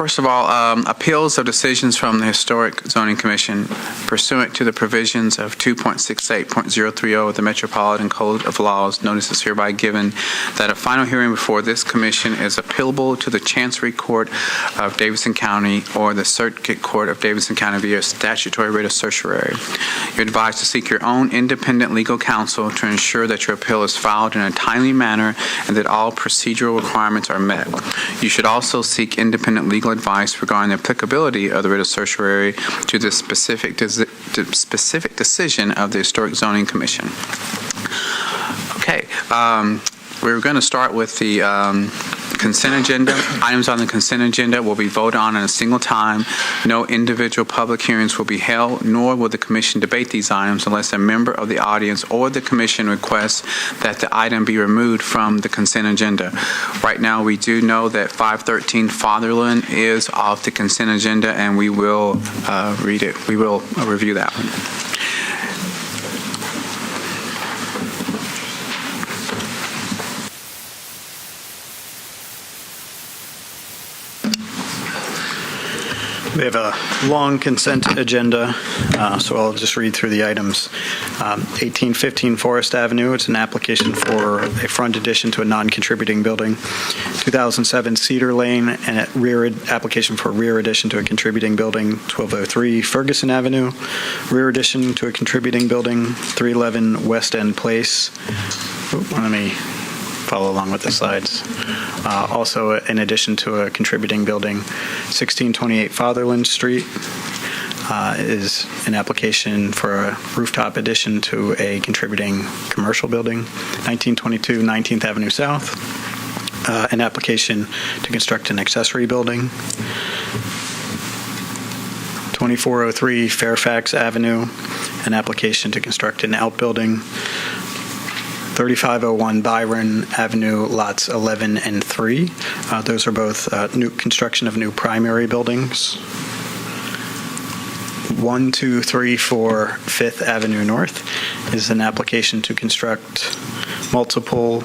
First of all, appeals of decisions from the Historic Zoning Commission pursuant to the provisions of 2.68.030 of the Metropolitan Code of Laws. Notice is hereby given that a final hearing before this commission is appealable to the Chancery Court of Davidson County or the Circuit Court of Davidson County via statutory writ of certiorari. You're advised to seek your own independent legal counsel to ensure that your appeal is filed in a timely manner and that all procedural requirements are met. You should also seek independent legal advice regarding the applicability of the writ of certiorari to the specific decision of the Historic Zoning Commission. Okay, we're going to start with the consent agenda. Items on the consent agenda will be voted on in a single time. No individual public hearings will be held, nor will the commission debate these items unless a member of the audience or the commission requests that the item be removed from the consent agenda. Right now, we do know that 513 Fatherland is off the consent agenda, and we will read it. We will review that one. We have a long consent agenda, so I'll just read through the items. 1815 Forest Avenue, it's an application for a front addition to a non-contributing building. 2007 Cedar Lane, and application for rear addition to a contributing building. 1203 Ferguson Avenue, rear addition to a contributing building. 311 West End Place. Let me follow along with the slides. Also, in addition to a contributing building, 1628 Fatherland Street is an application for a rooftop addition to a contributing commercial building. 1922 19th Avenue South, an application to construct an accessory building. 2403 Fairfax Avenue, an application to construct an outbuilding. 3501 Byron Avenue, lots 11 and 3. Those are both new construction of new primary buildings. 1234 Fifth Avenue North is an application to construct multiple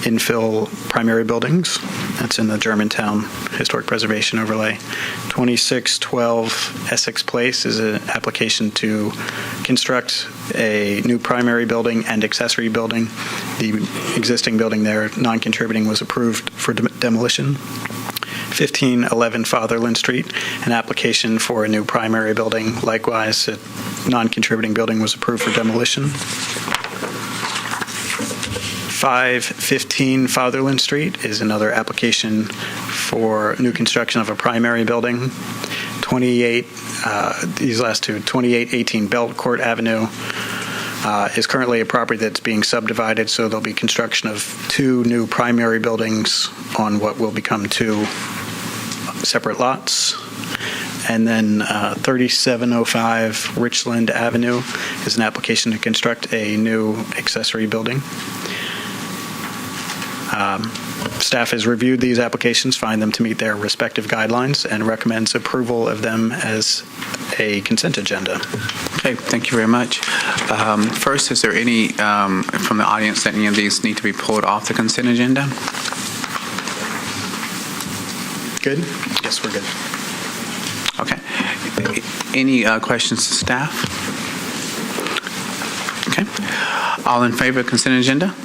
infill primary buildings. That's in the Germantown Historic Preservation Overlay. 2612 Essex Place is an application to construct a new primary building and accessory building. The existing building there, non-contributing, was approved for demolition. 1511 Fatherland Street, an application for a new primary building. Likewise, a non-contributing building was approved for demolition. 515 Fatherland Street is another application for new construction of a primary building. 2818 Belcourt Avenue is currently a property that's being subdivided, so there'll be construction of two new primary buildings on what will become two separate lots. And then 3705 Richland Avenue is an application to construct a new accessory building. Staff has reviewed these applications, find them to meet their respective guidelines, and recommends approval of them as a consent agenda. Okay, thank you very much. First, is there any from the audience that any of these need to be pulled off the consent agenda? Good? Yes, we're good. Okay. Any questions to staff? Okay. All in favor of consent agenda?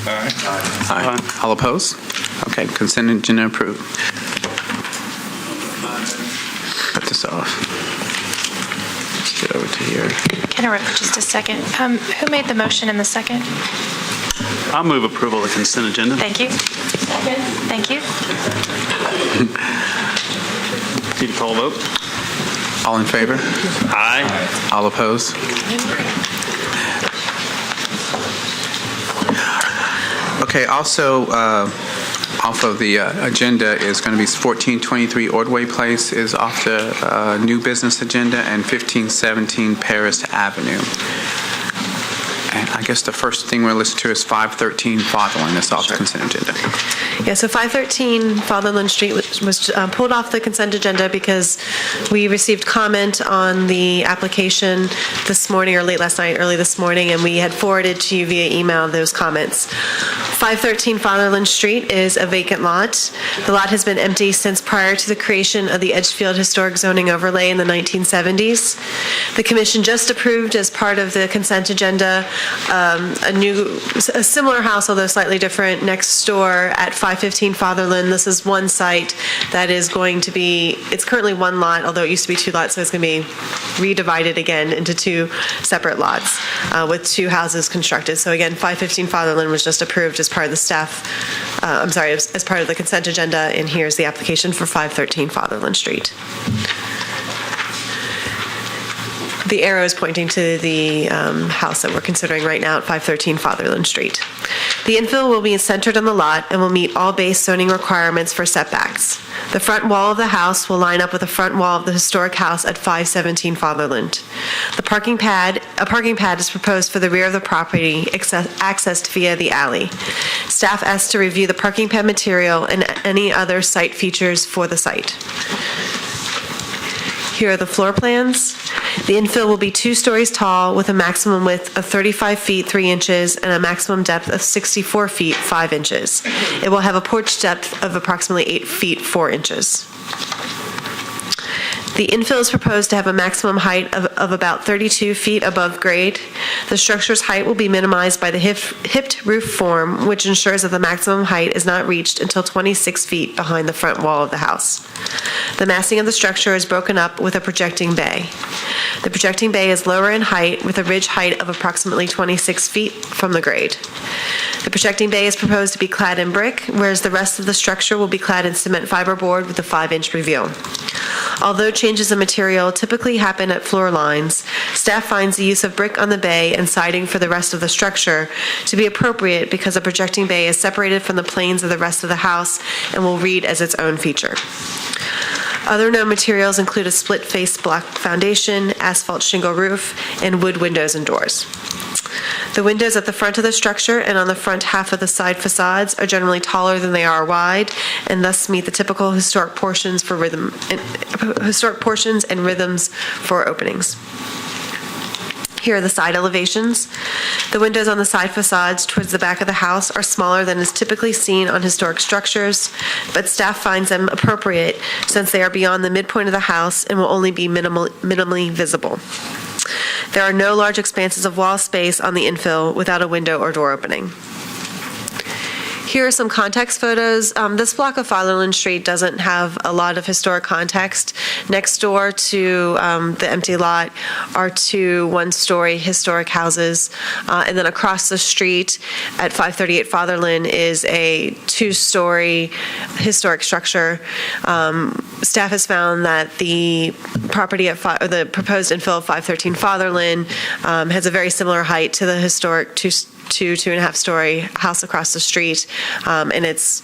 Aye. Aye. All opposed? Okay, consent agenda approved. Put this off. Let's get over to here. Can I interrupt for just a second? Who made the motion in the second? I'll move approval of the consent agenda. Thank you. Second. Thank you. Need to call a vote? All in favor? Aye. All opposed? Okay, also off of the agenda is going to be 1423 Ordway Place is off the new business agenda, and 1517 Paris Avenue. And I guess the first thing we'll listen to is 513 Fatherland. That's off the consent agenda. Yeah, so 513 Fatherland Street was pulled off the consent agenda because we received comment on the application this morning or late last night, early this morning, and we had forwarded to you via email those comments. 513 Fatherland Street is a vacant lot. The lot has been empty since prior to the creation of the Edgefield Historic Zoning Overlay in the 1970s. The commission just approved, as part of the consent agenda, a similar house, although slightly different, next door at 515 Fatherland. This is one site that is going to be, it's currently one lot, although it used to be two lots, so it's going to be redivided again into two separate lots with two houses constructed. So again, 515 Fatherland was just approved as part of the as part of the consent agenda, and here's the application for 513 Fatherland Street. The arrow is pointing to the house that we're considering right now at 513 Fatherland Street. The infill will be centered on the lot and will meet all base zoning requirements for setbacks. The front wall of the house will line up with the front wall of the historic house at 517 Fatherland. A parking pad is proposed for the rear of the property, accessed via the alley. Staff asked to review the parking pad material and any other site features for the site. Here are the floor plans. The infill will be 2 stories tall with a maximum width of 35 feet 3 inches and a maximum depth of 64 feet 5 inches. It will have a porch depth of approximately 8 feet 4 inches. The infill is proposed to have a maximum height of about 32 feet above grade. The structure's height will be minimized by the hipped roof form, which ensures that the maximum height is not reached until 26 feet behind the front wall of the house. The massing of the structure is broken up with a projecting bay. The projecting bay is lower in height with a ridge height of approximately 26 feet from the grade. The projecting bay is proposed to be clad in brick, whereas the rest of the structure will be clad in cement fiberboard with a 5-inch reveal. Although changes in material typically happen at floor lines, staff finds the use of brick on the bay and siding for the rest of the structure to be appropriate because the projecting bay is separated from the planes of the rest of the house and will read as its own feature. Other known materials include a split-face block foundation, asphalt shingle roof, and wood windows and doors. The windows at the front of the structure and on the front half of the side facades are generally taller than they are wide, and thus meet the typical historic portions and rhythms for openings. Here are the side elevations. The windows on the side facades towards the back of the house are smaller than is typically seen on historic structures, but staff finds them appropriate since they are beyond the midpoint of the house and will only be minimally visible. There are no large expanses of wall space on the infill without a window or door opening. Here are some context photos. This block of Fatherland Street doesn't have a lot of historic context. Next door to the empty lot are 2 one-story historic houses. And then across the street at 538 Fatherland is a 2-story historic structure. Staff has found that the property at the proposed infill of 513 Fatherland has a very similar height to the historic 2.5-story house across the street, and its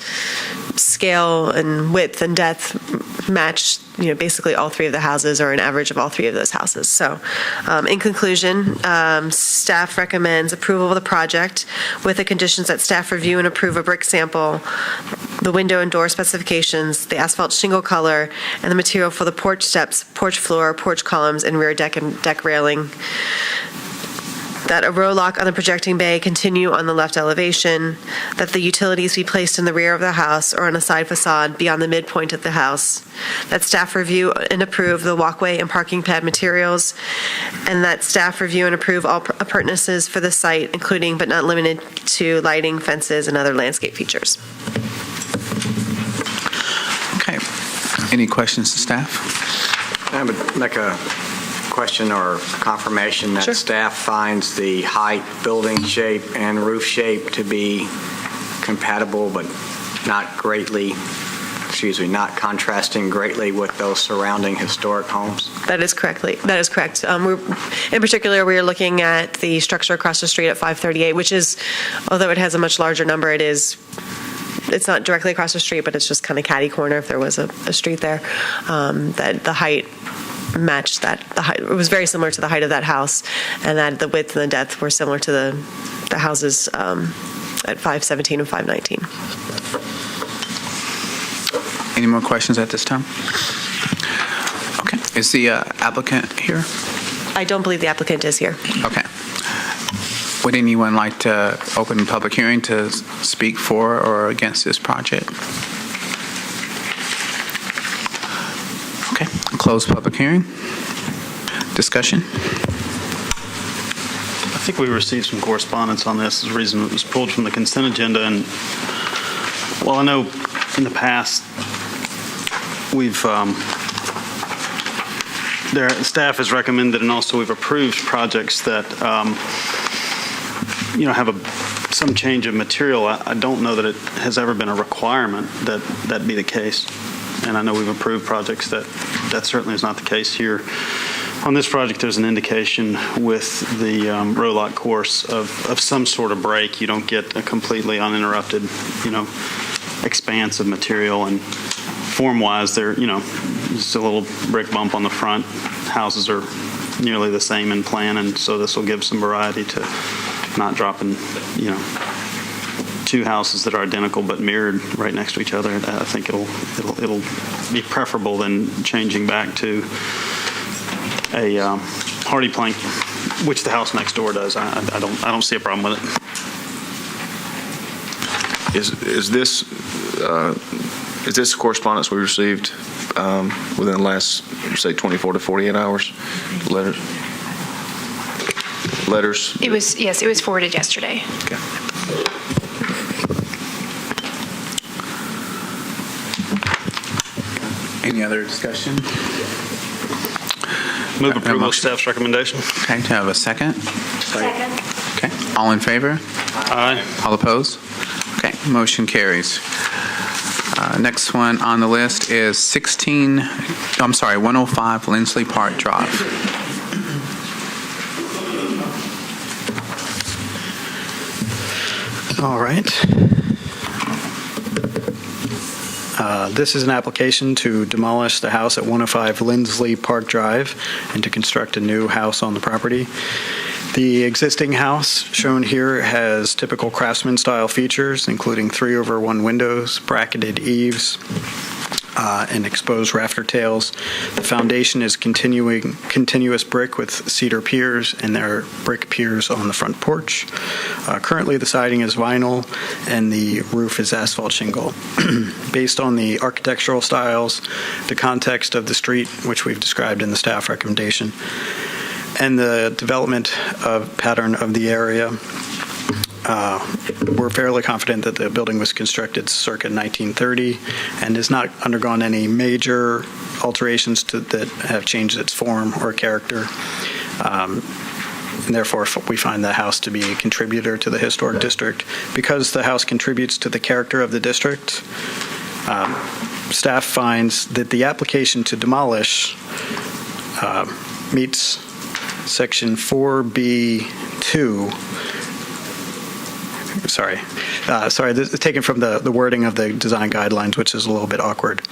scale and width and depth match, basically all 3 of the houses, or an average of all 3 of those houses. So, in conclusion, staff recommends approval of the project with the conditions that staff review and approve a brick sample, the window and door specifications, the asphalt shingle color, and the material for the porch steps, porch floor, porch columns, and rear deck and deck railing. That a row lock on the projecting bay continue on the left elevation, that the utilities be placed in the rear of the house or on a side facade beyond the midpoint of the house, that staff review and approve the walkway and parking pad materials, and that staff review and approve all appurtenances for the site, including but not limited to lighting, fences, and other landscape features. Okay. Any questions to staff? I would make a question or confirmation that Sure. staff finds the height, building shape, and roof shape to be compatible, but not contrasting greatly with those surrounding historic homes? That is correct. In particular, we are looking at the structure across the street at 538, which is, although it has a much larger number, it's not directly across the street, but it's just kind of catty corner if there was a street there. That the height matched that. It was very similar to the height of that house, and that the width and the depth were similar to the houses at 517 and 519. Any more questions at this time? Okay. Is the applicant here? I don't believe the applicant is here. Okay. Would anyone like to open public hearing to speak for or against this project? Okay, close public hearing. Discussion? I think we received some correspondence on this. The reason it was pulled from the consent agenda. And while I know in the past we've staff has recommended and also we've approved projects that have some change of material. I don't know that it has ever been a requirement that be the case. And I know we've approved projects that certainly is not the case here. On this project, there's an indication with the row lot course of some sort of break. You don't get a completely uninterrupted, expanse of material. And form-wise, just a little brick bump on the front. Houses are nearly the same in plan, and so this will give some variety to not dropping, two houses that are identical but mirrored right next to each other. I think it'll be preferable than changing back to a hardy plank, which the house next door does. I don't see a problem with it. Is this correspondence we received within the last, say, 24 to 48 hours? Letters? It was forwarded yesterday. Okay. Any other discussion? Move approval of staff's recommendation. Okay, to have a second? Second. Okay, all in favor? Aye. All opposed? Okay, motion carries. Next one on the list is 105 Lindsley Park Drive. All right. This is an application to demolish the house at 105 Lindsley Park Drive and to construct a new house on the property. The existing house shown here has typical craftsman-style features, including 3/1 windows, bracketed eaves, and exposed rafter tails. The foundation is continuous brick with cedar piers, and there are brick piers on the front porch. Currently, the siding is vinyl, and the roof is asphalt shingle. Based on the architectural styles, the context of the street, which we've described in the staff recommendation, and the development pattern of the area, we're fairly confident that the building was constructed circa 1930 and has not undergone any major alterations that have changed its form or character. And therefore, we find the house to be a contributor to the historic district. Because the house contributes to the character of the district, staff finds that the application to demolish meets Section 4B2. Sorry, this is taken from the wording of the design guidelines, which is a little bit awkward.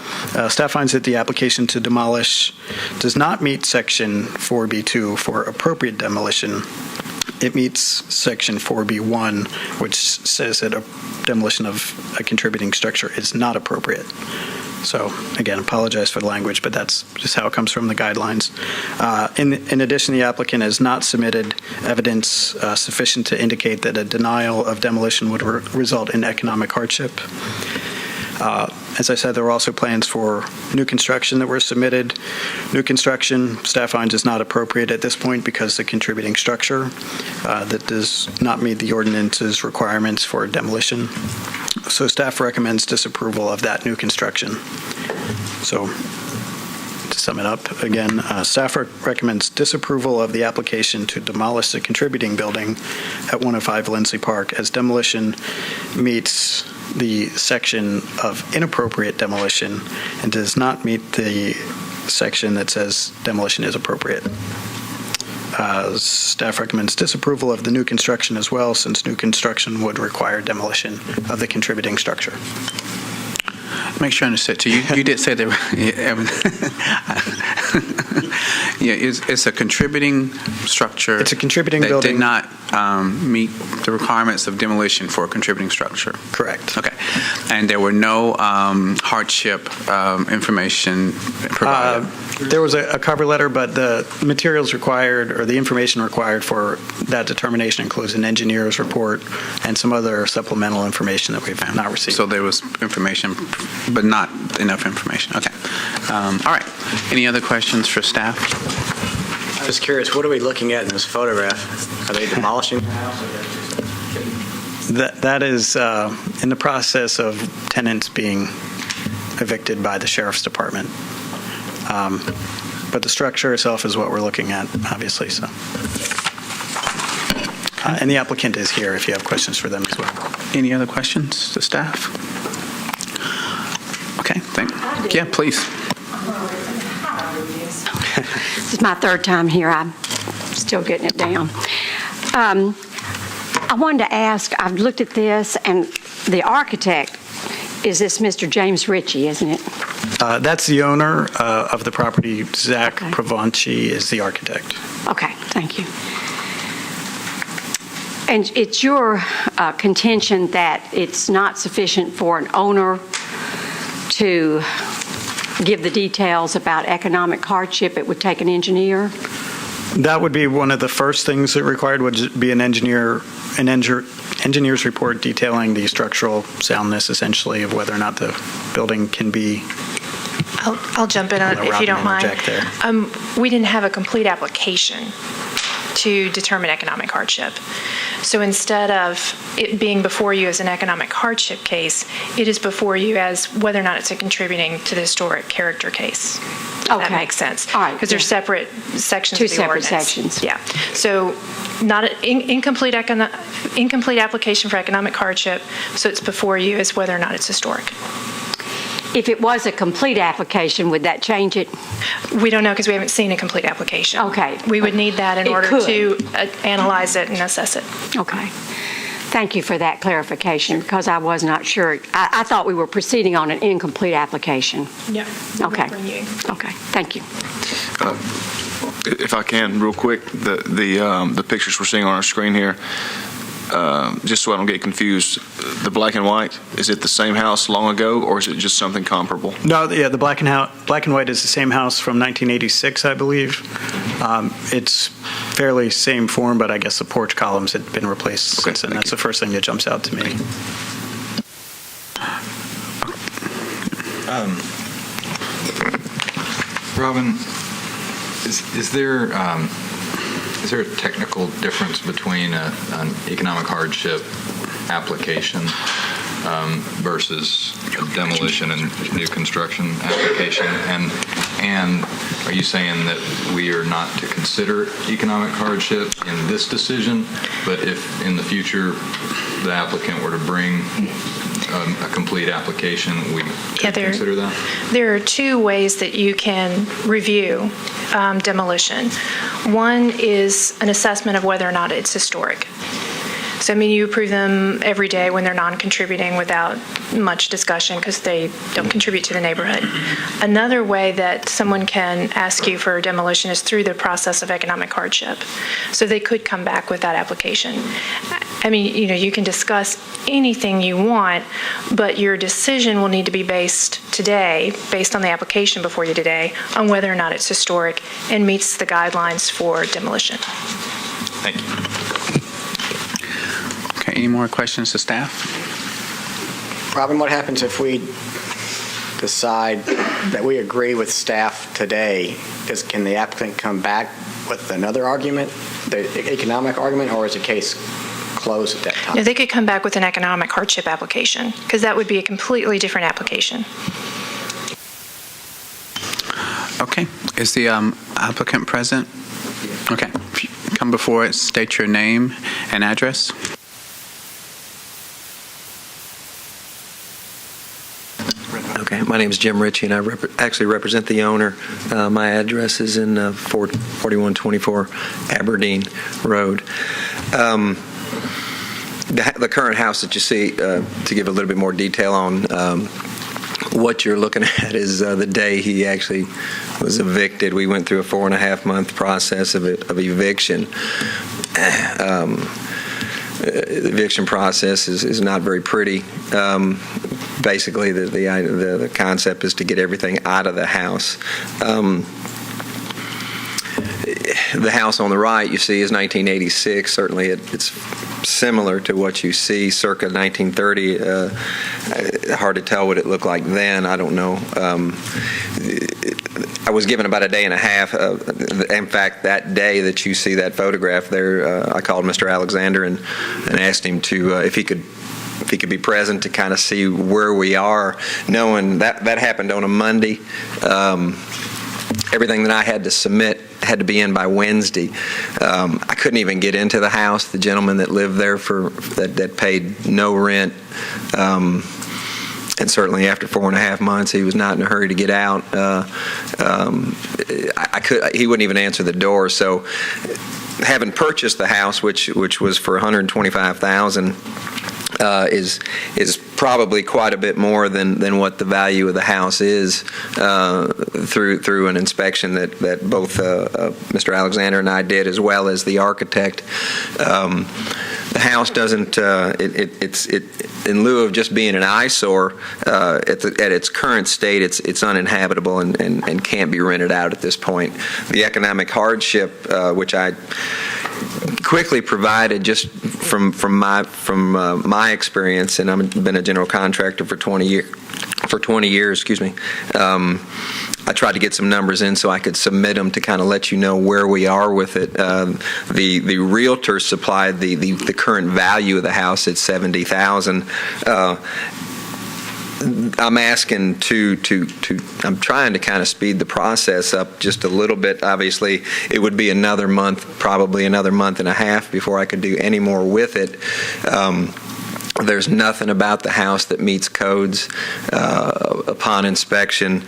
Staff finds that the application to demolish does not meet Section 4B2 for appropriate demolition. It meets Section 4B1, which says that a demolition of a contributing structure is not appropriate. So, again, apologize for the language, but that's just how it comes from the guidelines. In addition, the applicant has not submitted evidence sufficient to indicate that a denial of demolition would result in economic hardship. As I said, there were also plans for new construction that were submitted. New construction, staff finds, is not appropriate at this point because the contributing structure that does not meet the ordinance's requirements for demolition. So staff recommends disapproval of that new construction. So to sum it up, again, staff recommends disapproval of the application to demolish the contributing building at 105 Lindsley Park, as demolition meets the section of inappropriate demolition and does not meet the section that says demolition is appropriate. Staff recommends disapproval of the new construction as well, since new construction would require demolition of the contributing structure. Make sure I understood. So you did say there. Yeah, it's a contributing structure. It's a contributing that building. did not meet the requirements of demolition for a contributing structure. Correct. Okay. And there were no hardship information provided? There was a cover letter, but the materials required or the information required for that determination includes an engineer's report and some other supplemental information that we've not received. So there was information, but not enough information. Okay. All right. Any other questions for staff? I was curious, what are we looking at in this photograph? Are they demolishing the house? That is in the process of tenants being evicted by the sheriff's department. But the structure itself is what we're looking at, obviously. So, and the applicant is here if you have questions for them as well. Any other questions to staff? Okay. Yeah, please. This is my third time here. I'm still getting it down. I wanted to ask, I've looked at this, and the architect is this Mr. James Ritchie, isn't it? That's the owner of the property. Zach Okay. Provanci is the architect. Okay, thank you. And it's your contention that it's not sufficient for an owner to give the details about economic hardship? It would take an engineer? That would be one of the first things that required would be an engineer's report detailing the structural soundness, essentially, of whether or not the building can be. I'll jump in on it if you don't mind. Interject there. We didn't have a complete application to determine economic hardship. So instead of it being before you as an economic hardship case, it is before you as whether or not it's a contributing to the historic character case. Okay. That makes sense. All right. Because they're separate sections of the ordinance. Two separate sections. Yeah. So not an incomplete application for economic hardship, so it's before you as whether or not it's historic. If it was a complete application, would that change it? We don't know because we haven't seen a complete application. Okay. We would need that in It order could. to analyze it and assess it. Okay. Thank you for that clarification, because I was not sure. I thought we were proceeding on an incomplete application. Yeah. Okay. Okay, thank you. If I can, real quick, the pictures we're seeing on our screen here, just so I don't get confused, the black and white, is it the same house long ago, or is it just something comparable? No, yeah, the black and white is the same house from 1986, I believe. It's fairly same form, but I guess the porch columns had been replaced since then. That's the first thing that jumps out to me. Robin, is there a technical difference between an economic hardship application versus a demolition and new construction application? And are you saying that we are not to consider economic hardship in this decision, but if in the future the applicant were to bring a complete application, we could consider that? There are two ways that you can review demolition. One is an assessment of whether or not it's historic. So, I mean, you approve them every day when they're non-contributing without much discussion because they don't contribute to the neighborhood. Another way that someone can ask you for demolition is through the process of economic hardship. So they could come back with that application. I mean, you can discuss anything you want, but your decision will need to be based on the application before you today, on whether or not it's historic and meets the guidelines for demolition. Thank you. Okay, any more questions to staff? Robin, what happens if we decide that we agree with staff today? Can the applicant come back with another argument, the economic argument, or is the case closed at that time? No, they could come back with an economic hardship application because that would be a completely different application. Okay, is the applicant present? Okay, if you come before it, state your name and address. Okay, my name is Jim Ritchie, and I actually represent the owner. My address is in 4124 Aberdeen Road. The current house that you see, to give a little bit more detail on what you're looking at, is the day he actually was evicted. We went through a 4.5-month process of eviction. The eviction process is not very pretty. Basically, the concept is to get everything out of the house. The house on the right you see is 1986. Certainly, it's similar to what you see circa 1930. Hard to tell what it looked like then. I don't know. I was given about a day and a half. In fact, that day that you see that photograph there, I called Mr. Alexander and asked him to if he could be present to kind of see where we are, knowing that happened on a Monday. Everything that I had to submit had to be in by Wednesday. I couldn't even get into the house. The gentleman that lived there that paid no rent, and certainly after 4.5 months, he was not in a hurry to get out. He wouldn't even answer the door. So, having purchased the house, which was for $125,000. Is probably quite a bit more than what the value of the house is through an inspection that both Mr. Alexander and I did, as well as the architect. The house doesn't. It's in lieu of just being an eyesore at its current state. It's uninhabitable and can't be rented out at this point. The economic hardship, which I quickly provided just from my experience, and I've been a general contractor for 20 years. Excuse me. I tried to get some numbers in so I could submit them to kind of let you know where we are with it. The realtor supplied the current value of the house at $70,000. I'm asking I'm trying to kind of speed the process up just a little bit. Obviously, it would be another month, probably another month and a half before I could do any more with it. There's nothing about the house that meets codes. Upon inspection,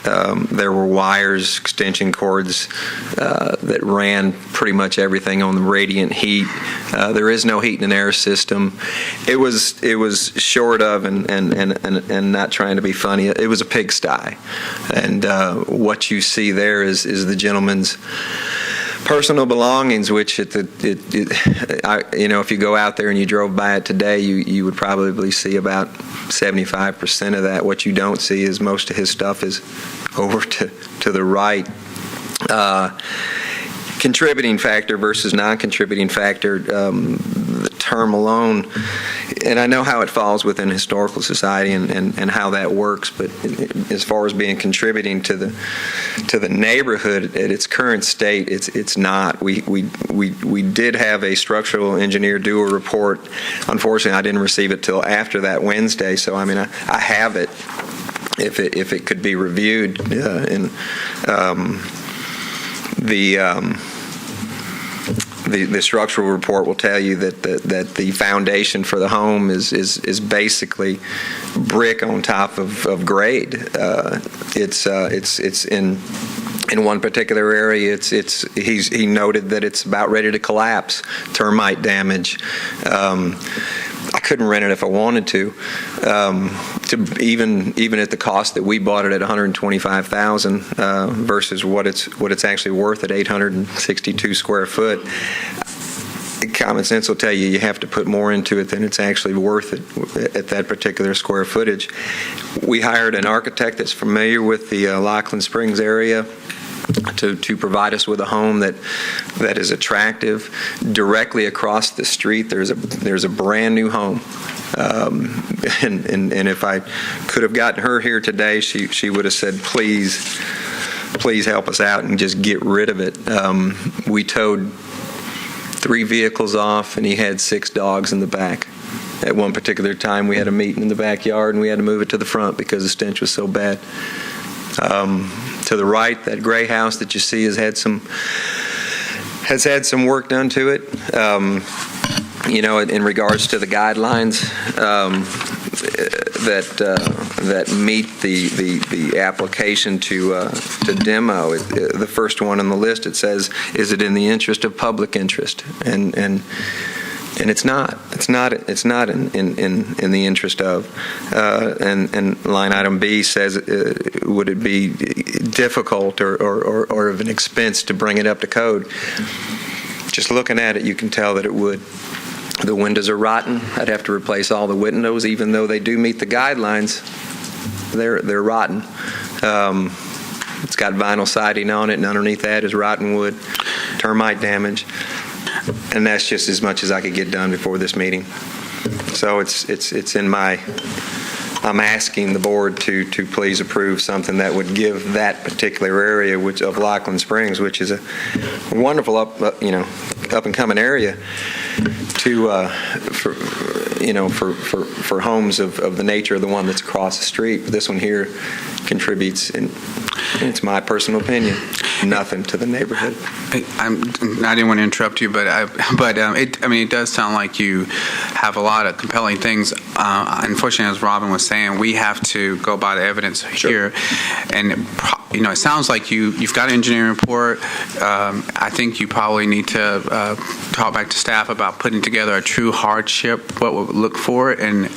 there were wires, extension cords that ran pretty much everything on the radiant heat. There is no heat and air system. It was short of, and not trying to be funny, it was a pigsty. And what you see there is the gentleman's personal belongings, which if you go out there and you drove by it today, you would probably see about 75% of that. What you don't see is most of his stuff is over to the right. Contributing factor versus non-contributing factor, the term alone, and I know how it falls within historical society and how that works, but as far as being contributing to the neighborhood at its current state, it's not. We did have a structural engineer do a report. Unfortunately, I didn't receive it till after that Wednesday, so I mean I have it if it could be reviewed. The structural report will tell you that the foundation for the home is basically brick on top of grade. It's in one particular area. He noted that it's about ready to collapse, termite damage. I couldn't rent it if I wanted to even at the cost that we bought it at $125,000 versus what it's actually worth at 862 square foot. Common sense will tell you have to put more into it than it's actually worth it at that particular square footage. We hired an architect that's familiar with the Lachlan Springs area to provide us with a home that is attractive. Directly across the street, there's a brand new home, and if I could have gotten her here today, she would have said, please help us out and just get rid of it. We towed 3 vehicles off, and he had 6 dogs in the back. At one particular time, we had a meeting in the backyard, and we had to move it to the front because the stench was so bad. To the right, that gray house that you see has had some work done to it. In regards to the guidelines that meet the application to demo. The first one on the list, it says, is it in the interest of public interest? And And it's not in the interest of. And line item B says, would it be difficult or of an expense to bring it up to code? Just looking at it, you can tell that it would. The windows are rotten. I'd have to replace all the windows, even though they do meet the guidelines. They're rotten. It's got vinyl siding on it, and underneath that is rotten wood, termite damage. And that's just as much as I could get done before this meeting. So it's in my, I'm asking the board to please approve something that would give that particular area of Lockland Springs, which is a wonderful up and coming area, for homes of the nature of the one that's across the street. But this one here contributes, and it's my personal opinion, nothing to the neighborhood. I didn't want to interrupt you, but it does sound like you have a lot of compelling things. Unfortunately, as Robin was saying, we have to go by the evidence here, and it sounds like you've got an engineering report. I think you probably need to talk back to staff about putting together a true hardship, what we'll look for, and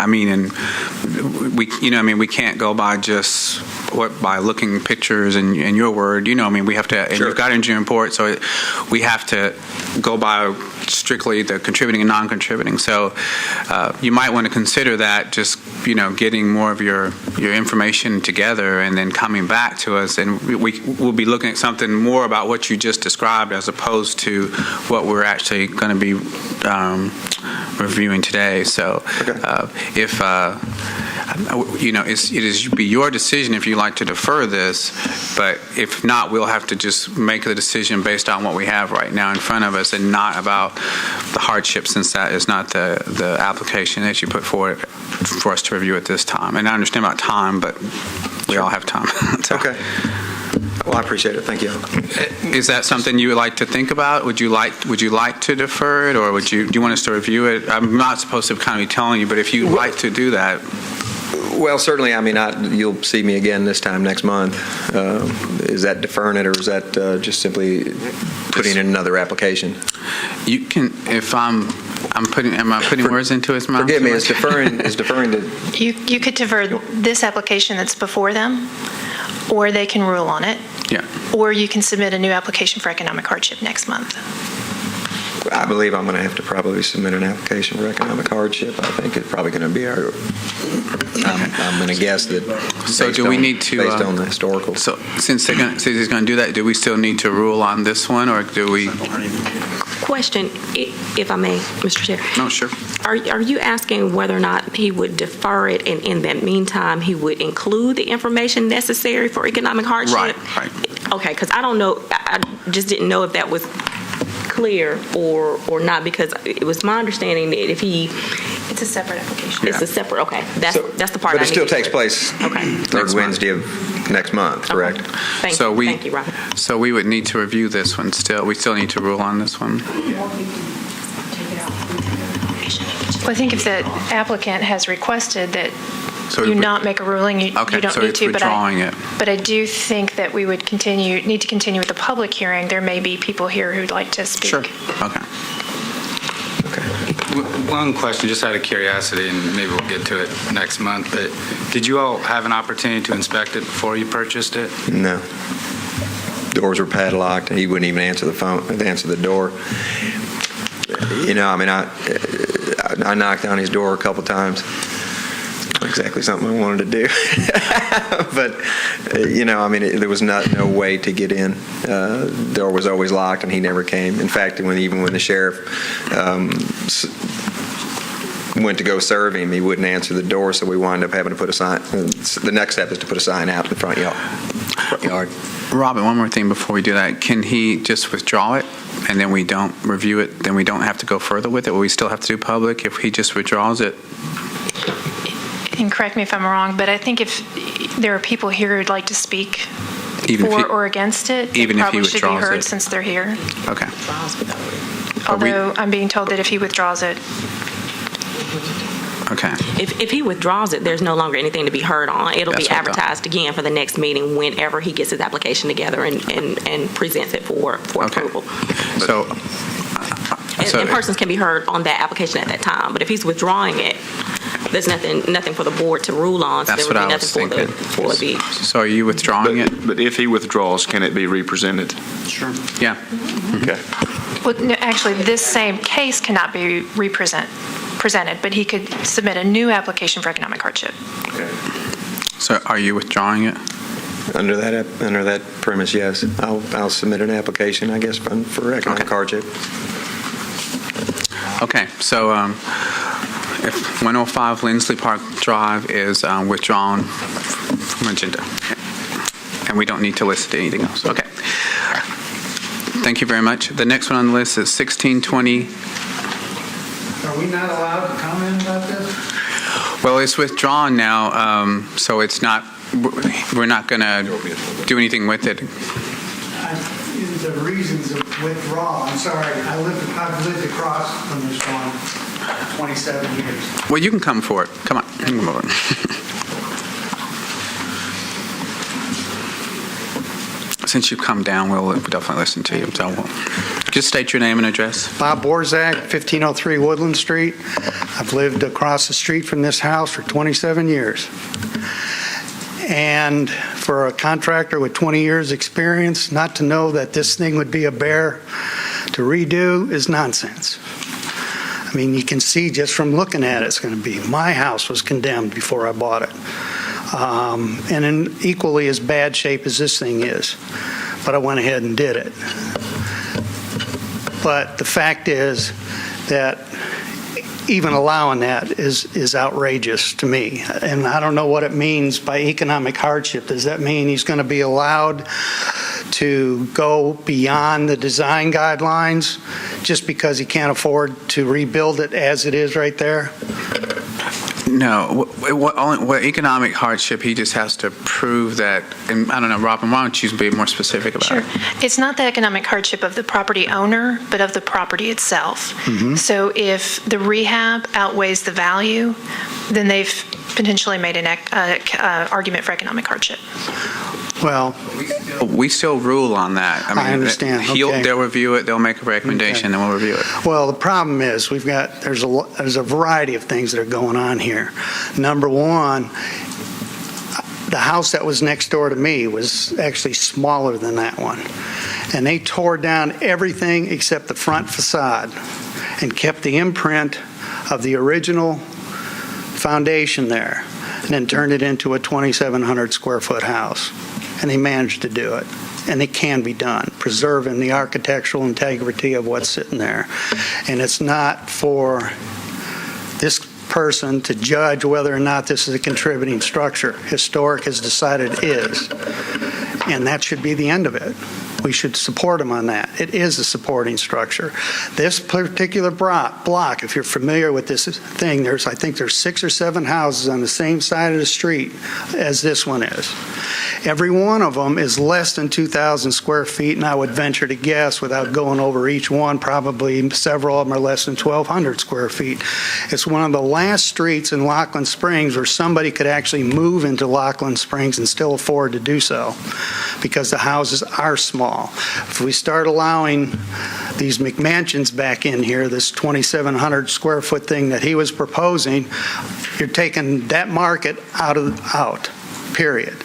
we can't go by just by looking pictures and your word. We have to. And Sure. You've got an engineering report, so we have to go by strictly the contributing and non-contributing. So you might want to consider that, just getting more of your information together and then coming back to us, and we'll be looking at something more about what you just described as opposed to what we're actually going to be reviewing today. So if it is be your decision if you like to defer this, but if not, we'll have to just make the decision based on what we have right now in front of us, and not about the hardship, since that is not the application that you put forward for us to review at this time. And I understand about time, but we all have time. So. Okay. Well, I appreciate it. Thank you. Is that something you would like to think about? Would you like to defer it, or do you want us to review it? I'm not supposed to kind of be telling you, but if you'd like to do that. Well, certainly. You'll see me again this time next month. Is that deferring it, or is that just simply putting in another application? You can, if am I putting words into his mouth? Forgive me. Is deferring to? You could defer this application that's before them, or they can rule on it. Yeah. Or you can submit a new application for economic hardship next month. I believe I'm going to have to probably submit an application for economic hardship. I think it's probably going to be I'm going to guess that. So do we need to? Based on the historical. So since he's going to do that, do we still need to rule on this one, or do we? Question, if I may, Mr. Chair. No, sure. Are you asking whether or not he would defer it, and in that meantime, he would include the information necessary for economic hardship? Right. Okay, because I don't know, I just didn't know if that was clear or not, because it was my understanding that if he... It's a separate application. It's a separate, okay. That's the part But it still takes place third Wednesday of next month, correct? Okay. Thank you, Robert. So we would need to review this one still. We still need to rule on this one. Well, I think if the applicant has requested that So you not make a ruling, you don't so need it's to. withdrawing it. But I do think that we would need to continue with the public hearing. There may be people here who'd like to speak. Sure. Okay. One question, just out of curiosity, and maybe we'll get to it next month, but did you all have an opportunity to inspect it before you purchased it? No. Doors were padlocked. He wouldn't even answer the door. I knocked on his door a couple times. Not exactly something I wanted to do. But, there was no way to get in. The door was always locked, and he never came. In fact, even when the sheriff went to go serve him, he wouldn't answer the door, so we wound up having to put a sign. The next step is to put a sign out in the front yard. Robin, one more thing before we do that. Can he just withdraw it, and then we don't review it, then we don't have to go further with it? Will we still have to do public if he just withdraws it? And correct me if I'm wrong, but I think if there are people here who'd like to speak for or against it, they probably should be heard since they're here. Okay. Although I'm being told that if he withdraws it. Okay. If he withdraws it, there's no longer anything to be heard on. It'll be That's what I advertised again for the next meeting whenever he gets his application together and presents it for approval. So And persons can be heard on that application at that time. But if he's withdrawing it, there's nothing for the board to rule on. So That's there would what be I was nothing thinking. for the. So are you withdrawing it? But if he withdraws, can it be represented? Sure. Yeah. Okay. Well, no, actually, this same case cannot be presented, but he could submit a new application for economic hardship. So are you withdrawing it? Under that premise, yes. I'll submit an application, I guess, for economic hardship. Okay, so if 105 Lindsley Park Drive is withdrawn from agenda, and we don't need to list anything else. Okay. Thank you very much. The next one on the list is 1620. Are we not allowed to comment about this? Well, it's withdrawn now, so it's not. We're not going to do anything with it. The reasons of withdrawal. I'm sorry. I've lived across from this one 27 years. Well, you can come forward. Come on. You can come over. Since you've come down, we'll definitely listen to you. So just state your name and address. Bob Borzak, 1503 Woodland Street. I've lived across the street from this house for 27 years. And for a contractor with 20 years experience, not to know that this thing would be a bear to redo is nonsense. I mean, you can see just from looking at it, it's going to be. My house was condemned before I bought it. And in equally as bad shape as this thing is. But I went ahead and did it. But the fact is that even allowing that is outrageous to me. And I don't know what it means by economic hardship. Does that mean he's going to be allowed to go beyond the design guidelines just because he can't afford to rebuild it as it is right there? No. What economic hardship, he just has to prove that, and I don't know, Robin, why don't you be more specific about it? Sure. It's not the economic hardship of the property owner, but of the property itself. So if the rehab outweighs the value, then they've potentially made an argument for economic hardship. Well, we still rule on that. I understand. Okay. They'll review it, they'll make a recommendation, and we'll review it. Well, the problem is there's a variety of things that are going on here. Number one, the house that was next door to me was actually smaller than that one. And they tore down everything except the front facade and kept the imprint of the original foundation there and then turned it into a 2,700 square foot house. And they managed to do it. And it can be done, preserving the architectural integrity of what's sitting there. And it's not for this person to judge whether or not this is a contributing structure. Historic has decided it is. And that should be the end of it. We should support them on that. It is a supporting structure. This particular block, if you're familiar with this thing, I think there's 6 or 7 houses on the same side of the street as this one is. Every one of them is less than 2,000 square feet, and I would venture to guess, without going over each one, probably several of them are less than 1,200 square feet. It's one of the last streets in Lockland Springs where somebody could actually move into Lockland Springs and still afford to do so, because the houses are small. If we start allowing these McMansions back in here, this 2,700 square foot thing that he was proposing, you're taking that market out, period.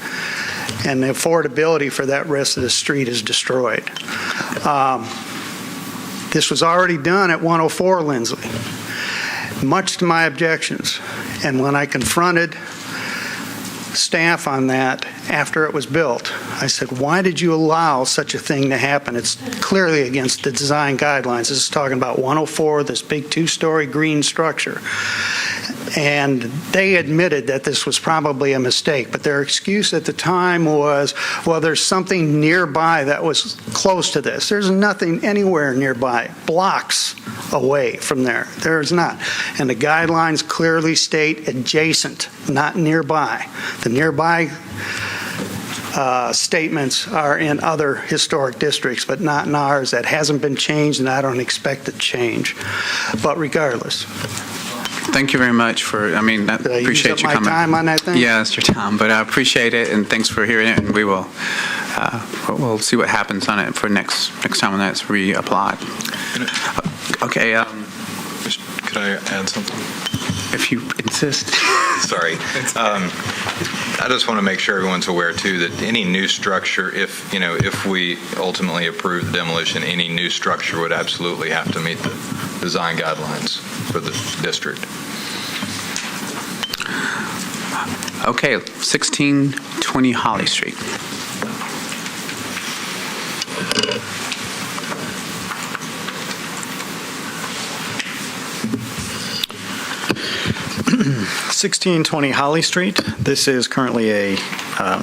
And the affordability for that rest of the street is destroyed. This was already done at 104 Lindsley, much to my objections. And when I confronted staff on that after it was built, I said, why did you allow such a thing to happen? It's clearly against the design guidelines. This is talking about 104, this big 2-story green structure. And they admitted that this was probably a mistake, but their excuse at the time was, well, there's something nearby that was close to this. There's nothing anywhere nearby, blocks away from there. There's not. And the guidelines clearly state adjacent, not nearby. The nearby statements are in other historic districts, but not in ours. That hasn't been changed, and I don't expect it to change. But regardless, thank you very much for, I mean, I Did I use appreciate up you my coming. time on that thing? Yeah, it's your time, but I appreciate it, and thanks for hearing it, and we will, we'll see what happens on it for next time when that's reapplied. Okay, Could I add something? if you insist. Sorry. I just want to make sure everyone's aware, too, that any new structure, if we ultimately approve the demolition, any new structure would absolutely have to meet the design guidelines for the district. Okay, 1620 Holly Street. (1620 Holly Street). This is currently a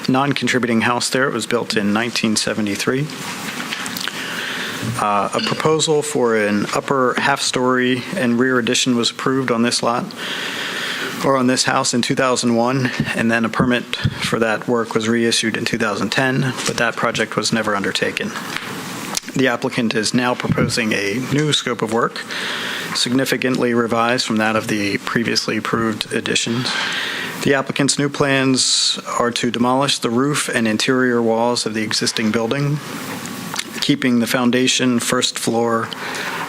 non-contributing house there. It was built in 1973. A proposal for an upper half-story and rear addition was approved on this lot, or on this house, in 2001, and then a permit for that work was reissued in 2010, but that project was never undertaken. The applicant is now proposing a new scope of work, significantly revised from that of the previously approved additions. The applicant's new plans are to demolish the roof and interior walls of the existing building, keeping the foundation, first floor,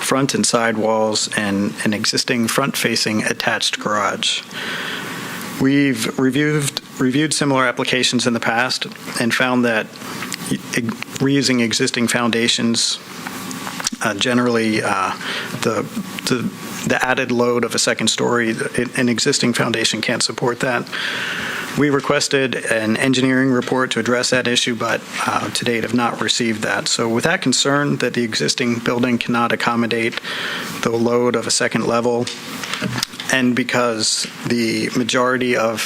front and side walls, and an existing front-facing attached garage. We've reviewed similar applications in the past and found that reusing existing foundations, generally the added load of a second story, an existing foundation can't support that. We requested an engineering report to address that issue, but to date have not received that. So with that concern that the existing building cannot accommodate the load of a second level, and because the majority or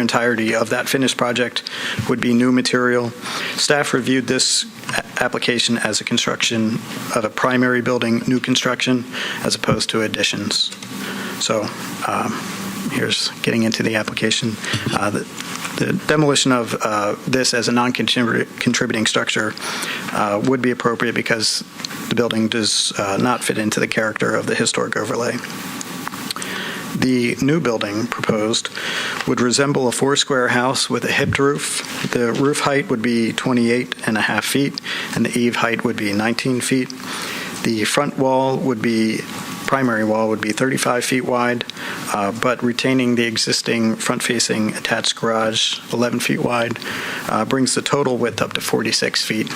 entirety of that finished project would be new material, staff reviewed this application as a construction of a primary building, new construction, as opposed to additions. So here's getting into the application. The demolition of this as a non-contributing structure would be appropriate because the building does not fit into the character of the historic overlay. The new building proposed would resemble a four-square house with a hipped roof. The roof height would be 28.5 feet, and the eave height would be 19 feet. The front wall would be primary wall would be 35 feet wide, but retaining the existing front-facing attached garage, 11 feet wide, brings the total width up to 46 feet.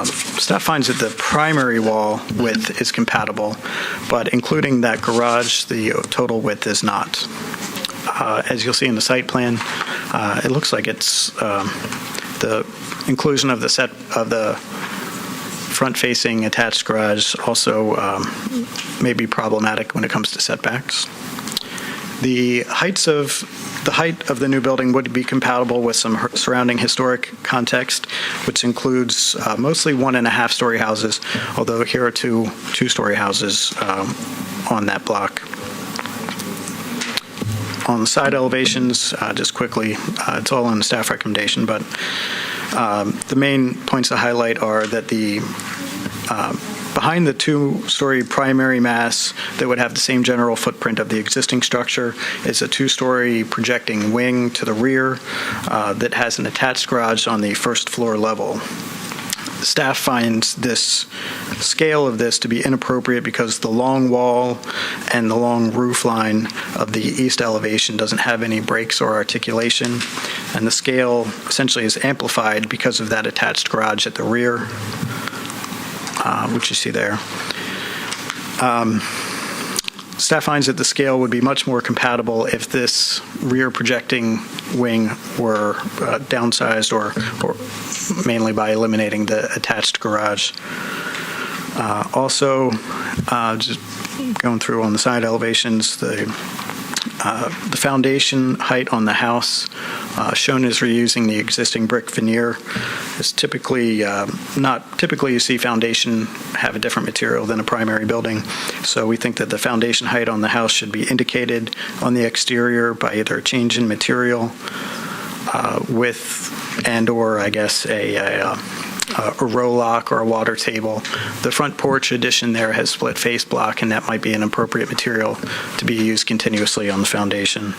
Staff finds that the primary wall width is compatible, but including that garage, the total width is not. As you'll see in the site plan, it looks like it's the inclusion of the front-facing attached garage also may be problematic when it comes to setbacks. The height of the new building would be compatible with some surrounding historic context, which includes mostly 1.5-story houses, although here are two 2-story houses on that block. On the side elevations, just quickly, it's all in the staff recommendation, but the main points to highlight are that behind the 2-story primary mass that would have the same general footprint of the existing structure is a 2-story projecting wing to the rear that has an attached garage on the first floor level. Staff finds this scale of this to be inappropriate because the long wall and the long roof line of the east elevation doesn't have any breaks or articulation, and the scale essentially is amplified because of that attached garage at the rear, which you see there. Staff finds that the scale would be much more compatible if this rear projecting wing were downsized or mainly by eliminating the attached garage. Also, just going through on the side elevations, the foundation height on the house shown as reusing the existing brick veneer is typically you see foundation have a different material than a primary building. So we think that the foundation height on the house should be indicated on the exterior by either a change in material with and or I guess a a row lock or a water table. The front porch addition there has split face block, and that might be an appropriate material to be used continuously on the foundation.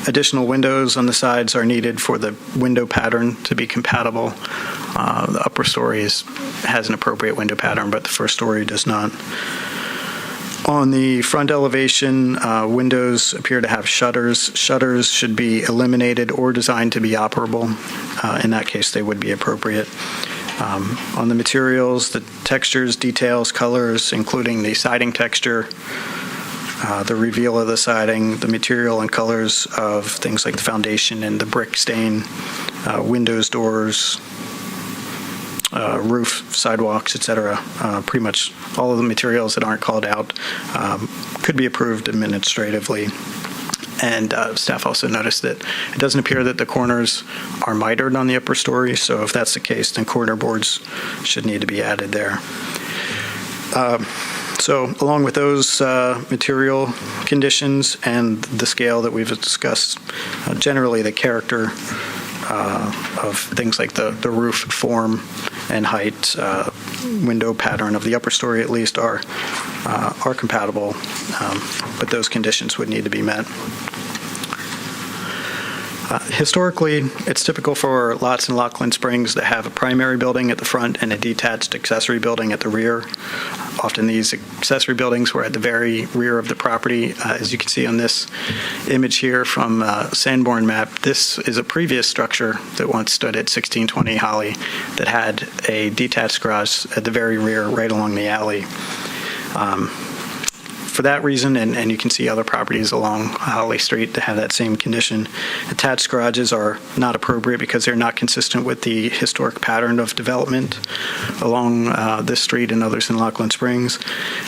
Additional windows on the sides are needed for the window pattern to be compatible. The upper story has an appropriate window pattern, but the first story does not. On the front elevation, windows appear to have shutters. Shutters should be eliminated or designed to be operable. In that case, they would be appropriate. On the materials, the textures, details, colors, including the siding texture, the reveal of the siding, the material and colors of things like the foundation and the brick stain, windows, doors, roof, sidewalks, etc. Pretty much all of the materials that aren't called out could be approved administratively. And staff also noticed that it doesn't appear that the corners are mitered on the upper story, so if that's the case, then corner boards should need to be added there. So along with those material conditions and the scale that we've discussed, generally the character of things like the roof form and height, window pattern of the upper story at least are compatible, but those conditions would need to be met. Historically, it's typical for lots in Lockland Springs to have a primary building at the front and a detached accessory building at the rear. Often these accessory buildings were at the very rear of the property. As you can see on this image here from Sanborn map, this is a previous structure that once stood at 1620 Holly that had a detached garage at the very rear right along the alley. For that reason, and you can see other properties along Holly Street that have that same condition, attached garages are not appropriate because they're not consistent with the historic pattern of development along this street and others in Lockland Springs,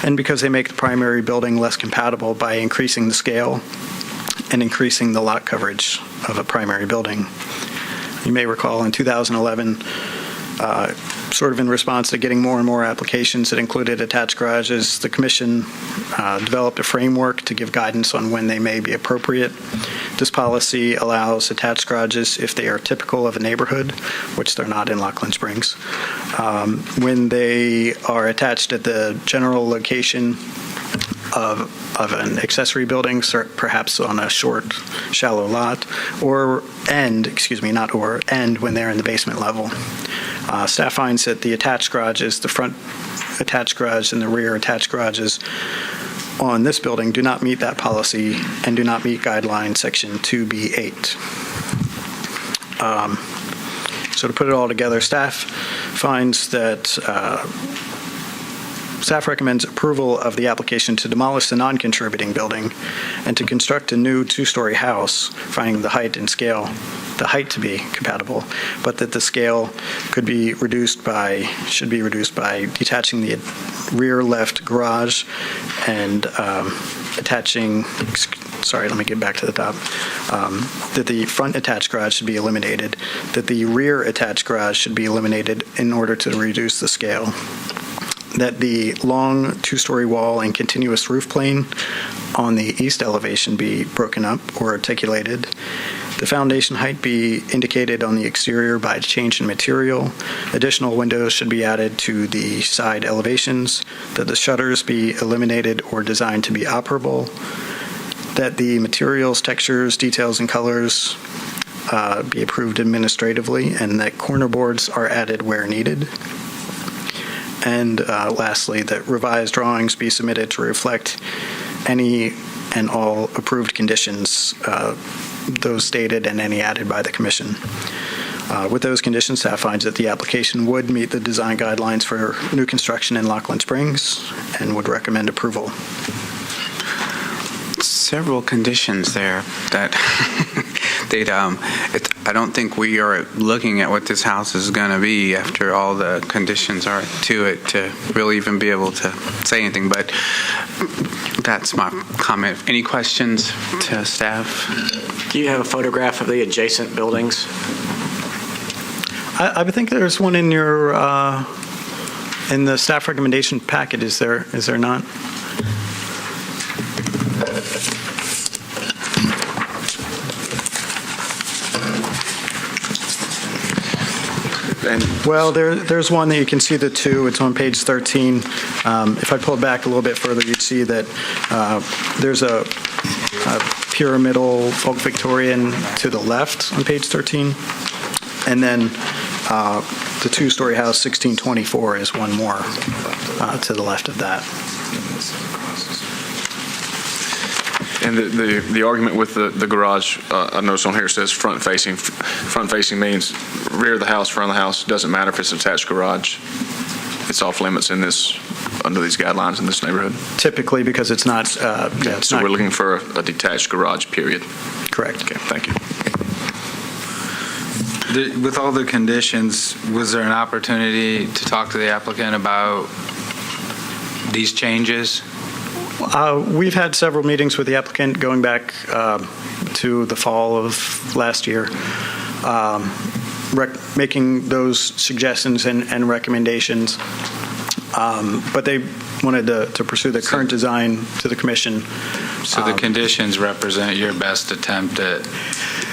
and because they make the primary building less compatible by increasing the scale and increasing the lot coverage of a primary building. You may recall in 2011, sort of in response to getting more and more applications that included attached garages, the Commission developed a framework to give guidance on when they may be appropriate. This policy allows attached garages if they are typical of a neighborhood, which they're not in Lockland Springs. When they are attached at the general location of an accessory building, perhaps on a short, shallow lot, and when they're in the basement level. Staff finds that the attached garages, the front attached garage and the rear attached garages on this building do not meet that policy and do not meet guideline section 2B8. So to put it all together, staff recommends approval of the application to demolish the non-contributing building and to construct a new two-story house, finding the height and scale, the height to be compatible, but that the scale should be reduced by detaching the rear left garage and attaching, let me get back to the top, that the front attached garage should be eliminated, that the rear attached garage should be eliminated in order to reduce the scale, that the long two-story wall and continuous roof plane on the east elevation be broken up or articulated, the foundation height be indicated on the exterior by change in material, additional windows should be added to the side elevations, that the shutters be eliminated or designed to be operable, that the materials, textures, details, and colors be approved administratively, and that corner boards are added where needed. And lastly, that revised drawings be submitted to reflect any and all approved conditions, those stated and any added by the Commission. With those conditions, staff finds that the application would meet the design guidelines for new construction in Lockland Springs and would recommend approval. Several conditions there that I don't think we are looking at what this house is going to be after all the conditions are to it to really even be able to say anything, but that's my comment. Any questions to staff? Do you have a photograph of the adjacent buildings? I think there's one in your in the staff recommendation packet. Is there not? Well, there's one that you can see the two. It's on page 13. If I pull back a little bit further, you'd see that there's a pyramidal folk Victorian to the left on page 13. And then the two-story house, 1624, is one more to the left of that. And the argument with the garage, I noticed on here it says front facing. Front facing means rear of the house, front of the house. Doesn't matter if it's an attached garage. It's off limits in this, under these guidelines in this neighborhood. Typically, because it's not. So we're looking for a detached garage, period. Correct. Okay, thank you. With all the conditions, was there an opportunity to talk to the applicant about these changes? We've had several meetings with the applicant going back to the fall of last year, making those suggestions and recommendations. But they wanted to pursue the current design to the commission. So the conditions represent your best attempt at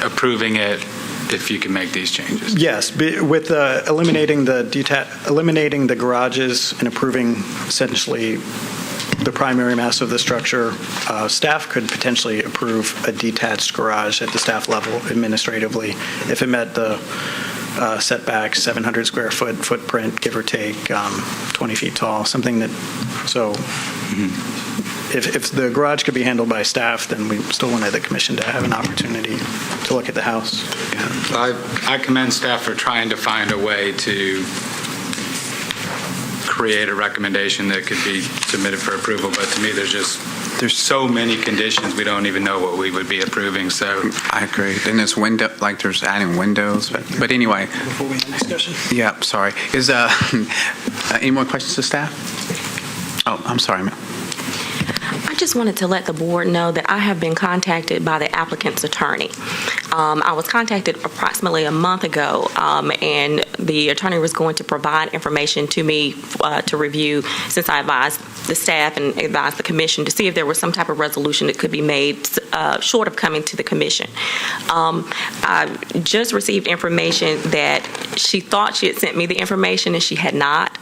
approving it if you can make these changes? Yes, with eliminating the garages and approving essentially the primary mass of the structure, staff could potentially approve a detached garage at the staff level administratively if it met the setback, 700 square foot footprint, give or take, 20 feet tall, something that, so if the garage could be handled by staff, then we still wanted the commission to have an opportunity to look at the house. I commend staff for trying to find a way to create a recommendation that could be submitted for approval, but to me there's so many conditions we don't even know what we would be approving. So I agree. Then there's there's adding windows, but anyway. Before we end discussion. Yeah, sorry. Is any more questions to staff? Oh, I'm sorry, ma'am. I just wanted to let the board know that I have been contacted by the applicant's attorney. I was contacted approximately a month ago, and the attorney was going to provide information to me to review, since I advised the staff and advised the commission to see if there was some type of resolution that could be made short of coming to the commission. I just received information that she thought she had sent me the information and she had not.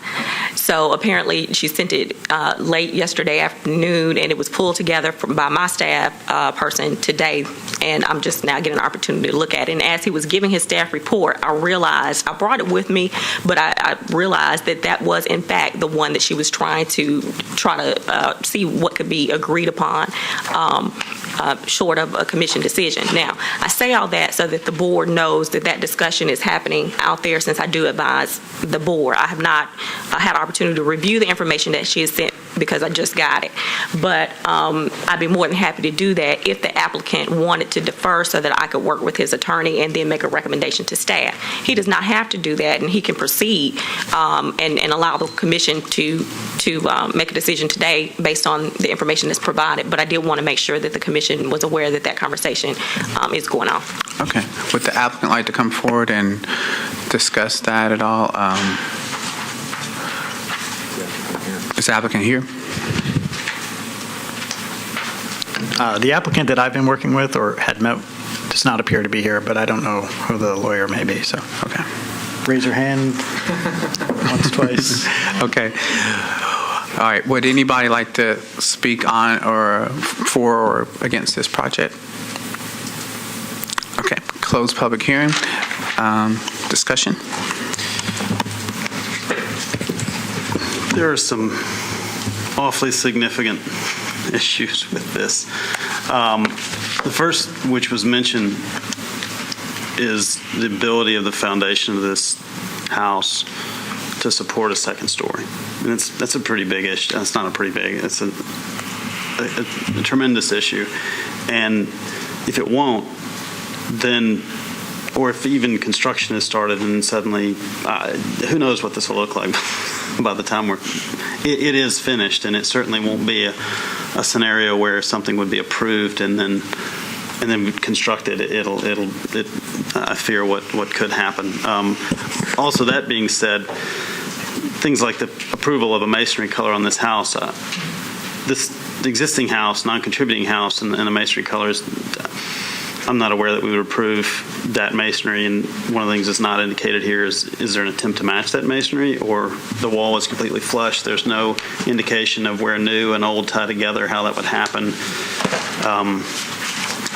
So apparently she sent it late yesterday afternoon, and it was pulled together by my staff person today, and I'm just now getting an opportunity to look at it. And as he was giving his staff report, I realized, I brought it with me, but I realized that was in fact the one that she was trying to see what could be agreed upon short of a commission decision. Now, I say all that so that the board knows that discussion is happening out there, since I do advise the board. I have not had an opportunity to review the information that she has sent because I just got it. But I'd be more than happy to do that if the applicant wanted to defer so that I could work with his attorney and then make a recommendation to staff. He does not have to do that, and he can proceed and allow the commission to make a decision today based on the information that's provided. But I did want to make sure that the commission was aware that conversation is going on. Okay. Would the applicant like to come forward and discuss that at all? Is the applicant here? The applicant that I've been working with or had met does not appear to be here, but I don't know who the lawyer may be, so, okay. Raise your hand once, twice. Okay. All right. Would anybody like to speak on or for or against this project? Okay. Close public hearing. Discussion? There are some awfully significant issues with this. The first, which was mentioned, is the ability of the foundation of this house to support a second story. And that's a pretty big issue. That's not a pretty big, it's a tremendous issue. And if it won't, then, or if even construction has started and suddenly, who knows what this will look like by the time it is finished. And it certainly won't be a scenario where something would be approved and then constructed. I fear what could happen. Also, that being said, things like the approval of a masonry color on this house, the existing house, non-contributing house, and the masonry colors, I'm not aware that we would approve that masonry, and one of the things that's not indicated here is there an attempt to match that masonry, or the wall is completely flush? There's no indication of where new and old tie together, how that would happen.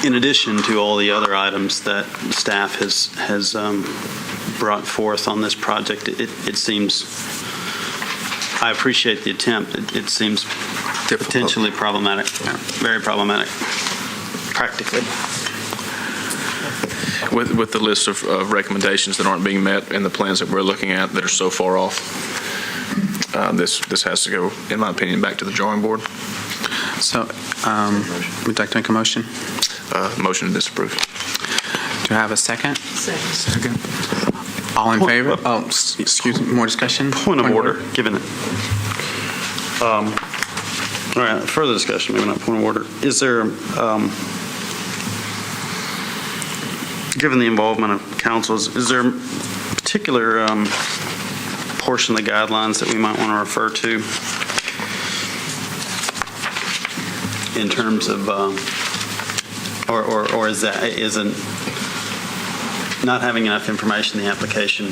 In addition to all the other items that staff has brought forth on this project, it seems, I appreciate the attempt. It seems potentially problematic, very problematic, practically. With the list of recommendations that aren't being met and the plans that we're looking at that are so far off, this has to go, in my opinion, back to the drawing board. So, would you like to make a motion? Motion to disapprove. Do I have a second? Second. All in favor? Oh, excuse me, more discussion? Point of order, given it. All right, further discussion, maybe not point of order. Is there, given the involvement of councils, is there a particular portion of the guidelines that we might want to refer to in terms of, or isn't not having enough information in the application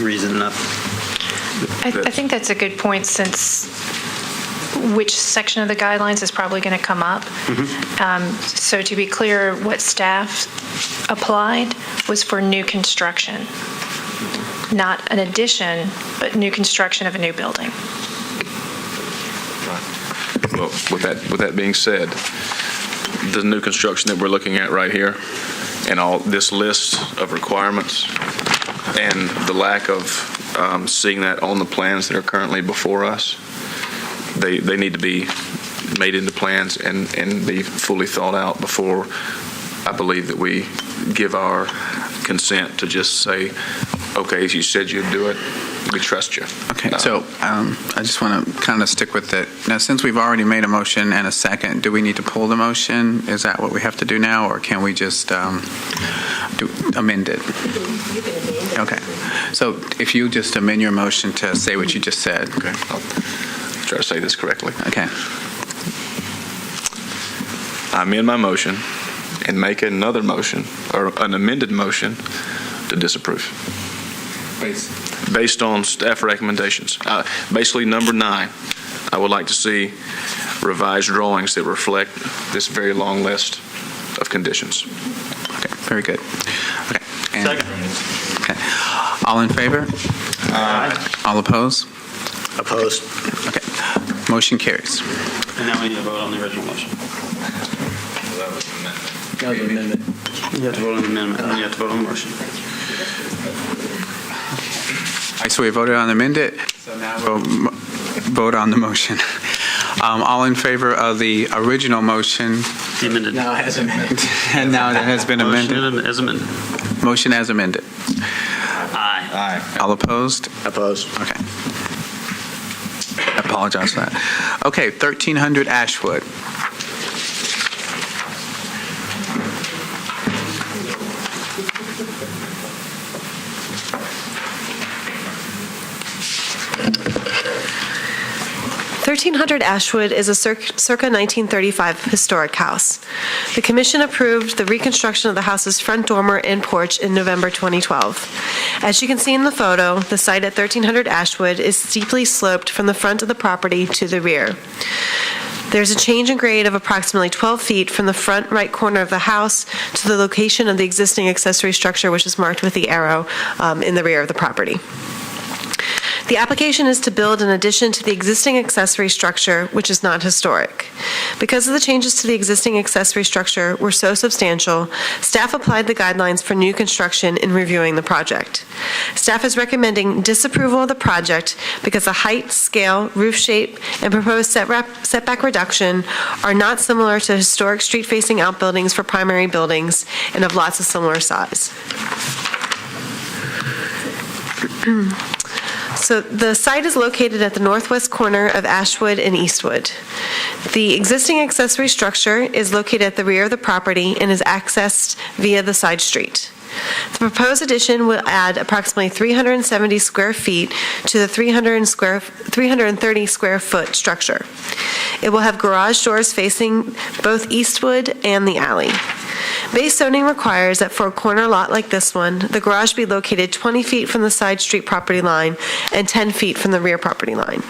reason enough? I think that's a good point, since which section of the guidelines is probably going to come up. So to be clear, what staff applied was for new construction, not an addition, but new construction of a new building. Well, with that being said, the new construction that we're looking at right here and all this list of requirements and the lack of seeing that on the plans that are currently before us, they need to be made into plans and be fully thought out before I believe that we give our consent to just say, okay, as you said you'd do it, we trust you. Okay, so I just want to kind of stick with it. Now, since we've already made a motion and a second, do we need to pull the motion? Is that what we have to do now, or can we just amend it? You can amend it. Okay, so if you just amend your motion to say what you just said. Okay, I'll try to say this correctly. Okay. I amend my motion and make another motion, or an amended motion, to disapprove. Based on staff recommendations. Basically, number 9, I would like to see revised drawings that reflect this very long list of conditions. Okay, very good. Okay. Second. Okay. All in favor? Aye. All opposed? Opposed. Okay. Motion carries. And now we need to vote on the original motion. That was an amendment. You have to vote on the amendment, and then you have to vote on the motion. All right, so we voted on the amended, so now we'll vote on the motion. All in favor of the original motion? The amended. Now it has amended. And now that has been amended? Motion as amended. Motion as amended. Aye. Aye. All opposed? Opposed. Okay. I apologize for that. Okay, 1300 Ashwood. Ashwood is a circa 1935 historic house. The commission approved the reconstruction of the house's front dormer and porch in November 2012. As you can see in the photo, the site at 1300 Ashwood is steeply sloped from the front of the property to the rear. There's a change in grade of approximately 12 feet from the front right corner of the house to the location of the existing accessory structure, which is marked with the arrow in the rear of the property. The application is to build an addition to the existing accessory structure, which is not historic. Because of the changes to the existing accessory structure were so substantial, staff applied the guidelines for new construction in reviewing the project. Staff is recommending disapproval of the project because the height, scale, roof shape, and proposed setback reduction are not similar to historic street-facing outbuildings for primary buildings and of lots of similar size. So the site is located at the northwest corner of Ashwood and Eastwood. The existing accessory structure is located at the rear of the property and is accessed via the side street. The proposed addition will add approximately 370 square feet to the 330 square foot structure. It will have garage doors facing both Eastwood and the alley. Base zoning requires that for a corner lot like this one, the garage be located 20 feet from the side street property line and 10 feet from the rear property line.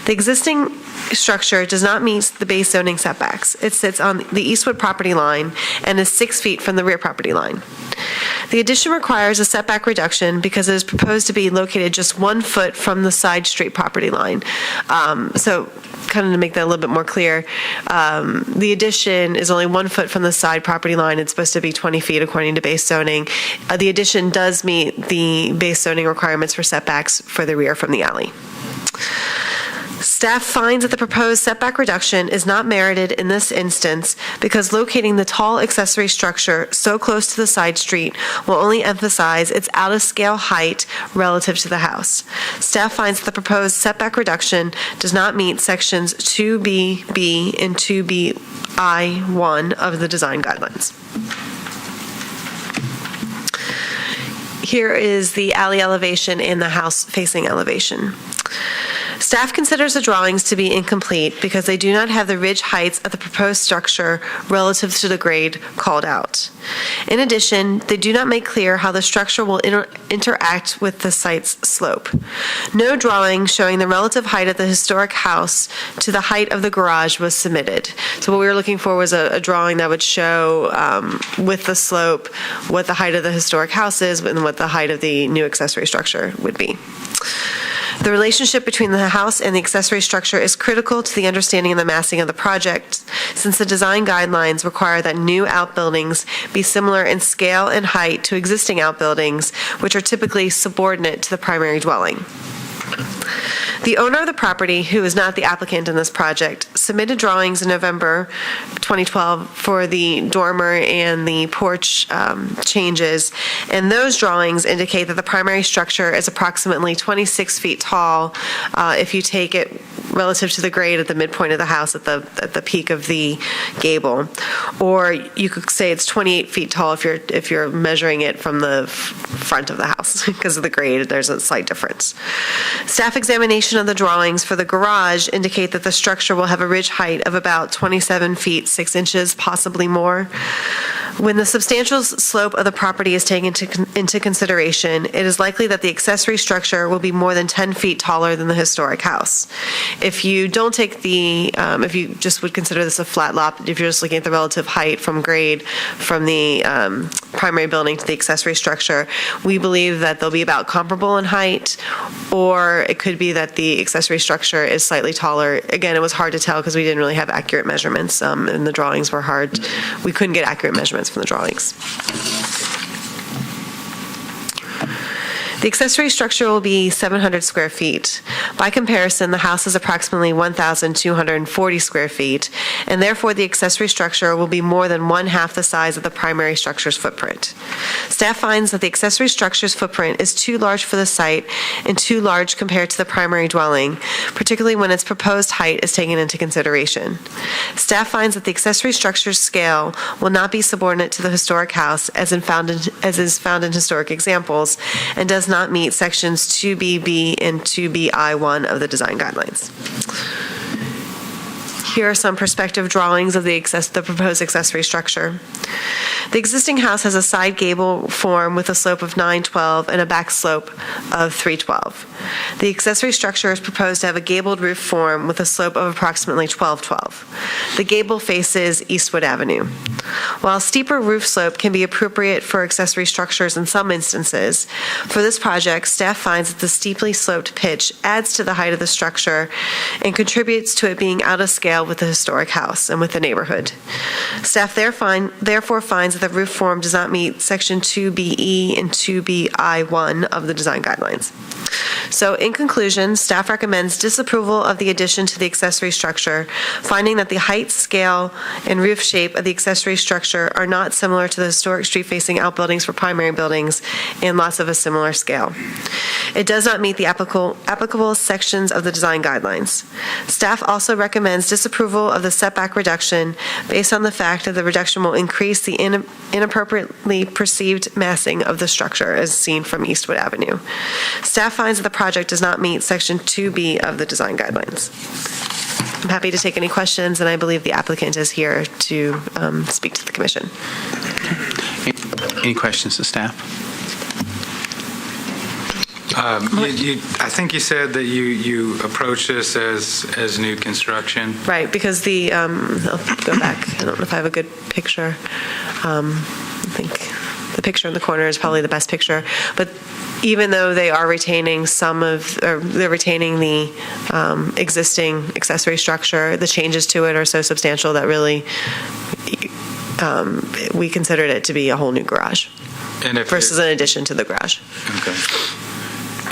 The existing structure does not meet the base zoning setbacks. It sits on the eastward property line and is 6 feet from the rear property line. The addition requires a setback reduction because it is proposed to be located just 1 foot from the side street property line. So kind of to make that a little bit more clear, the addition is only 1 foot from the side property line. It's supposed to be 20 feet according to base zoning. The addition does meet the base zoning requirements for setbacks for the rear from the alley. Staff finds that the proposed setback reduction is not merited in this instance because locating the tall accessory structure so close to the side street will only emphasize its out-of-scale height relative to the house. Staff finds that the proposed setback reduction does not meet sections 2BB and 2BI1 of the design guidelines. Here is the alley elevation and the house facing elevation. Staff considers the drawings to be incomplete because they do not have the ridge heights of the proposed structure relative to the grade called out. In addition, they do not make clear how the structure will interact with the site's slope. No drawing showing the relative height of the historic house to the height of the garage was submitted. So what we were looking for was a drawing that would show with the slope what the height of the historic house is and what the height of the new accessory structure would be. The relationship between the house and the accessory structure is critical to the understanding and the massing of the project, since the design guidelines require that new outbuildings be similar in scale and height to existing outbuildings, which are typically subordinate to the primary dwelling. The owner of the property, who is not the applicant in this project, submitted drawings in November 2012 for the dormer and the porch changes, and those drawings indicate that the primary structure is approximately 26 feet tall if you take it relative to the grade at the midpoint of the house at the peak of the gable, or you could say it's 28 feet tall if you're measuring it from the front of the house because of the grade. There's a slight difference. Staff examination of the drawings for the garage indicate that the structure will have a ridge height of about 27 feet 6 inches, possibly more. When the substantial slope of the property is taken into consideration, it is likely that the accessory structure will be more than 10 feet taller than the historic house. If you don't take if you just would consider this a flat lot, if you're just looking at the relative height from grade from the primary building to the accessory structure, we believe that they'll be about comparable in height, or it could be that the accessory structure is slightly taller. Again, it was hard to tell because we didn't really have accurate measurements, and the drawings were hard. We couldn't get accurate measurements from the drawings. The accessory structure will be 700 square feet. By comparison, the house is approximately 1,240 square feet, and therefore the accessory structure will be more than 1/2 the size of the primary structure's footprint. Staff finds that the accessory structure's footprint is too large for the site and too large compared to the primary dwelling, particularly when its proposed height is taken into consideration. Staff finds that the accessory structure's scale will not be subordinate to the historic house as is found in historic examples, and does not meet sections 2BB and 2BI1 of the design guidelines. Here are some perspective drawings of the proposed accessory structure. The existing house has a side gable form with a slope of 912 and a back slope of 312. The accessory structure is proposed to have a gabled roof form with a slope of approximately 1212. The gable faces Eastwood Avenue. While a steeper roof slope can be appropriate for accessory structures in some instances, for this project, staff finds that the steeply sloped pitch adds to the height of the structure and contributes to it being out of scale with the historic house and with the neighborhood. Staff therefore finds that the roof form does not meet section 2BE and 2BI1 of the design guidelines. So in conclusion, staff recommends disapproval of the addition to the accessory structure, finding that the height, scale, and roof shape of the accessory structure are not similar to the historic street-facing outbuildings for primary buildings and lots of a similar scale. It does not meet the applicable sections of the design guidelines. Staff also recommends disapproval of the setback reduction based on the fact that the reduction will increase the inappropriately perceived massing of the structure as seen from Eastwood Avenue. Staff finds that the project does not meet section 2B of the design guidelines. I'm happy to take any questions, and I believe the applicant is here to speak to the commission. Any questions to staff? I think you said that you approach this as new construction. Right, because I'll go back. I don't know if I have a good picture. I think the picture in the corner is probably the best picture. But even though they are retaining they're retaining the existing accessory structure, the changes to it are so substantial that really we considered it to be a whole new garage versus an addition to the garage. Okay.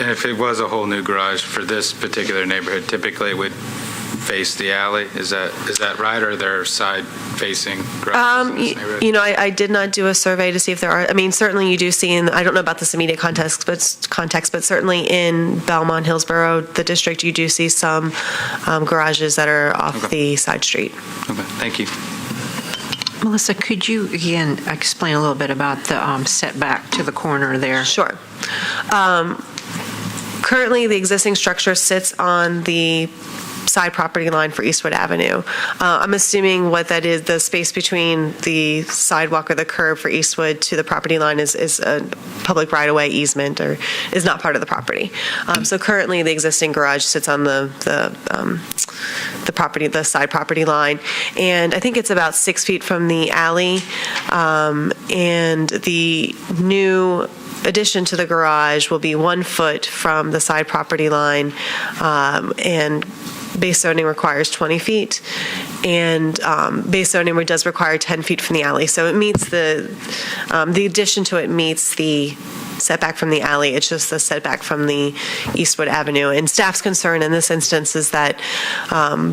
And if it was a whole new garage for this particular neighborhood, typically it would face the alley. Is that right, or are there side-facing garages in this neighborhood? I did not do a survey to see if there are. I mean, certainly you do see, I don't know about this immediate context, but certainly in Belmont, Hillsborough, the district, you do see some garages that are off the side street. Okay, thank you. Melissa, could you again explain a little bit about the setback to the corner there? Sure. Currently, the existing structure sits on the side property line for Eastwood Avenue. I'm assuming what that is, the space between the sidewalk or the curb for Eastwood to the property line is a public right-of-way easement or is not part of the property. So currently, the existing garage sits on the side property line, and I think it's about 6 feet from the alley, and the new addition to the garage will be 1 foot from the side property line, and base zoning requires 20 feet, and base zoning does require 10 feet from the alley. So it meets the addition to it meets the setback from the alley. It's just the setback from the Eastwood Avenue. And staff's concern in this instance is that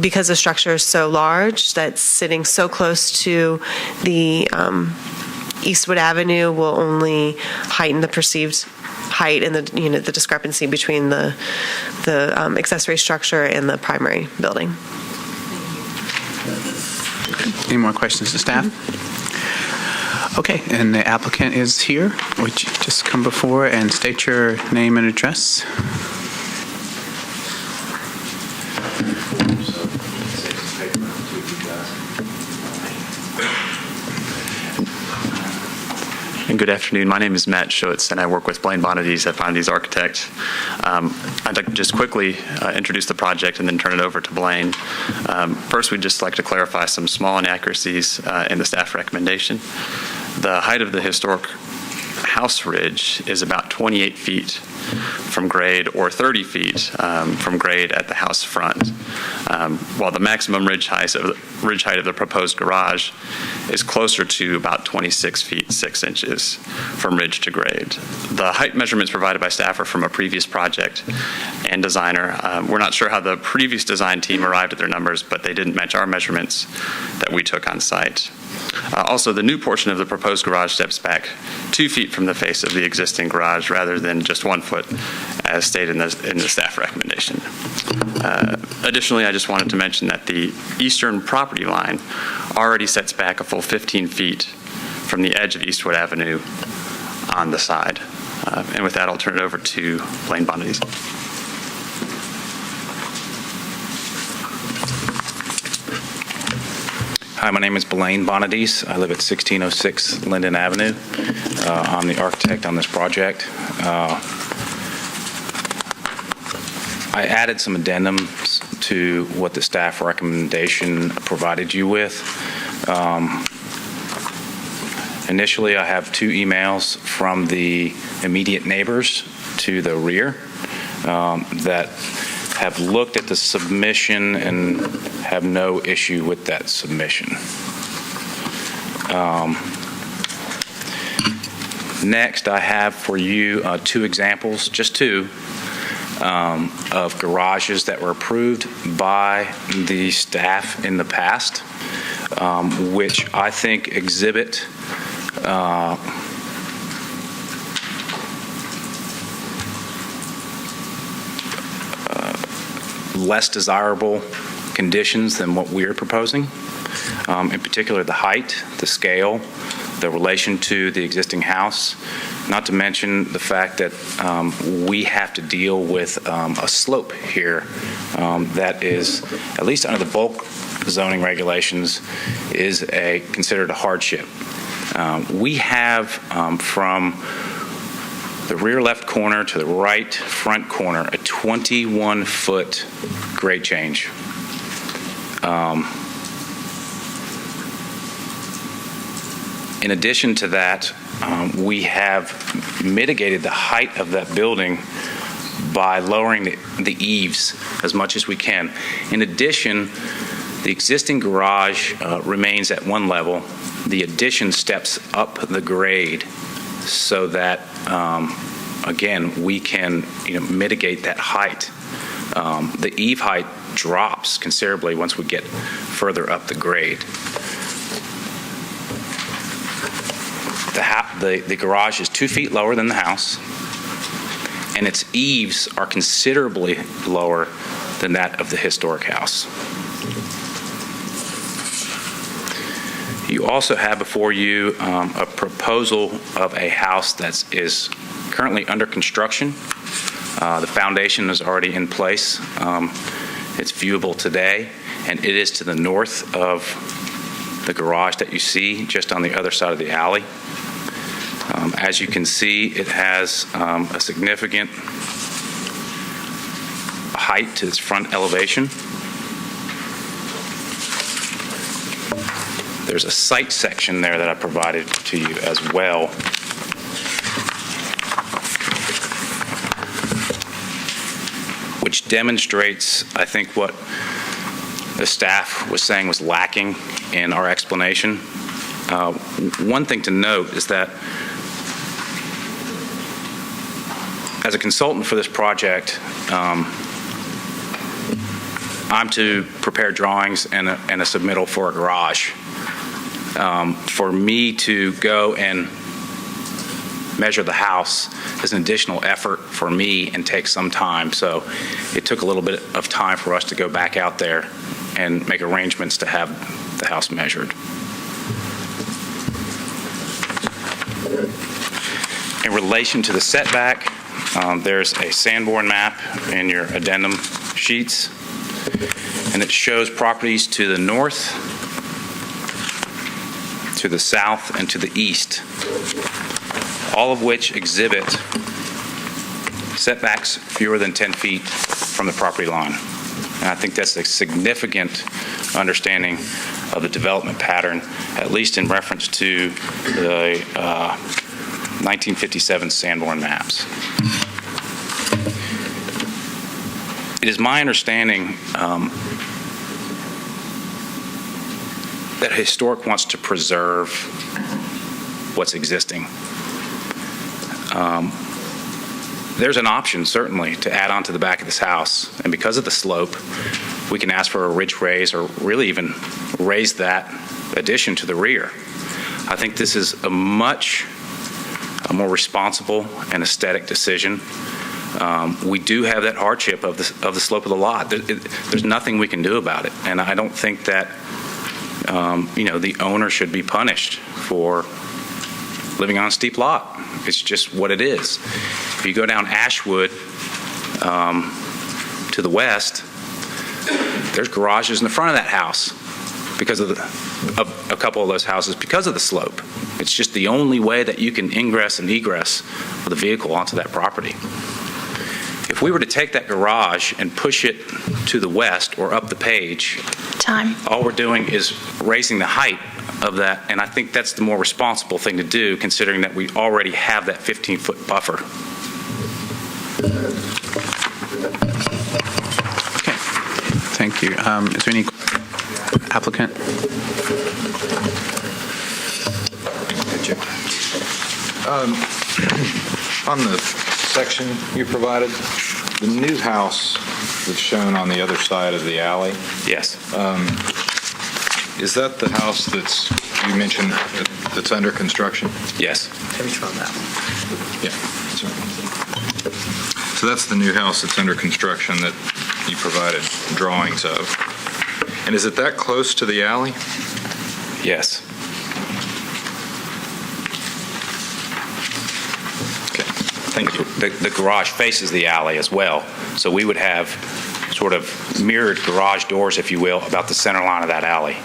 because the structure is so large, that's sitting so close to the Eastwood Avenue will only heighten the perceived height and the discrepancy between the accessory structure and the primary building. Any more questions to staff? Okay, and the applicant is here. Would you just come before and state your name and address? Good afternoon. My name is Matt Schutz, and I work with Blaine Bonadies at Bonadies Architect. I'd like to just quickly introduce the project and then turn it over to Blaine. First, we'd just like to clarify some small inaccuracies in the staff recommendation. The height of the historic house ridge is about 28 feet from grade or 30 feet from grade at the house front, while the maximum ridge height of the proposed garage is closer to about 26 feet 6 inches from ridge to grade. The height measurements provided by staff are from a previous project and designer. We're not sure how the previous design team arrived at their numbers, but they didn't match our measurements that we took on site. Also, the new portion of the proposed garage steps back 2 feet from the face of the existing garage rather than just 1 foot, as stated in the staff recommendation. Additionally, I just wanted to mention that the eastern property line already sets back a full 15 feet from the edge of Eastwood Avenue on the side. And with that, I'll turn it over to Blaine Bonadies. Hi, my name is Blaine Bonadies. I live at 1606 Linden Avenue. I'm the architect on this project. I added some addendums to what the staff recommendation provided you with. Initially, I have 2 emails from the immediate neighbors to the rear that have looked at the submission and have no issue with that submission. Next, I have for you 2 examples, just 2, of garages that were approved by the staff in the past, which I think exhibit less desirable conditions than what we're proposing. In particular, the height, the scale, the relation to the existing house, not to mention the fact that we have to deal with a slope here that is, at least under the bulk zoning regulations, is considered a hardship. We have from the rear left corner to the right front corner a 21-foot grade change. In addition to that, we have mitigated the height of that building by lowering the eaves as much as we can. In addition, the existing garage remains at one level. The addition steps up the grade so that, again, we can mitigate that height. The eave height drops considerably once we get further up the grade. The garage is 2 feet lower than the house, and its eaves are considerably lower than that of the historic house. You also have before you a proposal of a house that is currently under construction. The foundation is already in place. It's viewable today, and it is to the north of the garage that you see, just on the other side of the alley. As you can see, it has a significant height to its front elevation. There's a site section there that I provided to you as well. Which demonstrates, I think, what the staff was saying was lacking in our explanation. One thing to note is that as a consultant for this project, I'm to prepare drawings and a submittal for a garage. For me to go and measure the house is an additional effort for me and takes some time. So it took a little bit of time for us to go back out there and make arrangements to have the house measured. In relation to the setback, there's a Sanborn map in your addendum sheets, and it shows properties to the north, to the south, and to the east, all of which exhibit setbacks fewer than 10 feet from the property line. And I think that's a significant understanding of the development pattern, at least in reference to the 1957 Sanborn maps. It is my understanding that Historic wants to preserve what's existing. There's an option, certainly, to add on to the back of this house, and because of the slope, we can ask for a ridge raise or really even raise that addition to the rear. I think this is a much more responsible and aesthetic decision. We do have that hardship of the slope of the lot. There's nothing we can do about it, and I don't think that the owner should be punished for living on a steep lot. It's just what it is. If you go down Ashwood to the west, there's garages in the front of that house because of a couple of those houses because of the slope. It's just the only way that you can ingress and egress with a vehicle onto that property. If we were to take that garage and push it to the west or up the page, all we're doing is raising the height of that, and I think that's the more responsible thing to do, considering that we already have that 15-foot buffer. Okay, thank you. Is there any applicant? On the section you provided, the new house that's shown on the other side of the alley. Yes. Is that the house you mentioned that's under construction? Yes. Yeah. So that's the new house that's under construction that you provided drawings of. And is it that close to the alley? Yes. Thank you. The garage faces the alley as well, so we would have sort of mirrored garage doors, if you will, about the center line of that alley.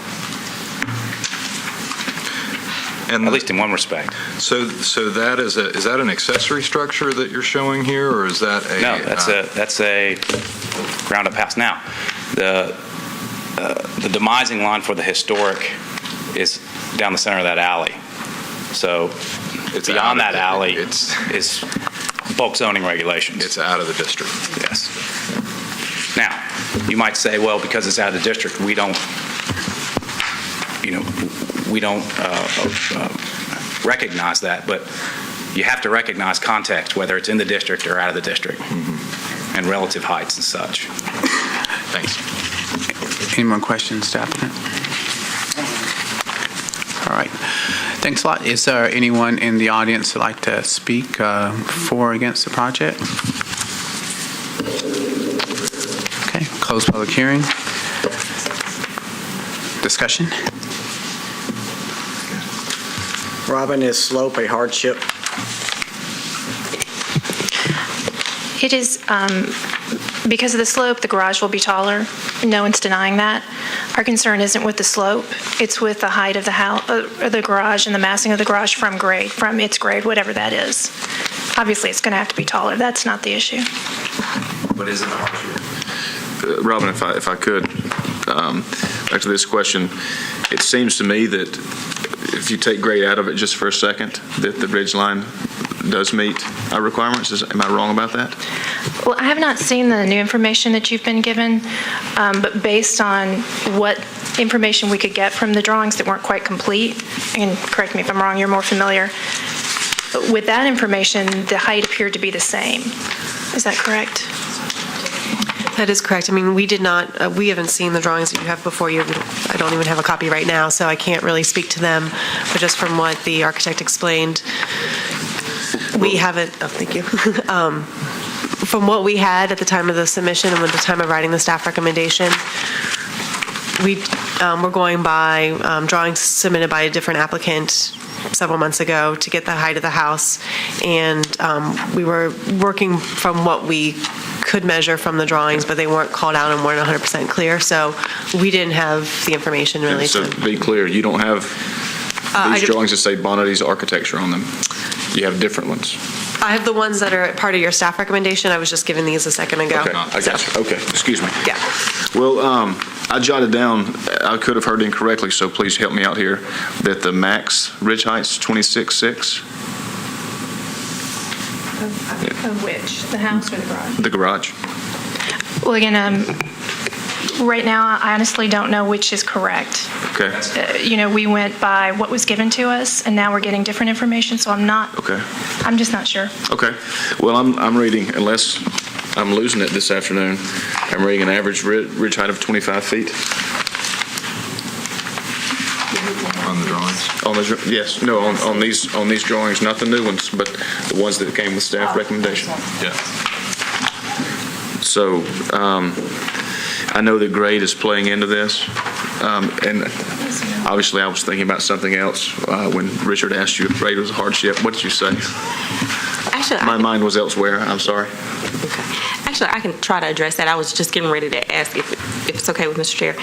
And at least in one respect. So that is that an accessory structure that you're showing here, or is that a? No, that's a ground-up house. Now, the demising line for the historic is down the center of that alley. So It's beyond out of that alley is bulk zoning regulations. It's out of the district. Yes. Now, you might say, well, because it's out of the district, we don't recognize that, but you have to recognize context, whether it's in the district or out of the district, and relative heights and such. Thanks. Any more questions, staff? All right. Thanks a lot. Is there anyone in the audience that'd like to speak for or against the project? Okay, close public hearing. Discussion? Robin, is slope a hardship? It is, because of the slope, the garage will be taller. No one's denying that. Our concern isn't with the slope. It's with the height of the house, the garage, and the massing of the garage from its grade, whatever that is. Obviously, it's going to have to be taller. That's not the issue. What is it? Robin, if I could, back to this question, it seems to me that if you take grade out of it just for a second, that the ridge line does meet our requirements. Am I wrong about that? Well, I have not seen the new information that you've been given, but based on what information we could get from the drawings that weren't quite complete, and correct me if I'm wrong, you're more familiar, with that information, the height appeared to be the same. Is that correct? That is correct. I mean, we haven't seen the drawings that you have before you. I don't even have a copy right now, so I can't really speak to them. But just from what the architect explained, we haven't, thank you. From what we had at the time of the submission and at the time of writing the staff recommendation, we're going by drawings submitted by a different applicant several months ago to get the height of the house, and we were working from what we could measure from the drawings, but they weren't called out and weren't 100% clear, so we didn't have the information really. And so to be clear, you don't have these drawings that say Bonaty's architecture on them. You have different ones. I have the ones that are part of your staff recommendation. I was just giving these a second ago. Okay, I got you. Okay, excuse me. Yeah. Well, I jotted down, I could have heard incorrectly, so please help me out here, that the max ridge height's 26.6? Of which? The house or the garage? The garage. Well, again, right now, I honestly don't know which is correct. Okay. We went by what was given to us, and now we're getting different information, so I'm just not sure. Okay. Well, I'm reading, unless I'm losing it this afternoon, I'm reading an average ridge height of 25 feet. On the drawings? Yes, no, on these drawings, not the new ones, but the ones that came with staff recommendation. Yeah. So I know that grade is playing into this, and obviously I was thinking about something else when Richard asked you if grade was a hardship. What did you say? Actually, My mind was elsewhere. I'm sorry. Okay. Actually, I can try to address that. I was just getting ready to ask if it's okay with Mr. Chair.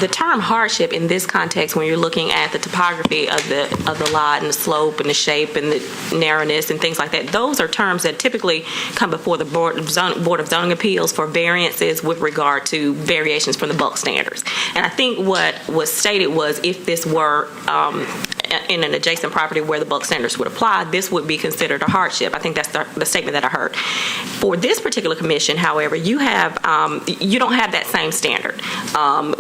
The term hardship in this context, when you're looking at the topography of the lot and the slope and the shape and the narrowness and things like that, those are terms that typically come before the Board of Zoning Appeals for variances with regard to variations from the bulk standards. And I think what was stated was if this were in an adjacent property where the bulk standards would apply, this would be considered a hardship. I think that's the statement that I heard. For this particular commission, however, you don't have that same standard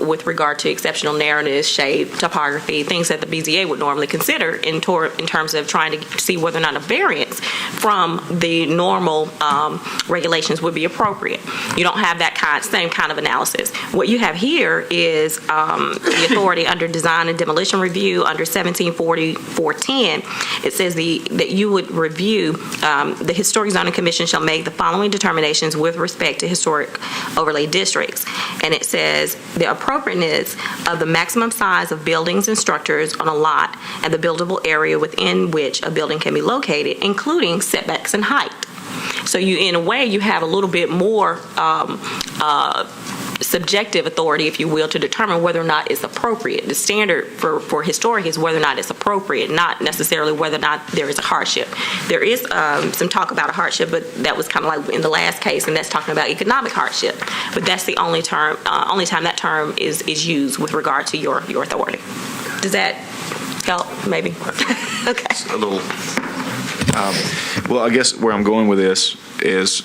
with regard to exceptional narrowness, shape, topography, things that the BZA would normally consider in terms of trying to see whether or not a variance from the normal regulations would be appropriate. You don't have that same kind of analysis. What you have here is the authority under design and demolition review under 1740-410. It says that you would review, the Historic Zoning Commission shall make the following determinations with respect to historic overlay districts. And it says the appropriateness of the maximum size of buildings and structures on a lot and the buildable area within which a building can be located, including setbacks and height. So in a way, you have a little bit more subjective authority, if you will, to determine whether or not it's appropriate. The standard for historic is whether or not it's appropriate, not necessarily whether or not there is a hardship. There is some talk about a hardship, but that was kind of like in the last case, and that's talking about economic hardship. But that's the only time that term is used with regard to your authority. Does that help, maybe? Okay. It's a little. Well, I guess where I'm going with this is,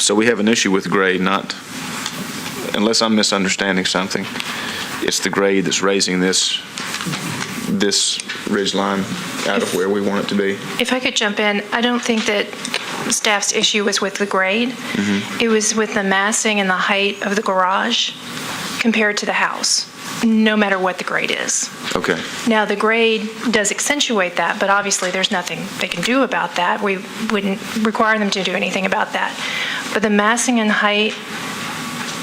so we have an issue with grade, not, unless I'm misunderstanding something, it's the grade that's raising this ridge line out of where we want it to be. If I could jump in, I don't think that staff's issue was with the grade. Mm-hmm. It was with the massing and the height of the garage compared to the house, no matter what the grade is. Okay. Now, the grade does accentuate that, but obviously there's nothing they can do about that. We wouldn't require them to do anything about that. But the massing and height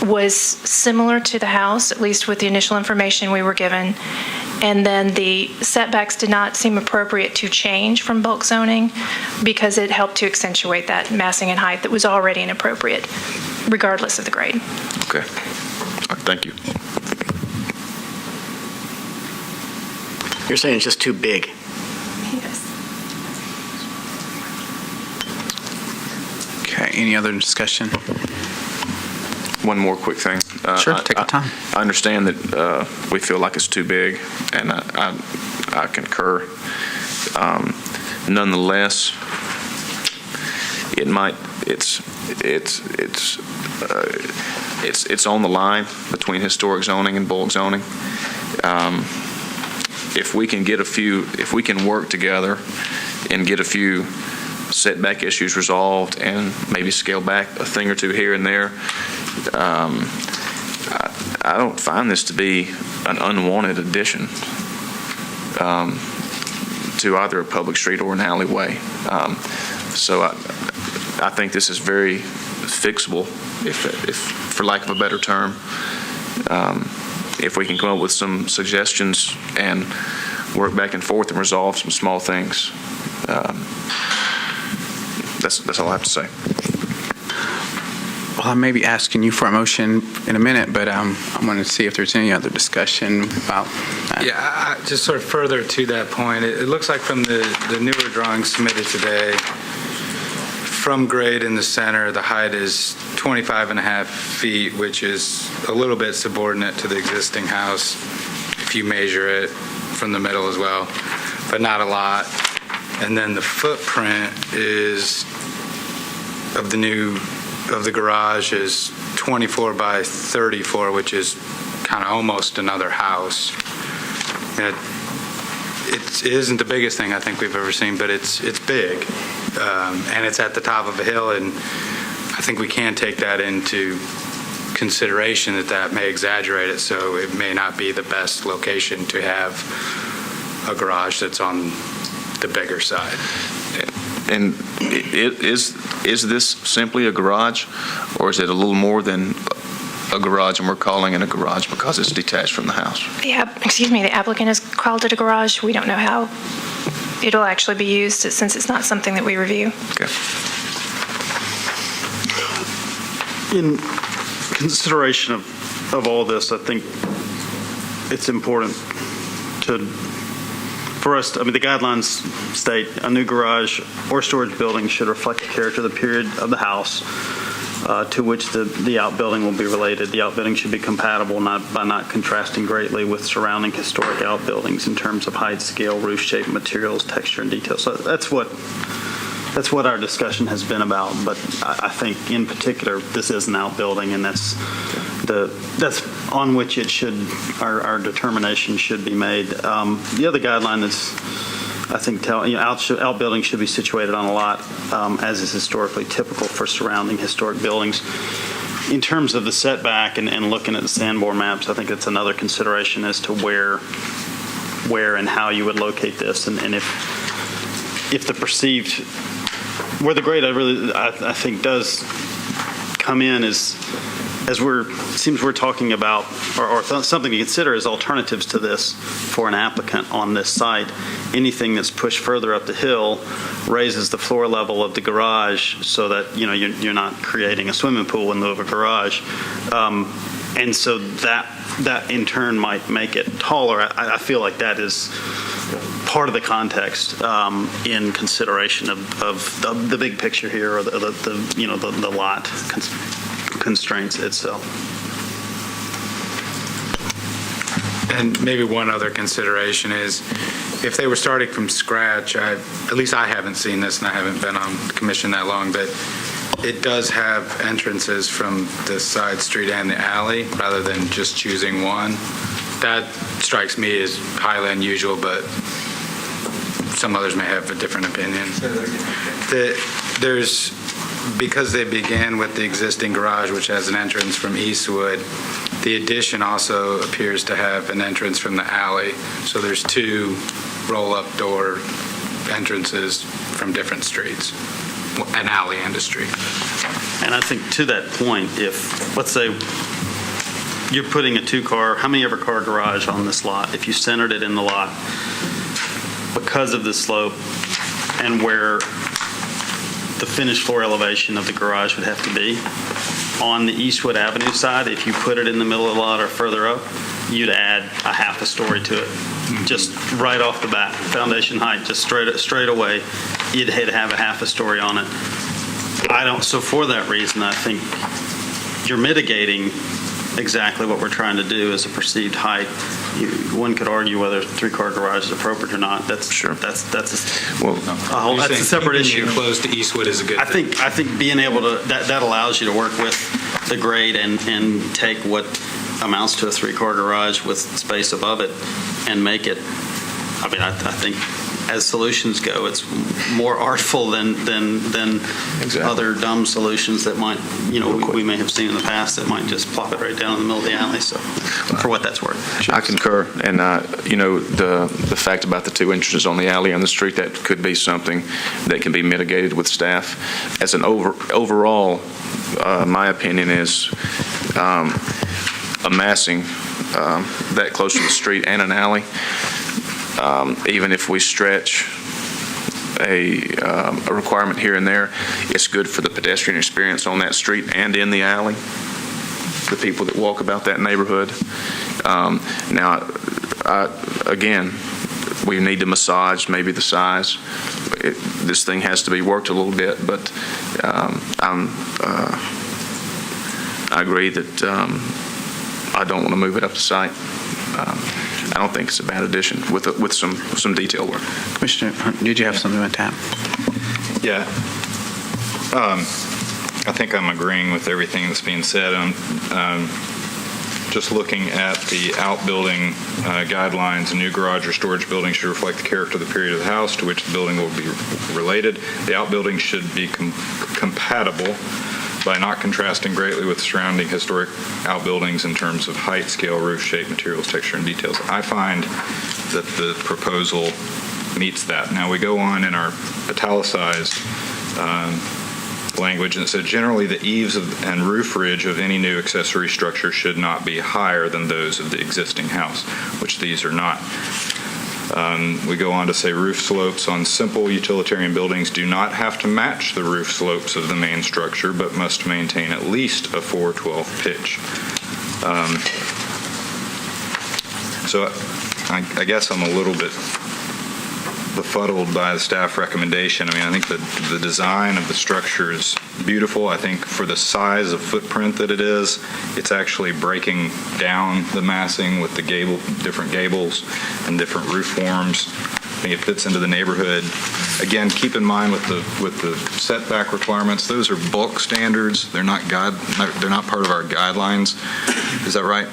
was similar to the house, at least with the initial information we were given. And then the setbacks did not seem appropriate to change from bulk zoning because it helped to accentuate that massing and height that was already inappropriate, regardless of the grade. Okay. All right, thank you. You're saying it's just too big. Okay, any other discussion? One more quick thing. Sure, take your time. I understand that we feel like it's too big, and I concur. Nonetheless, it's on the line between historic zoning and bulk zoning. If we can work together and get a few setback issues resolved and maybe scale back a thing or two here and there, I don't find this to be an unwanted addition to either a public street or an alleyway. So I think this is very fixable, if for lack of a better term. If we can come up with some suggestions and work back and forth and resolve some small things, that's all I have to say. Well, I may be asking you for a motion in a minute, but I'm going to see if there's any other discussion about that. Yeah, just sort of further to that point, it looks like from the newer drawings submitted today, from grade in the center, the height is 25.5 feet, which is a little bit subordinate to the existing house if you measure it from the middle as well, but not a lot. And then the footprint of the garage is 24 by 34, which is kind of almost another house. And it isn't the biggest thing I think we've ever seen, but it's big. And it's at the top of a hill, and I think we can take that into consideration that may exaggerate it, so it may not be the best location to have a garage that's on the bigger side. And is this simply a garage, or is it a little more than a garage and we're calling it a garage because it's detached from the house? The applicant has called it a garage. We don't know how it'll actually be used since it's not something that we review. Okay. In consideration of all this, I think it's important for us, the guidelines state a new garage or storage building should reflect the character of the period of the house to which the outbuilding will be related. The outbuilding should be compatible by not contrasting greatly with surrounding historic outbuildings in terms of height, scale, roof shape, materials, texture, and detail. So that's what our discussion has been about. But I think in particular, this is an outbuilding, and that's on which our determination should be made. The other guideline is, I think, outbuildings should be situated on a lot, as is historically typical for surrounding historic buildings. In terms of the setback and looking at the Sanborn maps, I think that's another consideration as to where and how you would locate this, and if the perceived, where the grade I think does come in as seems we're talking about, or something to consider as alternatives to this for an applicant on this site. Anything that's pushed further up the hill raises the floor level of the garage so that, you're not creating a swimming pool in lieu of a garage. And so that in turn might make it taller. I feel like that is part of the context in consideration of the big picture here, or the lot constraints itself. And maybe one other consideration is, if they were starting from scratch, at least I haven't seen this, and I haven't been on the commission that long, but it does have entrances from the side street and the alley, rather than just choosing one. That strikes me as highly unusual, but some others may have a different opinion. Because they began with the existing garage, which has an entrance from Eastwood, the addition also appears to have an entrance from the alley. So there's two roll-up door entrances from different streets, an alley and a street. And I think to that point, if, let's say, you're putting a how many ever car garage on this lot, if you centered it in the lot, because of the slope and where the finished floor elevation of the garage would have to be, on the Eastwood Avenue side, if you put it in the middle of the lot or further up, you'd add a half a story to it. Just right off the bat, foundation height, just straight away, you'd have a half a story on it. So for that reason, I think you're mitigating exactly what we're trying to do as a perceived height. One could argue whether a three-car garage is appropriate or not. That's a separate issue. Close to Eastwood is a good thing. I think being able to, that allows you to work with the grade and take what amounts to a three-car garage with space above it and make it, I think as solutions go, it's more artful than Exactly. other dumb solutions that might, we may have seen in the past that might just plop it right down in the middle of the alley. So, for what that's worth. I concur. And, the fact about the two entrances on the alley and the street, that could be something that can be mitigated with staff. As an overall, my opinion is amassing that close to the street and an alley, even if we stretch a requirement here and there, it's good for the pedestrian experience on that street and in the alley, the people that walk about that neighborhood. Now, again, we need to massage maybe the size. This thing has to be worked a little bit, but I agree that I don't want to move it up the site. I don't think it's a bad addition with some detail work. Commissioner Hunt, did you have something to tap? Yeah. I think I'm agreeing with everything that's being said. I'm just looking at the outbuilding guidelines. A new garage or storage building should reflect the character of the period of the house to which the building will be related. The outbuilding should be compatible by not contrasting greatly with surrounding historic outbuildings in terms of height, scale, roof shape, materials, texture, and details. I find that the proposal meets that. Now we go on in our italicized language, and it said, generally the eaves and roof ridge of any new accessory structure should not be higher than those of the existing house, which these are not. We go on to say roof slopes on simple utilitarian buildings do not have to match the roof slopes of the main structure, but must maintain at least a 4/12 pitch. So I guess I'm a little bit befuddled by the staff recommendation. I think the design of the structure is beautiful. I think for the size of footprint that it is, it's actually breaking down the massing with the different gables and different roof forms. I think it fits into the neighborhood. Again, keep in mind with the setback requirements, those are bulk standards. They're not part of our guidelines. Is that right?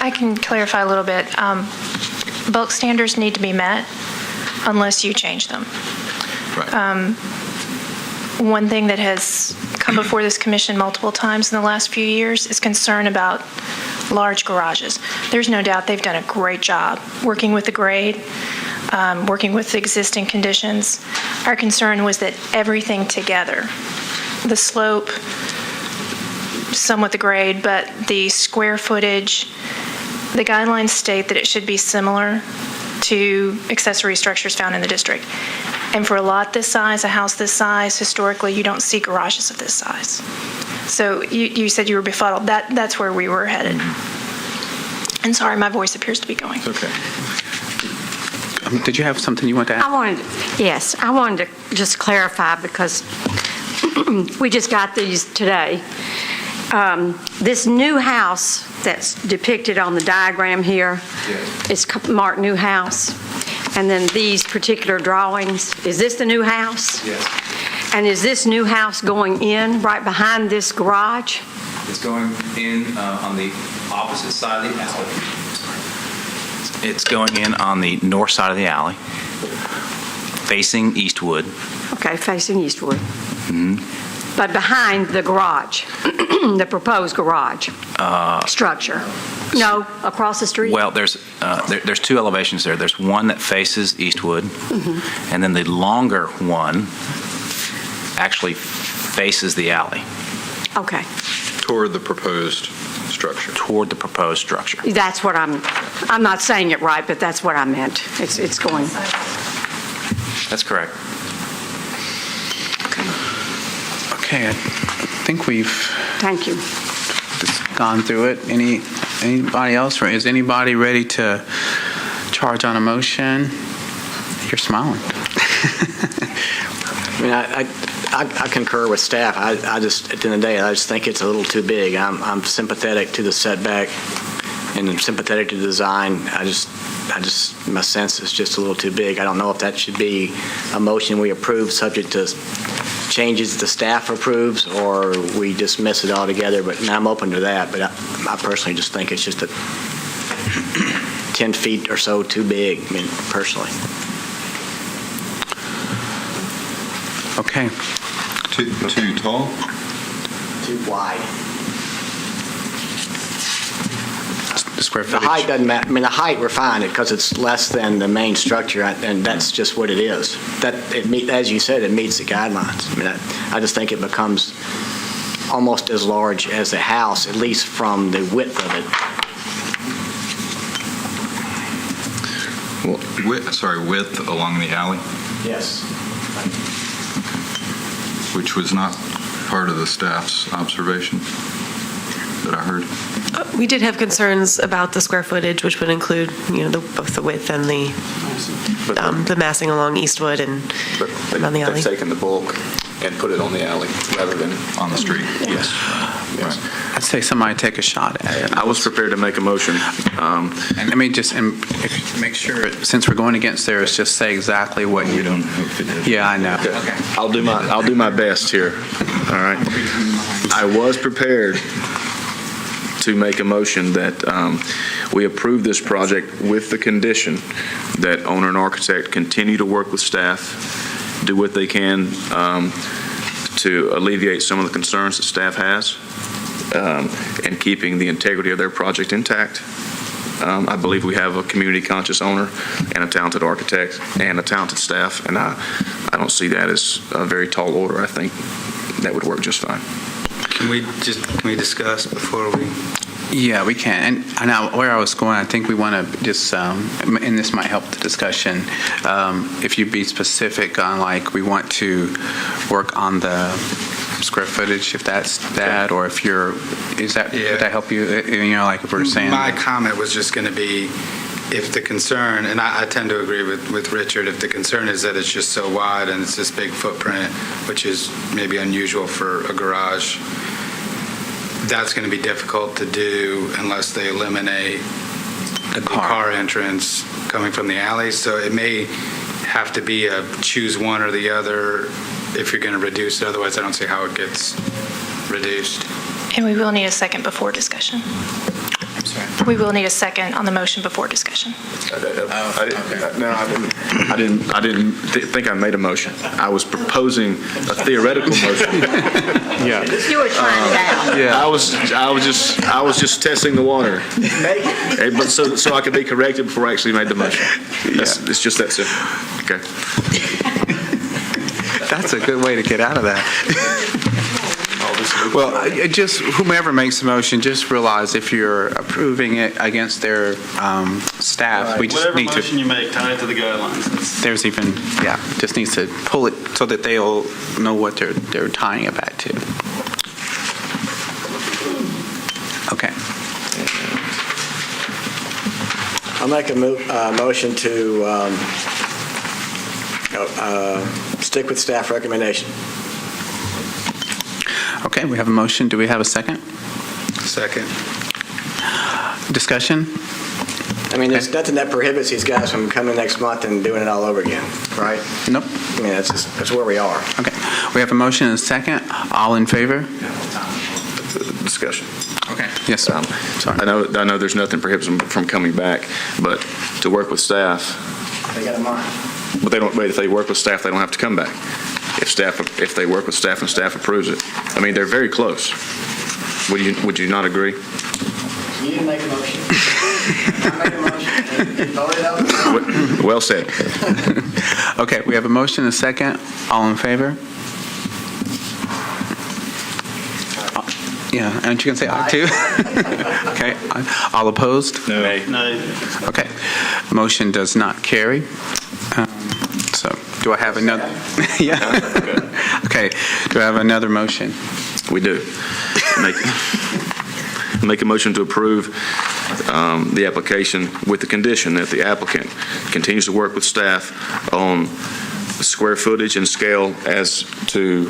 I can clarify a little bit. Bulk standards need to be met unless you change them. Right. One thing that has come before this commission multiple times in the last few years is concern about large garages. There's no doubt they've done a great job working with the grade, working with the existing conditions. Our concern was that everything together, the slope, somewhat the grade, but the square footage, the guidelines state that it should be similar to accessory structures found in the district. And for a lot this size, a house this size, historically, you don't see garages of this size. So you said you were befuddled. That's where we were headed. And sorry, my voice appears to be going. Okay. Did you have something you want to add? I wanted to just clarify because we just got these today. This new house that's depicted on the diagram here is marked new house. And then these particular drawings, is this the new house? Yes. And is this new house going in right behind this garage? It's going in on the opposite side of the alley. It's going in on the north side of the alley, facing Eastwood. Okay, facing Eastwood. Mhm. But behind the garage, the proposed garage structure? No, across the street? Well, there's two elevations there. There's one that faces Eastwood, and then the longer one actually faces the alley. Okay. Toward the proposed structure. Toward the proposed structure. That's what I'm not saying it right, but that's what I meant. It's going. That's correct. Okay, I think we've Thank you. just gone through it. Anybody else, or is anybody ready to charge on a motion? You're smiling. I mean, I concur with staff. I just, at the end of the day, I just think it's a little too big. I'm sympathetic to the setback and I'm sympathetic to the design. My sense is just a little too big. I don't know if that should be a motion we approve subject to changes the staff approves, or we dismiss it altogether, but I'm open to that. But I personally just think it's just 10 feet or so too big, I mean, personally. Okay. Too tall? Too wide. The square The footage? height doesn't matter. I mean, the height, we're fine because it's less than the main structure, and that's just what it is. As you said, it meets the guidelines. I mean, I just think it becomes almost as large as the house, at least from the width of it. Width along the alley, Yes. which was not part of the staff's observation that I heard. We did have concerns about the square footage, which would include, both the width and the massing along Eastwood and around the alley. They've taken the bulk and put it on the alley rather than on the street. Yes. Yes. I'd say somebody take a shot at it. I was prepared to make a motion. And let me just make sure, since we're going against theirs, just say exactly what you don't. Yeah, I know. Okay. I'll do my best here. All right. I was prepared to make a motion that we approve this project with the condition that owner and architect continue to work with staff, do what they can to alleviate some of the concerns that staff has, and keeping the integrity of their project intact. I believe we have a community-conscious owner and a talented architect and a talented staff, and I don't see that as a very tall order. I think that would work just fine. Can we discuss before we? Yeah, we can. And now where I was going, I think we want to just, and this might help the discussion, if you be specific on, like, we want to work on the square footage, if that's that, or if you're, would that help you? Like if we're saying. My comment was just going to be, if the concern, and I tend to agree with Richard, if the concern is that it's just so wide and it's this big footprint, which is maybe unusual for a garage, that's going to be difficult to do unless they eliminate the car entrance coming from the alley. So it may have to be a choose one or the other if you're going to reduce it. Otherwise, I don't see how it gets reduced. And we will need a second before discussion. I'm sorry. We will need a second on the motion before discussion. I didn't think I made a motion. I was proposing a theoretical motion. Yeah. You were trying it out. Yeah. I was just testing the water. But so I could be corrected before I actually made the motion. It's just that simple. Okay. That's a good way to get out of that. Well, just whomever makes the motion, just realize if you're approving it against their staff, we just Whatever need to. motion you make, tie it to the guidelines. There's even, just needs to pull it so that they'll know what they're tying it back to. Okay. I'll make a motion to stick with staff recommendation. Okay, we have a motion. Do we have a second? Second. Discussion? I mean, there's nothing that prohibits these guys from coming next month and doing it all over again, right? Nope. I mean, that's where we are. Okay. We have a motion and a second. All in favor? Discussion. Okay. Yes, sir. Sorry. I know there's nothing prohibits them from coming back, but to work with staff, They got a mind. but they don't, wait, if they work with staff, they don't have to come back. If they work with staff and staff approves it. I mean, they're very close. Would you not agree? You didn't make a motion. I made a motion. You voted on it. Well said. Okay, we have a motion and a second. All in favor? Yeah, aren't you going to say aye too? Okay, all opposed? No. Okay, motion does not carry. So, do I have another? Yeah. Okay, do I have another motion? We do. Make a motion to approve the application with the condition that the applicant continues to work with staff on square footage and scale as to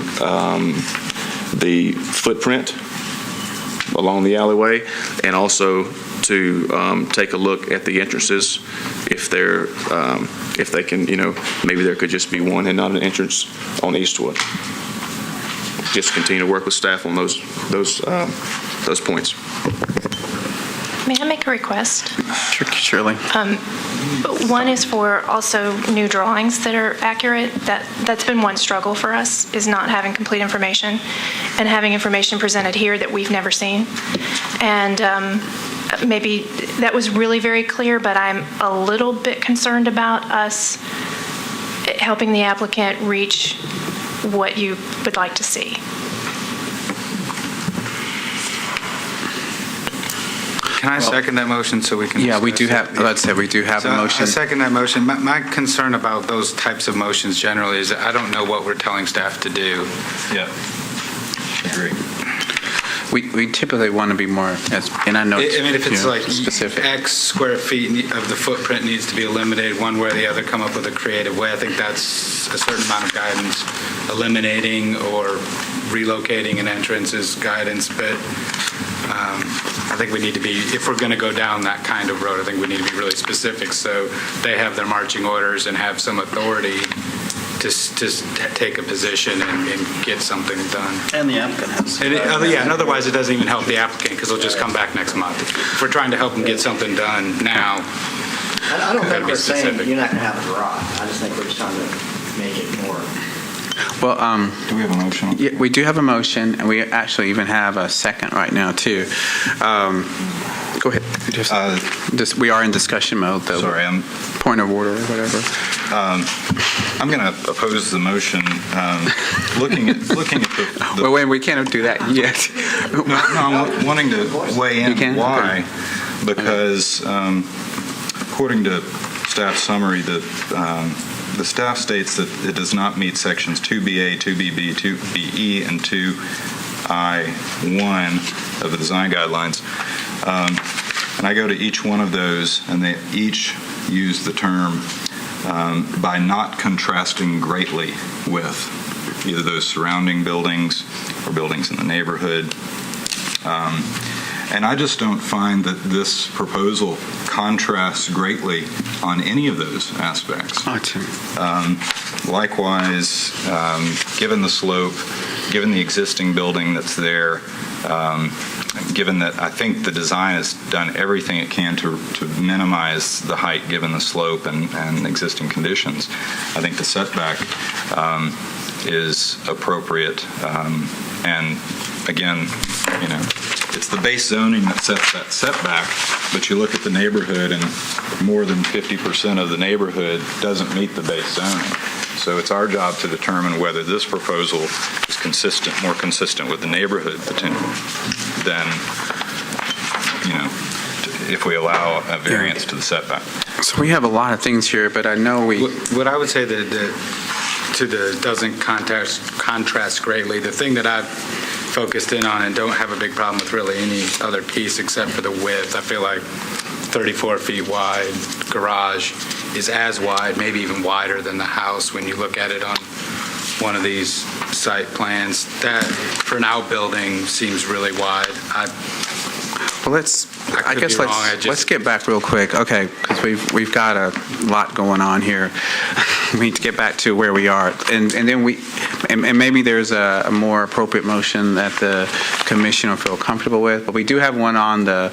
the footprint along the alleyway, and also to take a look at the entrances if they can, maybe there could just be one and not an entrance on Eastwood. Just continue to work with staff on those points. May I make a request? Surely. One is for also new drawings that are accurate. That's been one struggle for us, is not having complete information and having information presented here that we've never seen. And maybe that was really very clear, but I'm a little bit concerned about us helping the applicant reach what you would like to see. Can I second that motion so we can? Yeah, we do discuss have, it? let's say we do have a So motion. I second that motion. My concern about those types of motions generally is that I don't know what we're telling staff to do. Yeah. Agree. We typically want to be more, and I know I mean, if it's like specific. X square feet of the footprint needs to be eliminated, one way or the other, come up with a creative way. I think that's a certain amount of guidance. Eliminating or relocating an entrance is guidance, but I think we need to be, if we're going to go down that kind of road, I think we need to be really specific so they have their marching orders and have some authority to take a position and get something done. And the applicant has. And otherwise it doesn't even help the applicant because they'll just come back next month. If we're trying to help them get something done now, I don't gotta think be we're saying specific. you're not going to have a garage. I just think we're just trying to make it more. Well, Do we have a motion? yeah, we do have a motion, and we actually even have a second right now, too. Go ahead. We are in discussion mode, though. Sorry, Point of order or whatever. I'm going to oppose the motion. Looking at the Well, wait, we can't do that yet. No, I'm wanting to weigh in. You can? Why? Okay. Because according to staff summary, the staff states that it does not meet sections 2BA, 2BB, 2BE, and 2I1 of the design guidelines. And I go to each one of those, and they each use the term by not contrasting greatly with either those surrounding buildings or buildings in the neighborhood. And I just don't find that this proposal contrasts greatly on any of those aspects. Likewise, given the slope, given the existing building that's there, given that I think the design has done everything it can to minimize the height given the slope and existing conditions, I think the setback is appropriate. And again, it's the base zoning that sets that setback, but you look at the neighborhood and more than 50% of the neighborhood doesn't meet the base zoning. So it's our job to determine whether this proposal is more consistent with the neighborhood potential than, if we allow a variance to the setback. So we have a lot of things here, but I know What I would say that doesn't contrast greatly, the thing that I've focused in on and don't have a big problem with really any other piece except for the width. I feel like 34 feet wide garage is as wide, maybe even wider than the house when you look at it on one of these site plans. That, for an outbuilding, seems really wide. Well, let's get back real quick, okay, because we've got a lot going on here. We need to get back to where we are, and then and maybe there's a more appropriate motion that the commission will feel comfortable with. But we do have one on the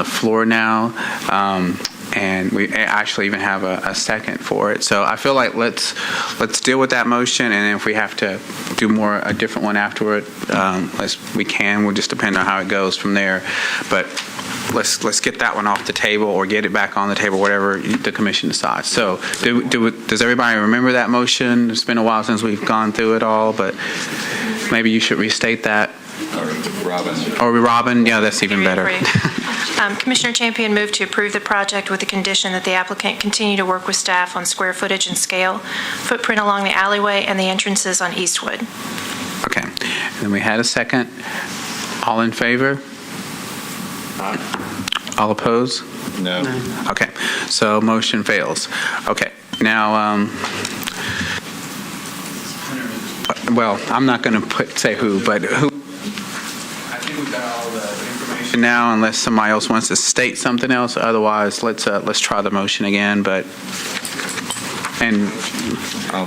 floor now, and we actually even have a second for it. So I feel like let's deal with that motion, and if we have to do a different one afterward, we can. We'll just depend on how it goes from there. But let's get that one off the table or get it back on the table, whatever the commission decides. So does everybody remember that motion? It's been a while since we've gone through it all, but maybe you should restate that. Or Robin, yeah, that's even better. Commissioner Champion moved to approve the project with the condition that the applicant continue to work with staff on square footage and scale, footprint along the alleyway, and the entrances on Eastwood. Okay. And then we had a second. All in favor? All opposed? No. Okay. So motion fails. Okay. Now, well, I'm not going to say who, but who? I think we've got all the information now, unless somebody else wants to state something else. Otherwise, let's try the motion again. But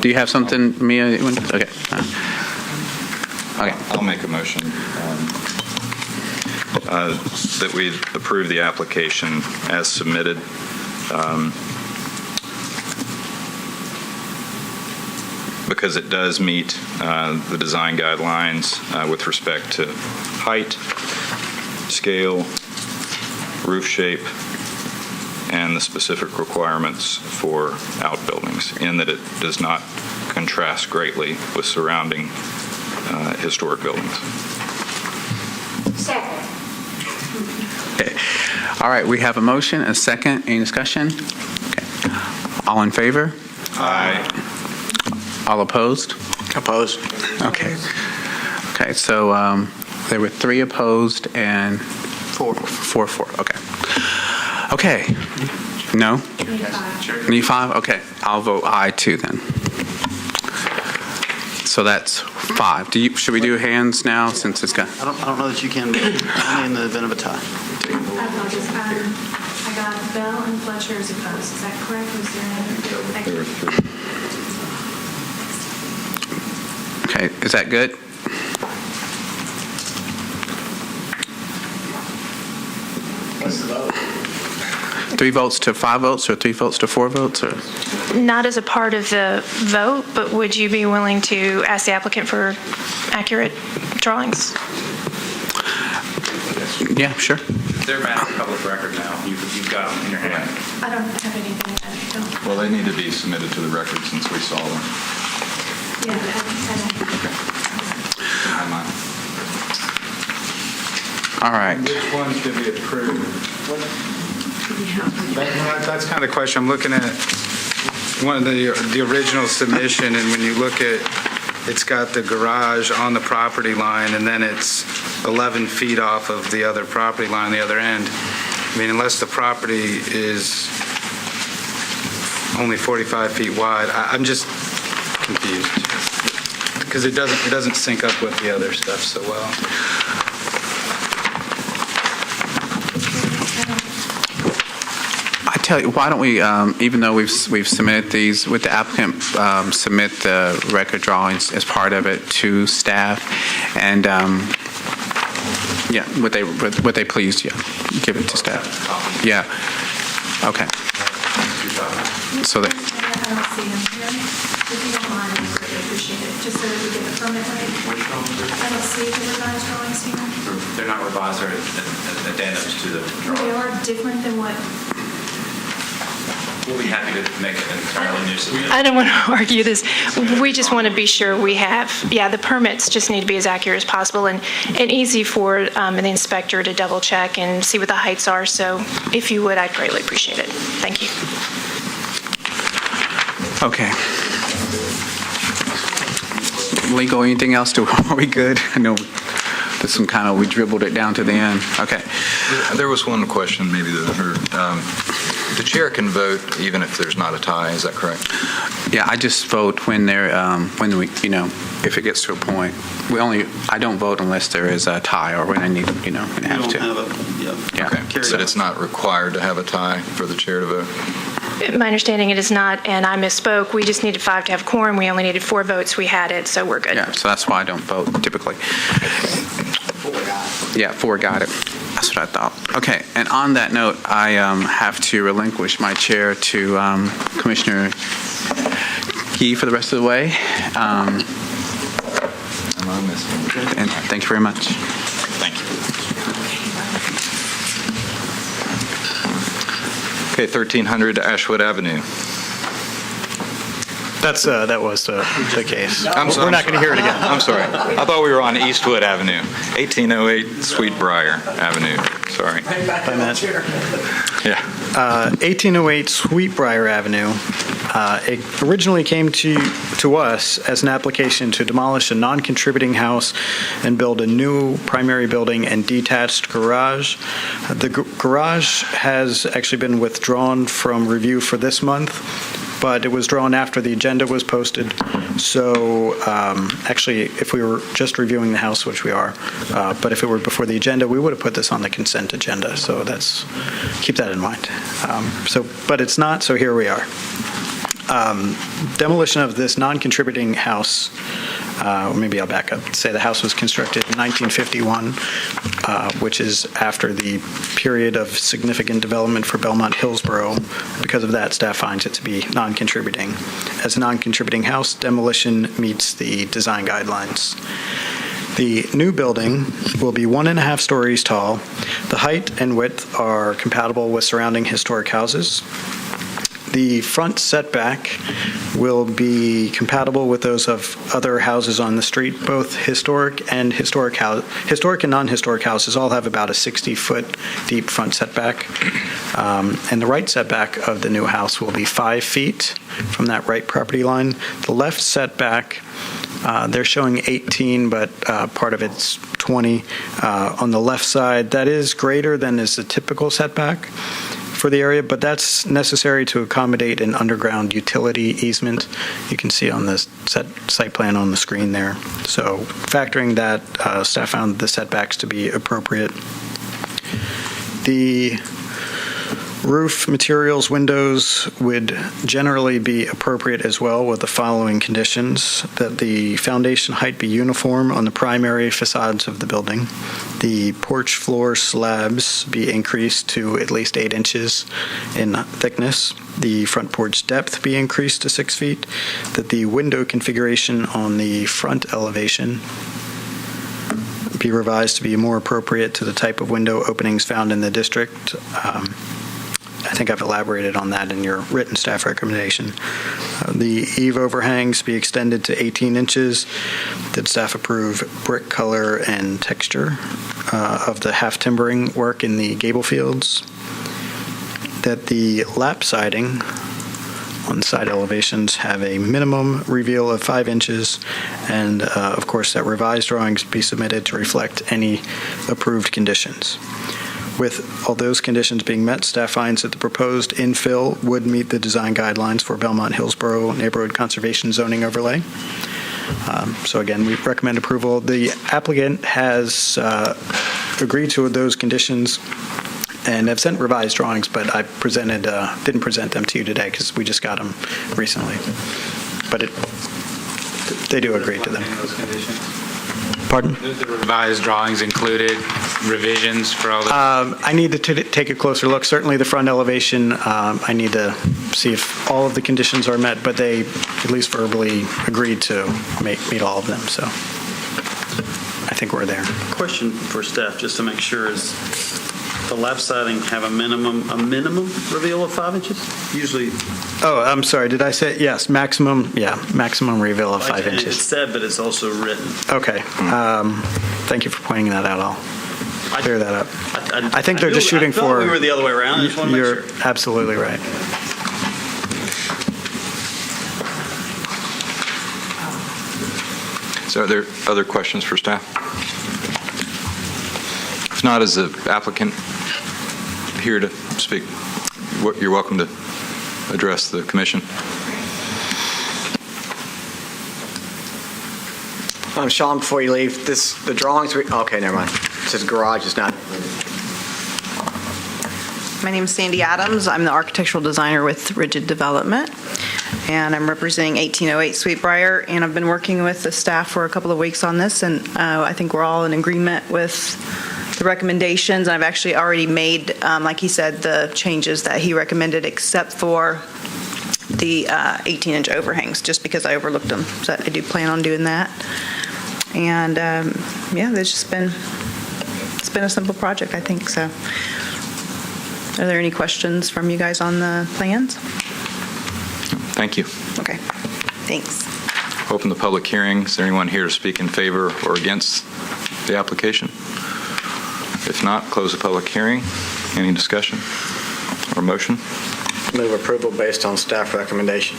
do you have something, Mia? Okay. Okay. I'll make a motion that we approve the application as submitted. Because it does meet the design guidelines with respect to height, scale, roof shape, and the specific requirements for outbuildings, in that it does not contrast greatly with surrounding historic buildings. Second. Okay. All right, we have a motion, a second. Any discussion? Okay. All in favor? Aye. All opposed? Opposed. Okay. Okay, so there were 3 opposed and 4. Okay. Okay. No? Need 5? Okay. I'll vote aye too then. So that's 5. Should we do hands now since it's got? I don't know that you can, only in the event of a tie. I got Bell and Fletcher as opposed. Is that correct? Was there There were 3. Okay, is that good? What's the vote? 3 votes to 5 votes, or 3 votes to 4 votes, or? Not as a part of the vote, but would you be willing to ask the applicant for accurate drawings? Yeah, sure. They're mass public record now. You've got them in your hand. I don't have anything that I don't. Well, they need to be submitted to the record since we saw them. Yeah, All right. Which one should be approved? That's kind of the question. I'm looking at one of the original submission, and when you look at, it's got the garage on the property line, and then it's 11 feet off of the other property line on the other end. I mean, unless the property is only 45 feet wide, I'm just confused because it doesn't sync up with the other stuff so well. I tell you, why don't we, even though we've submitted these, with the applicant, submit the record drawings as part of it to staff, and yeah, would they please, yeah, give it to staff. Yeah. Okay. So that. I don't see them here. If you don't mind, I would appreciate it, just so that we get the permit rate. I don't see the revised drawings here. They're not revised, they're addendums to the They are different than what We'll be happy to make it entirely new. I don't want to argue this. We just want to be sure we have, the permits just need to be as accurate as possible and easy for the inspector to double check and see what the heights are. So if you would, I'd greatly appreciate it. Thank you. Okay. Legal, anything else? Are we good? I know this one we dribbled it down to the end. Okay. There was one question maybe that I heard. The chair can vote even if there's not a tie, is that correct? Yeah, I just vote when if it gets to a point. I don't vote unless there is a tie or when I need, when I have to. Yeah. Okay, but it's not required to have a tie for the chair to vote? My understanding it is not, and I misspoke. We just needed 5 to have quorum. We only needed 4 votes. We had it, so we're good. Yeah, so that's why I don't vote typically. 4 got it. Yeah, 4 got it. That's what I thought. Okay, and on that note, I have to relinquish my chair to Commissioner Key for the rest of the way. And thank you very much. Thank you. Okay, 1300 Ashwood Avenue. That was the case. We're not going to hear it again. I'm sorry. I thought we were on Eastwood Avenue, 1808 Sweetbriar Avenue. Sorry. Yeah. 1808 Sweetbriar Avenue. It originally came to us as an application to demolish a non-contributing house and build a new primary building and detached garage. The garage has actually been withdrawn from review for this month, but it was drawn after the agenda was posted. So actually, if we were just reviewing the house, which we are, but if it were before the agenda, we would have put this on the consent agenda. So keep that in mind. But it's not, so here we are. Demolition of this non-contributing house, maybe I'll back up, say the house was constructed in 1951, which is after the period of significant development for Belmont Hillsborough. Because of that, staff finds it to be non-contributing. As a non-contributing house, demolition meets the design guidelines. The new building will be 1.5 stories tall. The height and width are compatible with surrounding historic houses. The front setback will be compatible with those of other houses on the street. Both historic and non-historic houses all have about a 60-foot deep front setback. And the right setback of the new house will be 5 feet from that right property line. The left setback, they're showing 18, but part of it's 20 on the left side. That is greater than is the typical setback for the area, but that's necessary to accommodate an underground utility easement. You can see on the site plan on the screen there. So factoring that, staff found the setbacks to be appropriate. The roof materials, windows would generally be appropriate as well with the following conditions: that the foundation height be uniform on the primary facades of the building, the porch floor slabs be increased to at least 8 inches in thickness, the front porch depth be increased to 6 feet, that the window configuration on the front elevation be revised to be more appropriate to the type of window openings found in the district. I think I've elaborated on that in your written staff recommendation. The eave overhangs be extended to 18 inches. Did staff approve brick color and texture of the half timbering work in the gable fields? That the lap siding on side elevations have a minimum reveal of 5 inches, and of course that revised drawings be submitted to reflect any approved conditions. With all those conditions being met, staff finds that the proposed infill would meet the design guidelines for Belmont Hillsborough Neighborhood Conservation Zoning Overlay. So again, we recommend approval. The applicant has agreed to those conditions and have sent revised drawings, but I didn't present them to you today because we just got them recently. But they do agree to them. Pardon? The revised drawings included revisions for all the... I need to take a closer look. Certainly the front elevation, I need to see if all of the conditions are met, but they at least verbally agreed to meet all of them, so I think we're there. Question for staff, just to make sure, is the lap siding have a minimum reveal of 5 inches? Usually. Oh, I'm sorry, did I say, yes, maximum reveal of 5 It's inches. said, but it's also written. Okay, thank you for pointing that out, I'll clear that up. I think they're just shooting I thought for. we were the other way around, I just want to make sure. You're absolutely right. So are there other questions for staff? If not, is the applicant here to speak? You're welcome to address the commission. Sean, before you leave, the drawings, okay, never mind. It says garage is not. My name is Sandy Adams. I'm the architectural designer with Rigid Development, and I'm representing 1808 Sweetbriar, and I've been working with the staff for a couple of weeks on this, and I think we're all in agreement with the recommendations. I've actually already made, like he said, the changes that he recommended, except for the 18-inch overhangs, just because I overlooked them. So I do plan on doing that. And yeah, it's been a simple project, I think. So, are there any questions from you guys on the plans? Thank you. Okay, thanks. Open the public hearing. Is there anyone here to speak in favor or against the application? If not, close the public hearing. Any discussion or motion? Move approval based on staff recommendation.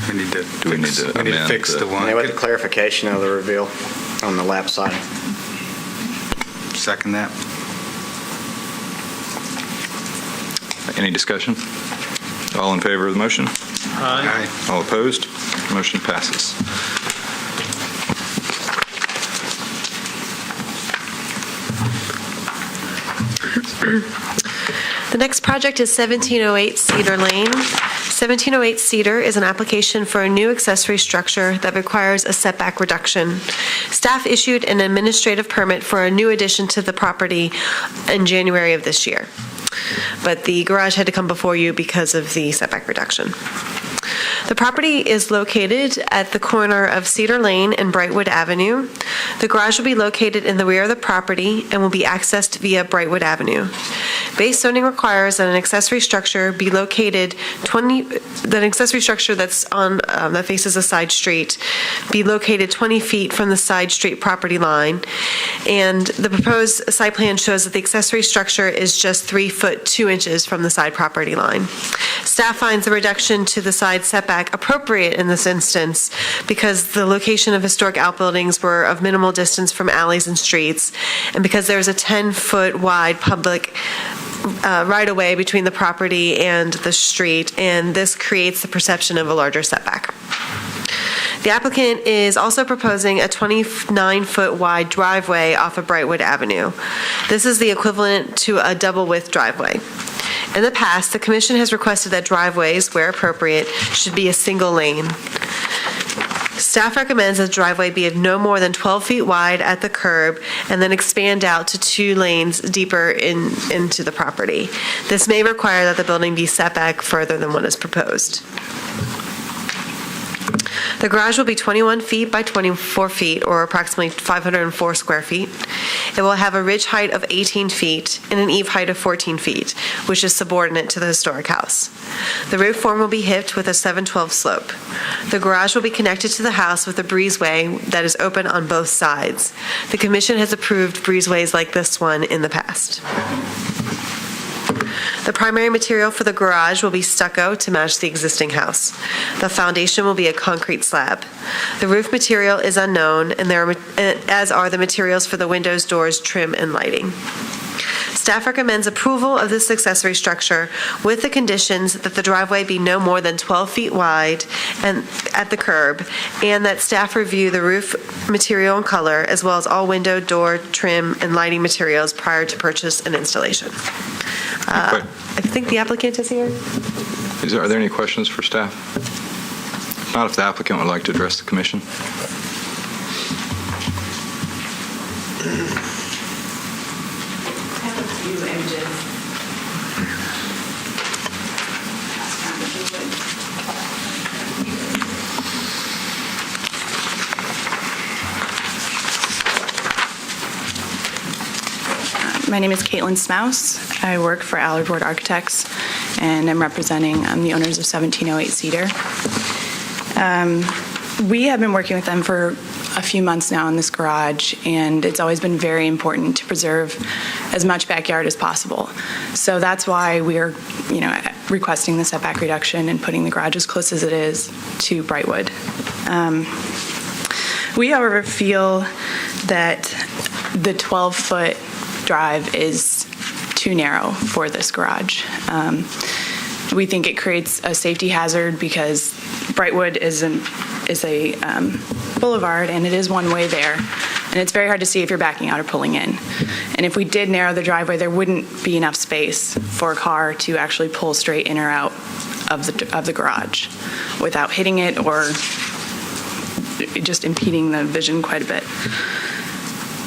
We need to Do we need to amend fix the one. And with the clarification of the reveal on the lap side. Second that. Any discussion? All in favor of the motion? Aye. All opposed? Motion passes. The next project is 1708 Cedar Lane. 1708 Cedar is an application for a new accessory structure that requires a setback reduction. Staff issued an administrative permit for a new addition to the property in January of this year, but the garage had to come before you because of the setback reduction. The property is located at the corner of Cedar Lane and Brightwood Avenue. The garage will be located in the rear of the property and will be accessed via Brightwood Avenue. Base zoning requires that an accessory structure be located that accessory structure that's on that faces a side street be located 20 feet from the side street property line. And the proposed site plan shows that the accessory structure is just 3 foot 2 inches from the side property line. Staff finds the reduction to the side setback appropriate in this instance because the location of historic outbuildings were of minimal distance from alleys and streets, and because there's a 10-foot wide public right-of-way between the property and the street, and this creates the perception of a larger setback. The applicant is also proposing a 29-foot wide driveway off of Brightwood Avenue. This is the equivalent to a double-width driveway. In the past, the commission has requested that driveways, where appropriate, should be a single lane. Staff recommends that the driveway be of no more than 12 feet wide at the curb and then expand out to 2 lanes deeper into the property. This may require that the building be set back further than what is proposed. The garage will be 21 feet by 24 feet, or approximately 504 square feet. It will have a ridge height of 18 feet and an eave height of 14 feet, which is subordinate to the historic house. The roof form will be hipped with a 7/12 slope. The garage will be connected to the house with a breezeway that is open on both sides. The commission has approved breezeways like this one in the past. The primary material for the garage will be stucco to match the existing house. The foundation will be a concrete slab. The roof material is unknown, and as are the materials for the windows, doors, trim, and lighting. Staff recommends approval of this accessory structure with the conditions that the driveway be no more than 12 feet wide and at the curb, and that staff review the roof material and color, as well as all window, door, trim, and lighting materials prior to purchase and installation. I think the applicant is here. Are there any questions for staff? If not, if the applicant would like to address the commission. My name is Caitlin Smouse. I work for Allard Ward Architects, and I'm representing the owners of 1708 Cedar. We have been working with them for a few months now in this garage, and it's always been very important to preserve as much backyard as possible. So that's why we are, requesting the setback reduction and putting the garage as close as it is to Brightwood. We, however, feel that the 12-foot drive is too narrow for this garage. We think it creates a safety hazard because Brightwood is a boulevard, and it is one way there, and it's very hard to see if you're backing out or pulling in. And if we did narrow the driveway, there wouldn't be enough space for a car to actually pull straight in or out of the garage without hitting it or just impeding the vision quite a bit.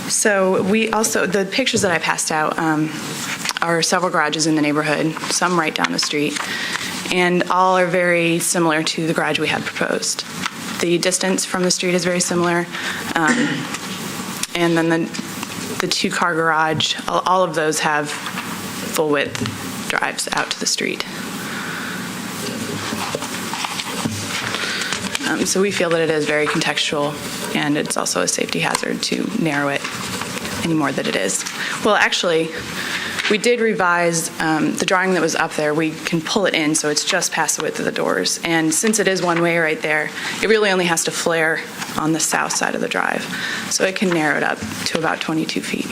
So the pictures that I passed out are several garages in the neighborhood, some right down the street, and all are very similar to the garage we had proposed. The distance from the street is very similar, and then the two-car garage, all of those have full-width drives out to the street. So we feel that it is very contextual, and it's also a safety hazard to narrow it any more than it is. Well, actually, we did revise the drawing that was up there. We can pull it in so it's just past the width of the doors. And since it is one way right there, it really only has to flare on the south side of the drive. So it can narrow it up to about 22 feet.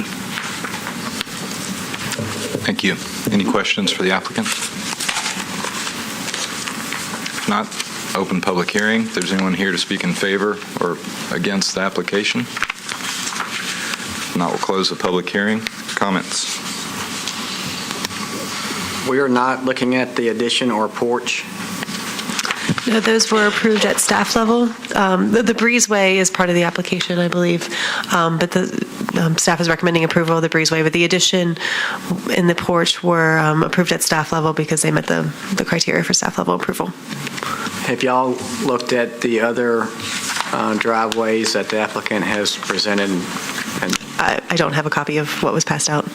Thank you. Any questions for the applicant? If not, open public hearing. If there's anyone here to speak in favor or against the application. If not, we'll close the public hearing. Comments? We are not looking at the addition or porch. No, those were approved at staff level. The breezeway is part of the application, I believe, but the staff is recommending approval of the breezeway. But the addition and the porch were approved at staff level because they met the criteria for staff level approval. Have y'all looked at the other driveways that the applicant has presented? I don't have a copy of what was passed out.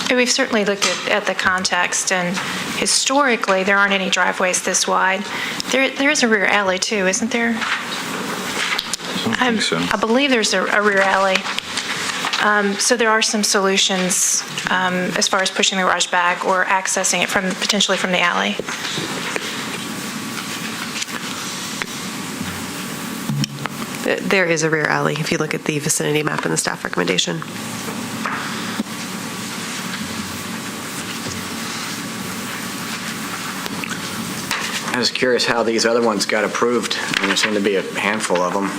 We've certainly looked at the context, and historically, there aren't any driveways this wide. There is a rear alley, too, isn't there? I believe there's a rear alley. So there are some solutions as far as pushing the garage back or accessing it potentially from the alley. There is a rear alley if you look at the vicinity map in the staff recommendation. I was curious how these other ones got approved. There seem to be a handful of them.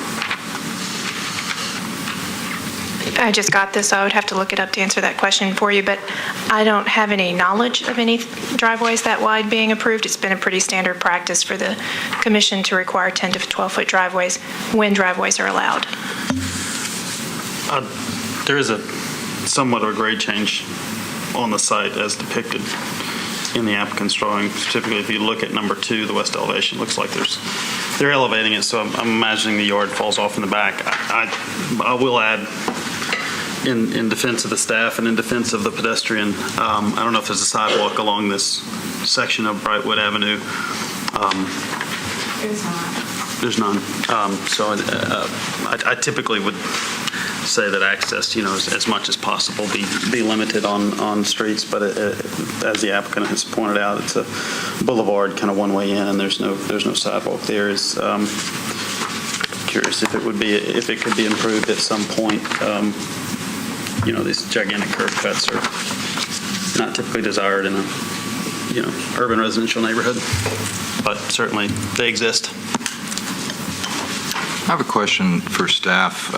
I just got this, so I would have to look it up to answer that question for you, but I don't have any knowledge of any driveways that wide being approved. It's been a pretty standard practice for the commission to require 10 to 12-foot driveways when driveways are allowed. There is somewhat of a grade change on the site as depicted in the applicant's drawing. Typically, if you look at number 2, the west elevation, looks like they're elevating it, so I'm imagining the yard falls off in the back. I will add, in defense of the staff and in defense of the pedestrian, I don't know if there's a sidewalk along this section of Brightwood Avenue. There's none. So I typically would say that access, as much as possible, be limited on streets. But as the applicant has pointed out, it's a boulevard, kind of one way in, and there's no sidewalk there. Is curious if it could be improved at some point. These gigantic curb cuts are not typically desired in a urban residential neighborhood, but certainly they exist. I have a question for staff.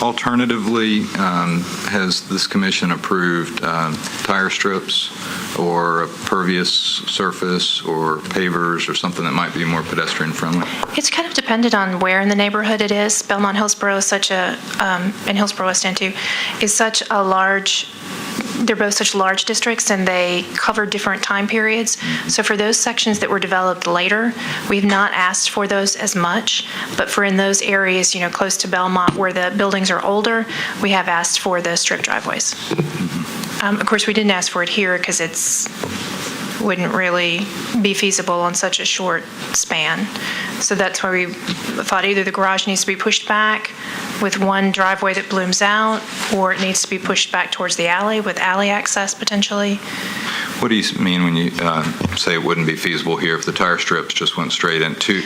Alternatively, has this commission approved tire strips or a pervious surface or pavers or something that might be more pedestrian friendly? It's kind of dependent on where in the neighborhood it is. Belmont Hillsborough is and Hillsborough West End too, is such a large they're both such large districts and they cover different time periods. So for those sections that were developed later, we've not asked for those as much. But for in those areas, close to Belmont where the buildings are older, we have asked for the strip driveways. Of course, we didn't ask for it here because wouldn't really be feasible on such a short span. So that's why we thought either the garage needs to be pushed back with one driveway that blooms out, or it needs to be pushed back towards the alley with alley access potentially. What do you mean when you say it wouldn't be feasible here if the tire strips just went straight in? Two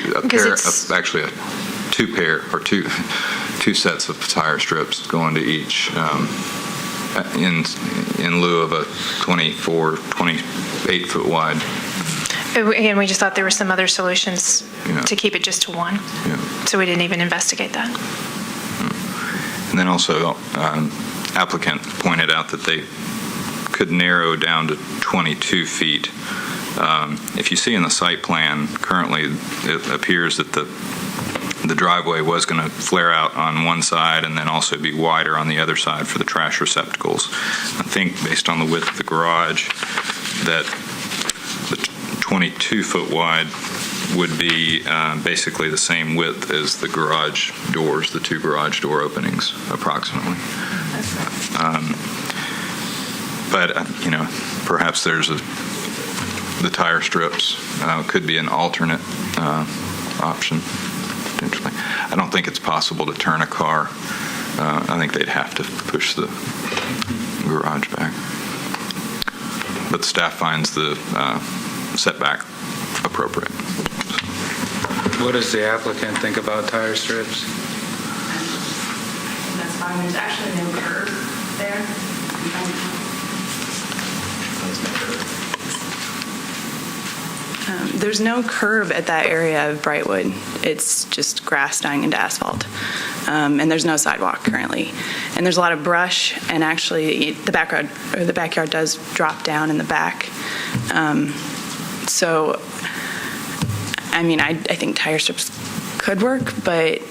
sets of tire strips going to each in lieu of a 28-foot wide. Again, we just thought there were some other solutions to keep it just to one. Yeah. So we didn't even investigate that. And then also, applicant pointed out that they could narrow down to 22 feet. If you see in the site plan, currently it appears that the driveway was going to flare out on one side and then also be wider on the other side for the trash receptacles. I think based on the width of the garage, that the 22-foot wide would be basically the same width as the garage doors, the two garage door openings, approximately. But perhaps the tire strips could be an alternate option. Potentially. I don't think it's possible to turn a car. I think they'd have to push the garage back. But staff finds the setback appropriate. What does the applicant think about tire strips? That's fine. There's actually no curb there. There's no curb at that area of Brightwood. It's just grass dying into asphalt. And there's no sidewalk currently. And there's a lot of brush, and actually the backyard does drop down in the back. So, I think tire strips could work, but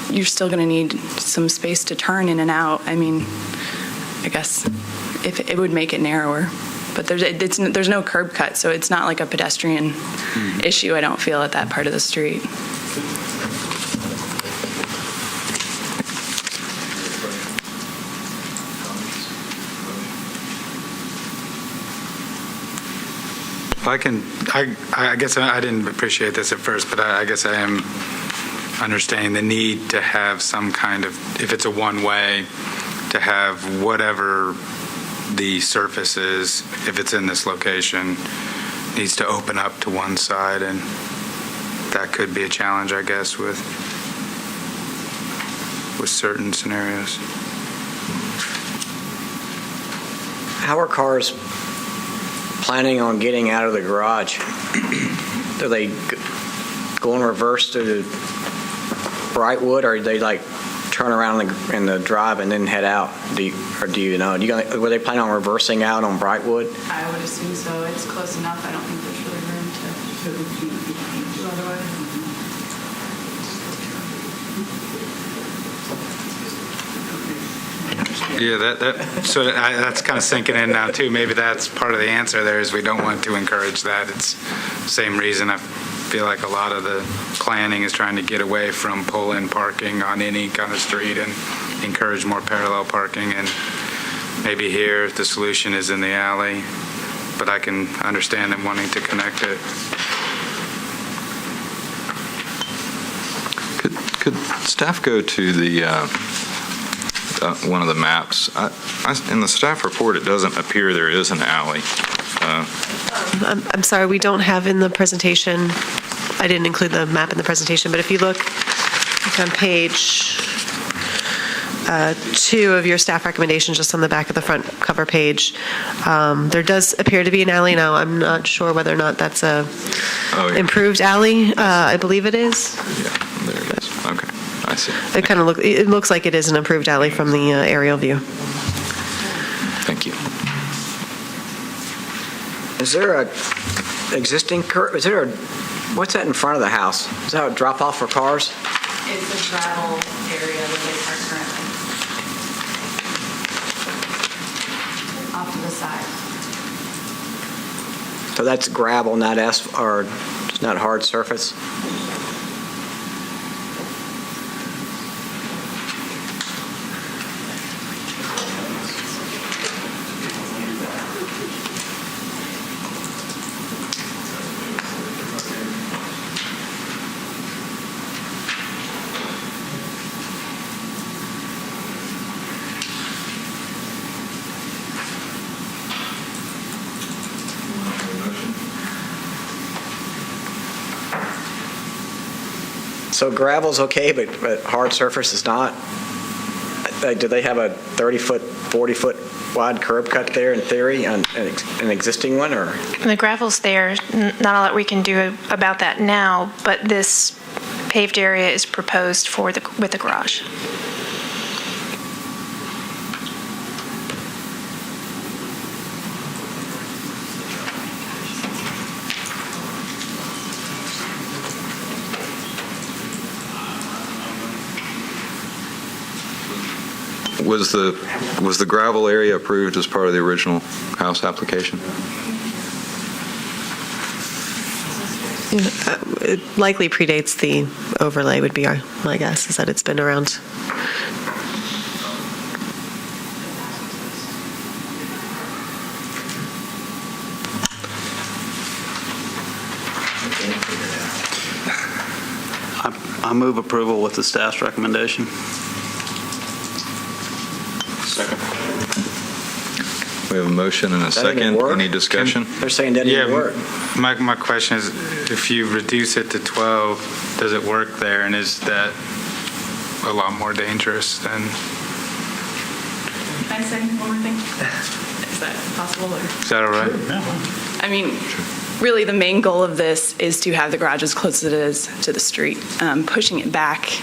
you're still going to need some space to turn in and out. I guess if it would make it narrower. But there's no curb cut, so it's not like a pedestrian issue, I don't feel, at that part of the street. I guess I didn't appreciate this at first, but I guess I am understanding the need to have some kind of, if it's a one-way, to have whatever the surface is, if it's in this location, needs to open up to one side, and that could be a challenge, I guess, with certain scenarios. How are cars planning on getting out of the garage? Do they go in reverse to Brightwood, or do they turn around in the drive and then head out? Do you know? Were they planning on reversing out on Brightwood? I would assume so. It's close enough. I don't think there's really room to do otherwise. Yeah, that's kind of sinking in now too. Maybe that's part of the answer there, is we don't want to encourage that. It's the same reason I feel like a lot of the planning is trying to get away from pull-in parking on any kind of street and encourage more parallel parking. And maybe here the solution is in the alley, but I can understand them wanting to connect it. Could staff go to the one of the maps? In the staff report, it doesn't appear there is an alley. I'm sorry, we don't have in the presentation, I didn't include the map in the presentation, but if you look on page 2 of your staff recommendations, just on the back of the front cover page, there does appear to be an alley. Now, I'm not sure whether or not that's a improved alley. I believe it is. Yeah, there it is. Okay, I see. It looks like it is an improved alley from the aerial view. Thank you. Is there a existing curb? What's that in front of the house? Is that a drop-off for cars? It's a gravel area that they park currently. off to the side. So that's gravel, not asphalt, or it's not hard surface? So gravel's okay, but hard surface is not? Do they have a 30-foot, 40-foot wide curb cut there in theory on an existing one, or? The gravel's there, not a lot we can do about that now, but this paved area is proposed with the garage. Was the gravel area approved as part of the original house application? It likely predates the overlay, would be my guess, is that it's been around. I move approval with the staff's recommendation. We have a motion and a second. Any discussion? They're saying that didn't work. My question is, if you reduce it to 12, does it work there? And is that a lot more dangerous than? Can I say one more thing? Is that possible? Is that all right? I mean, really the main goal of this is to have the garage as close as it is to the street. Pushing it back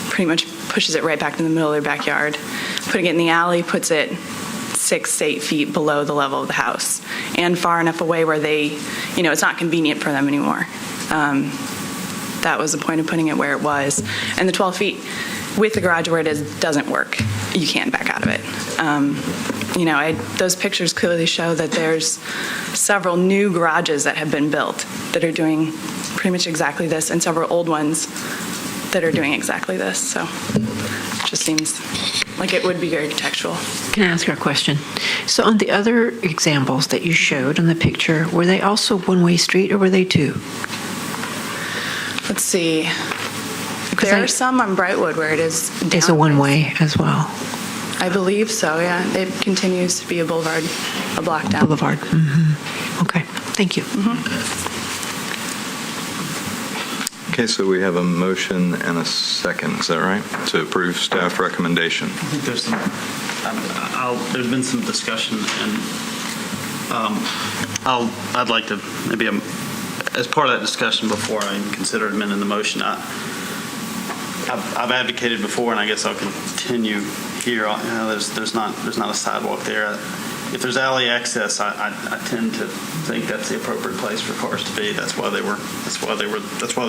pretty much pushes it right back in the middle of their backyard. Putting it in the alley puts it 6 to 8 feet below the level of the house and far enough away where it's not convenient for them anymore. That was the point of putting it where it was. And the 12 feet with the garage where it is doesn't work. You can't back out of it. Those pictures clearly show that there's several new garages that have been built that are doing pretty much exactly this, and several old ones that are doing exactly this. So it just seems like it would be very contextual. Can I ask you a question? So on the other examples that you showed on the picture, were they also one-way street or were they two? Let's see. There are some on Brightwood where it is down. It's a one-way as well. I believe so, yeah. It continues to be a boulevard, a block down. Boulevard. Mm-hmm. Okay, thank you. Okay, so we have a motion and a second, is that right? To approve staff recommendation. I think there's there's been some discussion, and I'd like to maybe, as part of that discussion before I even consider amending the motion, I've advocated before, and I guess I'll continue here. There's not a sidewalk there. If there's alley access, I tend to think that's the appropriate place for cars to be. That's why they're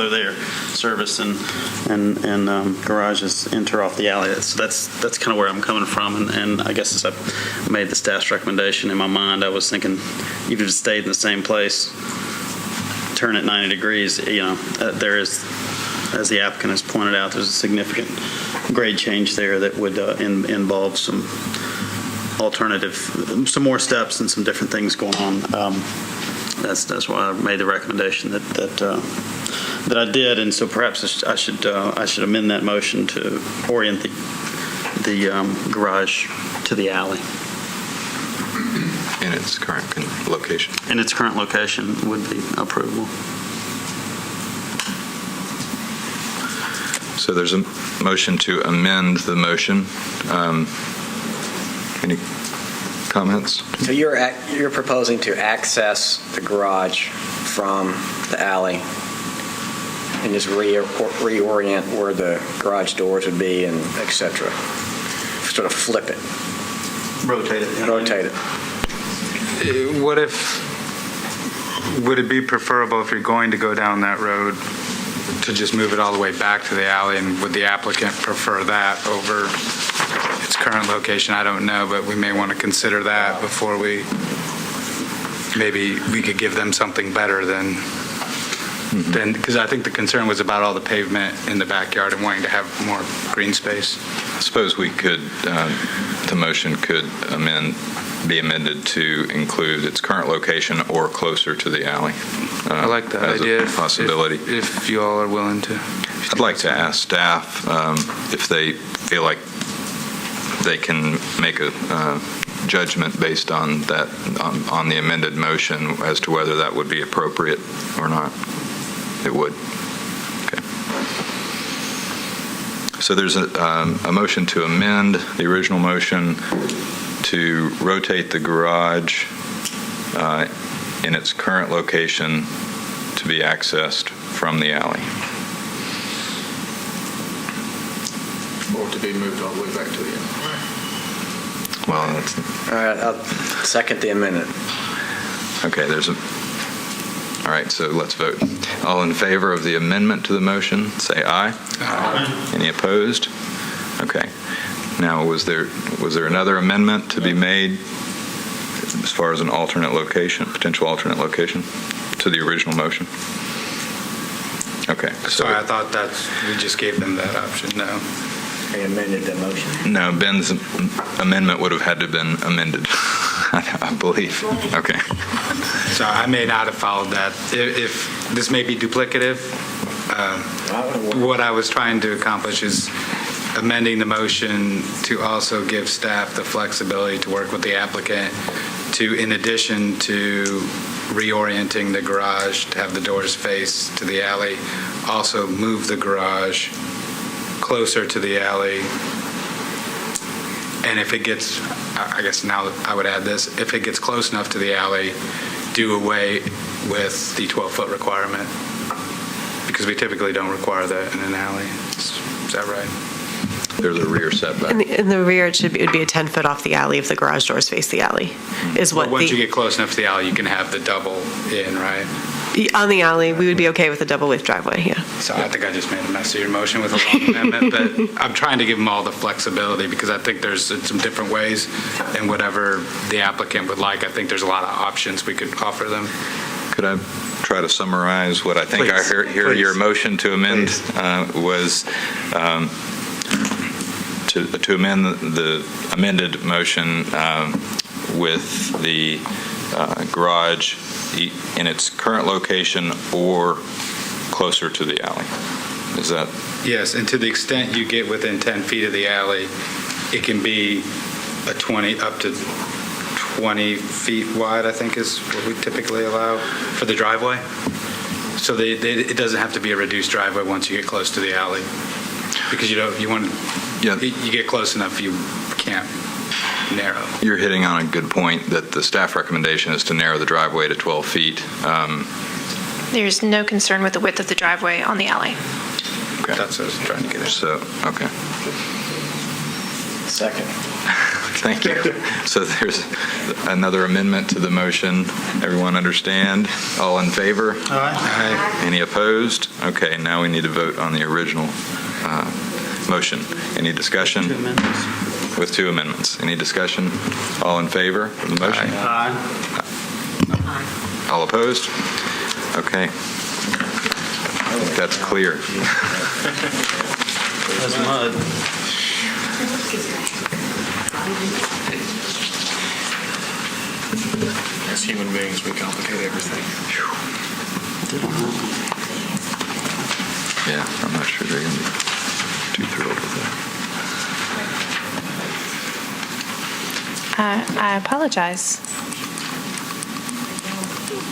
there. Service and garages enter off the alley. That's kind of where I'm coming from. And I guess as I made the staff's recommendation in my mind, I was thinking even if it stayed in the same place, turn it 90 degrees. There is, as the applicant has pointed out, there's a significant grade change there that would involve some more steps and some different things going on. That's why I made the recommendation that I did, and so perhaps I should amend that motion to orient the garage to the alley. In its current location. In its current location would be approvable. So there's a motion to amend the motion. Any comments? So you're proposing to access the garage from the alley and just reorient where the garage doors would be and et cetera. Sort of flip it. Rotate it. Rotate it. Would it be preferable if you're going to go down that road to just move it all the way back to the alley, and would the applicant prefer that over its current location, I don't know, but we may want to consider that before maybe we could give them something better than, because I think the concern was about all the pavement in the backyard and wanting to have more green space. I suppose we could, the motion could be amended to include its current location or closer to the alley. I like that as idea. a possibility. If you all are willing to. I'd like to ask staff if they feel like they can make a judgment based on that, on the amended motion as to whether that would be appropriate or not. It would. Okay. So there's a motion to amend the original motion to rotate the garage in its current location to be accessed from the alley. Or to be moved all the way back to the end. Well, that's... All right, I'll second the amendment. Okay, all right, so let's vote. All in favor of the amendment to the motion, say aye. Aye. Any opposed? Okay. Now, was there another amendment to be made as far as an alternate location, potential alternate location to the original motion? Okay. Sorry, I thought we just gave them that option. No. We amended the motion. No, Ben's amendment would have had to have been amended, I believe. Okay. So I may not have followed that. If this may be duplicative, what I was trying to accomplish is amending the motion to also give staff the flexibility to work with the applicant to, in addition to reorienting the garage to have the doors face to the alley, also move the garage closer to the alley. And if it gets, I guess now I would add this, if it gets close enough to the alley, do away with the 12-foot requirement, because we typically don't require that in an alley. Is that right? There's a rear setback. In the rear, it would be a 10-foot off the alley if the garage doors face the alley, is what But once you get close enough to the alley, you can have the double in, right? On the alley, we would be okay with a double-width driveway, yeah. So I think I just made a mess of your motion with a long amendment, but I'm trying to give them all the flexibility because I think there's some different ways, and whatever the applicant would like, I think there's a lot of options we could offer them. Could I try to summarize what I think Please. I hear your motion to amend was to amend the amended motion with the garage in its current location or closer to the alley. Is that? Yes, and to the extent you get within 10 feet of the alley, it can be up to 20 feet wide, I think is what we typically allow for the driveway. So it doesn't have to be a reduced driveway once you get close to the alley, because you get close enough, you can't narrow. You're hitting on a good point that the staff recommendation is to narrow the driveway to 12 feet. There's no concern with the width of the driveway on the alley. Okay. That's what I was trying to get at. So, okay. Second. Thank you. So there's another amendment to the motion. Everyone understand? All in favor? Aye. Any opposed? Okay, now we need to vote on the original motion. Any discussion? 2 amendments. With 2 amendments. Any discussion? All in favor of the motion? Aye. All opposed? Okay. I think that's clear. That's mud. As human beings, we complicate everything. Yeah, I'm not sure they're going to be too thrilled with that. I apologize.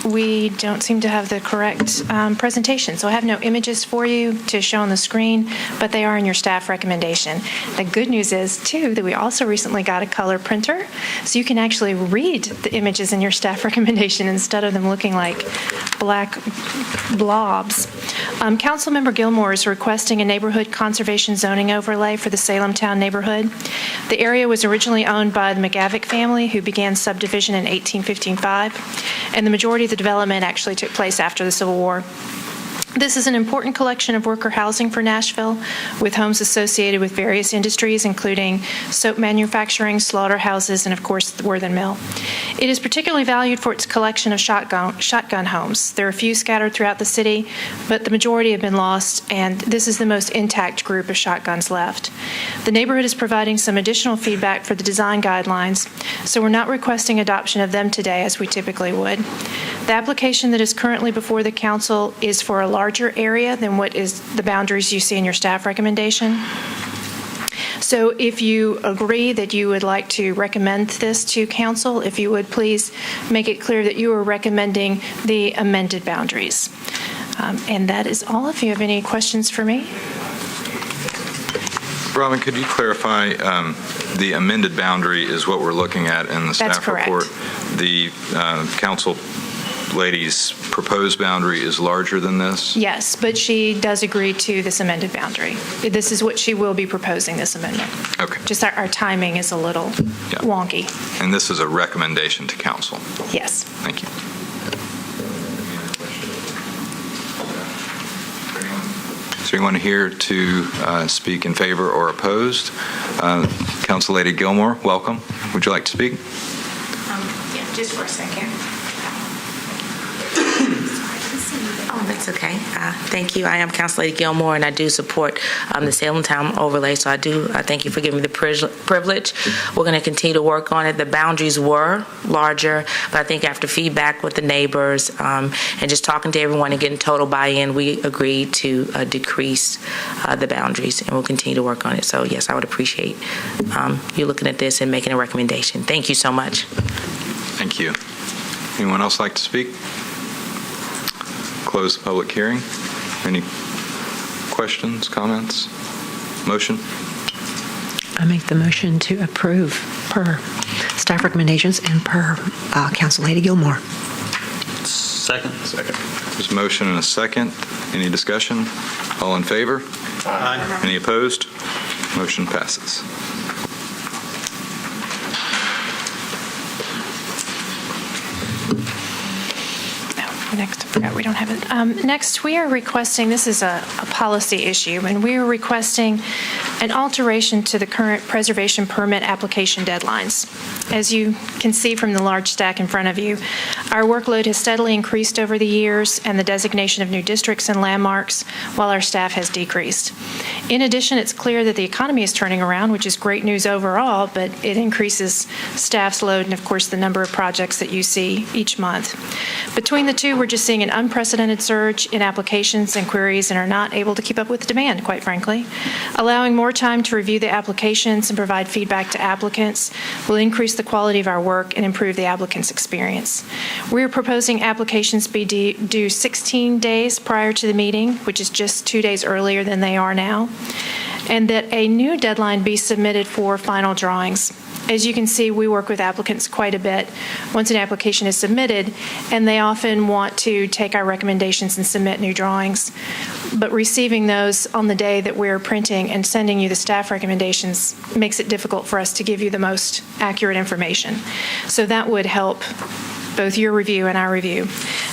We don't seem to have the correct presentation, so I have no images for you to show on the screen, but they are in your staff recommendation. The good news is, too, that we also recently got a color printer, so you can actually read the images in your staff recommendation instead of them looking like black blobs. Councilmember Gilmore is requesting a neighborhood conservation zoning overlay for the Salem Town neighborhood. The area was originally owned by the McGavick family, who began subdivision in 1855, and the majority of the development actually took place after the Civil War. This is an important collection of worker housing for Nashville, with homes associated with various industries, including soap manufacturing, slaughterhouses, and, of course, the Worthen Mill. It is particularly valued for its collection of shotgun homes. There are a few scattered throughout the city, but the majority have been lost, and this is the most intact group of shotguns left. The neighborhood is providing some additional feedback for the design guidelines, so we're not requesting adoption of them today as we typically would. The application that is currently before the council is for a larger area than what is the boundaries you see in your staff recommendation. So if you agree that you would like to recommend this to council, if you would please make it clear that you are recommending the amended boundaries. And that is all. If you have any questions for me. Robin, could you clarify, the amended boundary is what we're looking at in the That's staff correct. report? The council lady's proposed boundary is larger than this? Yes, but she does agree to this amended boundary. This is what she will be proposing, this amendment. Okay. Just our timing is a little wonky. And this is a recommendation to council? Yes. Thank you. Is there anyone here to speak in favor or opposed? Council Lady Gilmore, welcome. Would you like to speak? Yeah, just for a second. Oh, that's okay. Thank you. I am Council Lady Gilmore, and I do support the Salem Town overlay, so I thank you for giving me the privilege. We're going to continue to work on it. The boundaries were larger, but I think after feedback with the neighbors and just talking to everyone and getting total buy-in, we agreed to decrease the boundaries, and we'll continue to work on it. So, yes, I would appreciate you looking at this and making a recommendation. Thank you so much. Thank you. Anyone else like to speak? Close the public hearing. Any questions, comments? Motion? I make the motion to approve per staff recommendations and per Council Lady Gilmore. Second. There's a motion and a second. Any discussion? All in favor? Aye. Any opposed? Motion passes. Next, I forgot we don't have it. Next, we are requesting, this is a policy issue, and we are requesting an alteration to the current preservation permit application deadlines. As you can see from the large stack in front of you, our workload has steadily increased over the years and the designation of new districts and landmarks, while our staff has decreased. In addition, it's clear that the economy is turning around, which is great news overall, but it increases staff's load and, of course, the number of projects that you see each month. Between the two, we're just seeing an unprecedented surge in applications and queries and are not able to keep up with the demand, quite frankly. Allowing more time to review the applications and provide feedback to applicants will increase the quality of our work and improve the applicant's experience. We're proposing applications be due 16 days prior to the meeting, which is just 2 days earlier than they are now, and that a new deadline be submitted for final drawings. As you can see, we work with applicants quite a bit once an application is submitted, and they often want to take our recommendations and submit new drawings. But receiving those on the day that we're printing and sending you the staff recommendations makes it difficult for us to give you the most accurate information. So that would help both your review and our review.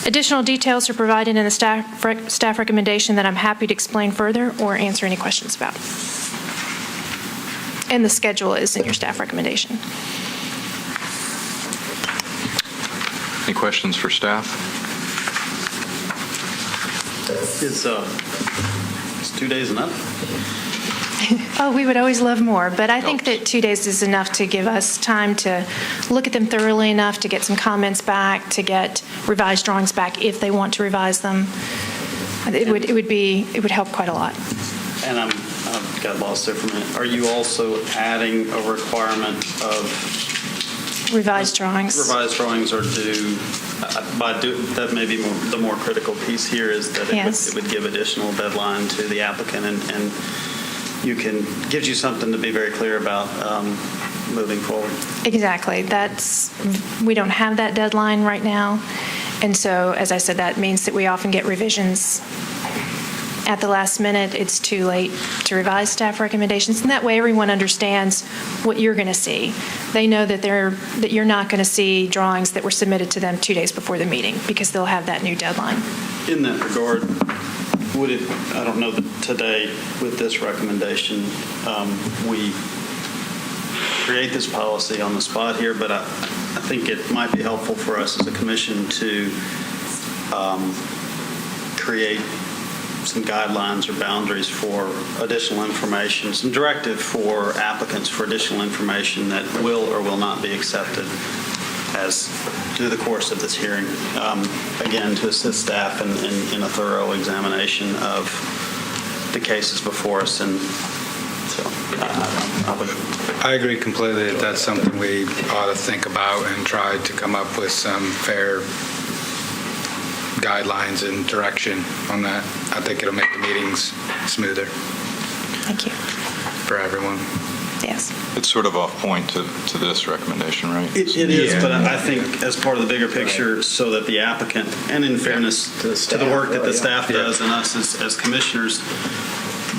Additional details are provided in the staff recommendation that I'm happy to explain further or answer any questions about. And the schedule is in your staff recommendation. Any questions for staff? Is 2 days enough? Oh, we would always love more, but I think that 2 days is enough to give us time to look at them thoroughly enough, to get some comments back, to get revised drawings back if they want to revise them. It would help quite a lot. And I've got lost there for a minute. Are you also adding a requirement of revised drawings? Revised drawings are due, that may be the more critical piece here is that it would give additional deadline to the applicant and gives you something to be very clear about moving forward. Exactly. We don't have that deadline right now. And so, as I said, that means that we often get revisions at the last minute. It's too late to revise staff recommendations, and that way everyone understands what you're going to see. They know that you're not going to see drawings that were submitted to them 2 days before the meeting because they'll have that new deadline. In that regard, would it, I don't know that today with this recommendation, we create this policy on the spot here, but I think it might be helpful for us as a commission to create some guidelines or boundaries for additional information, some directive for applicants for additional information that will or will not be accepted as through the course of this hearing. Again, to assist staff in a thorough examination of the cases before us. And so I agree completely that that's something we ought to think about and try to come up with some fair guidelines and direction on that. I think it'll make the meetings smoother. Thank you. For everyone. Yes. It's sort of off point to this recommendation, right? It is, but I think as part of the bigger picture, so that the applicant, and in fairness to the work that the staff does and us as commissioners,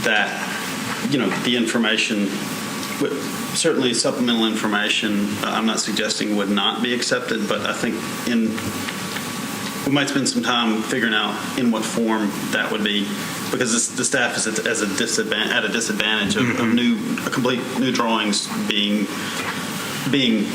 that, the information, certainly supplemental information, I'm not suggesting would not be accepted, but I think we might spend some time figuring out in what form that would be, because the staff is at a disadvantage of complete new drawings being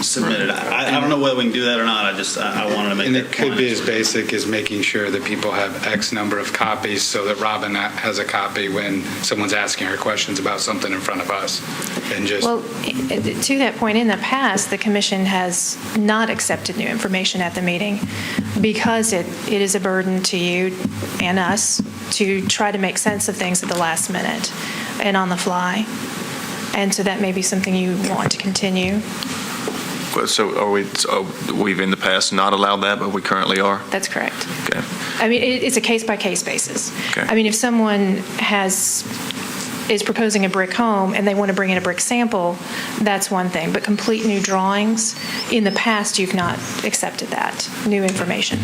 submitted. I don't know whether we can do that or not. I wanted to make and that it could point. be as basic as making sure that people have X number of copies so that Robin has a copy when someone's asking her questions about something in front of us. And just Well, to that point, in the past, the commission has not accepted new information at the meeting because it is a burden to you and us to try to make sense of things at the last minute and on the fly. And so that may be something you want to continue. So we've in the past not allowed that, but we currently are? That's correct. Okay. I mean, it's a case-by-case basis. Okay. I mean, if someone is proposing a brick home and they want to bring in a brick sample, that's one thing. But complete new drawings, in the past, you've not accepted that new information.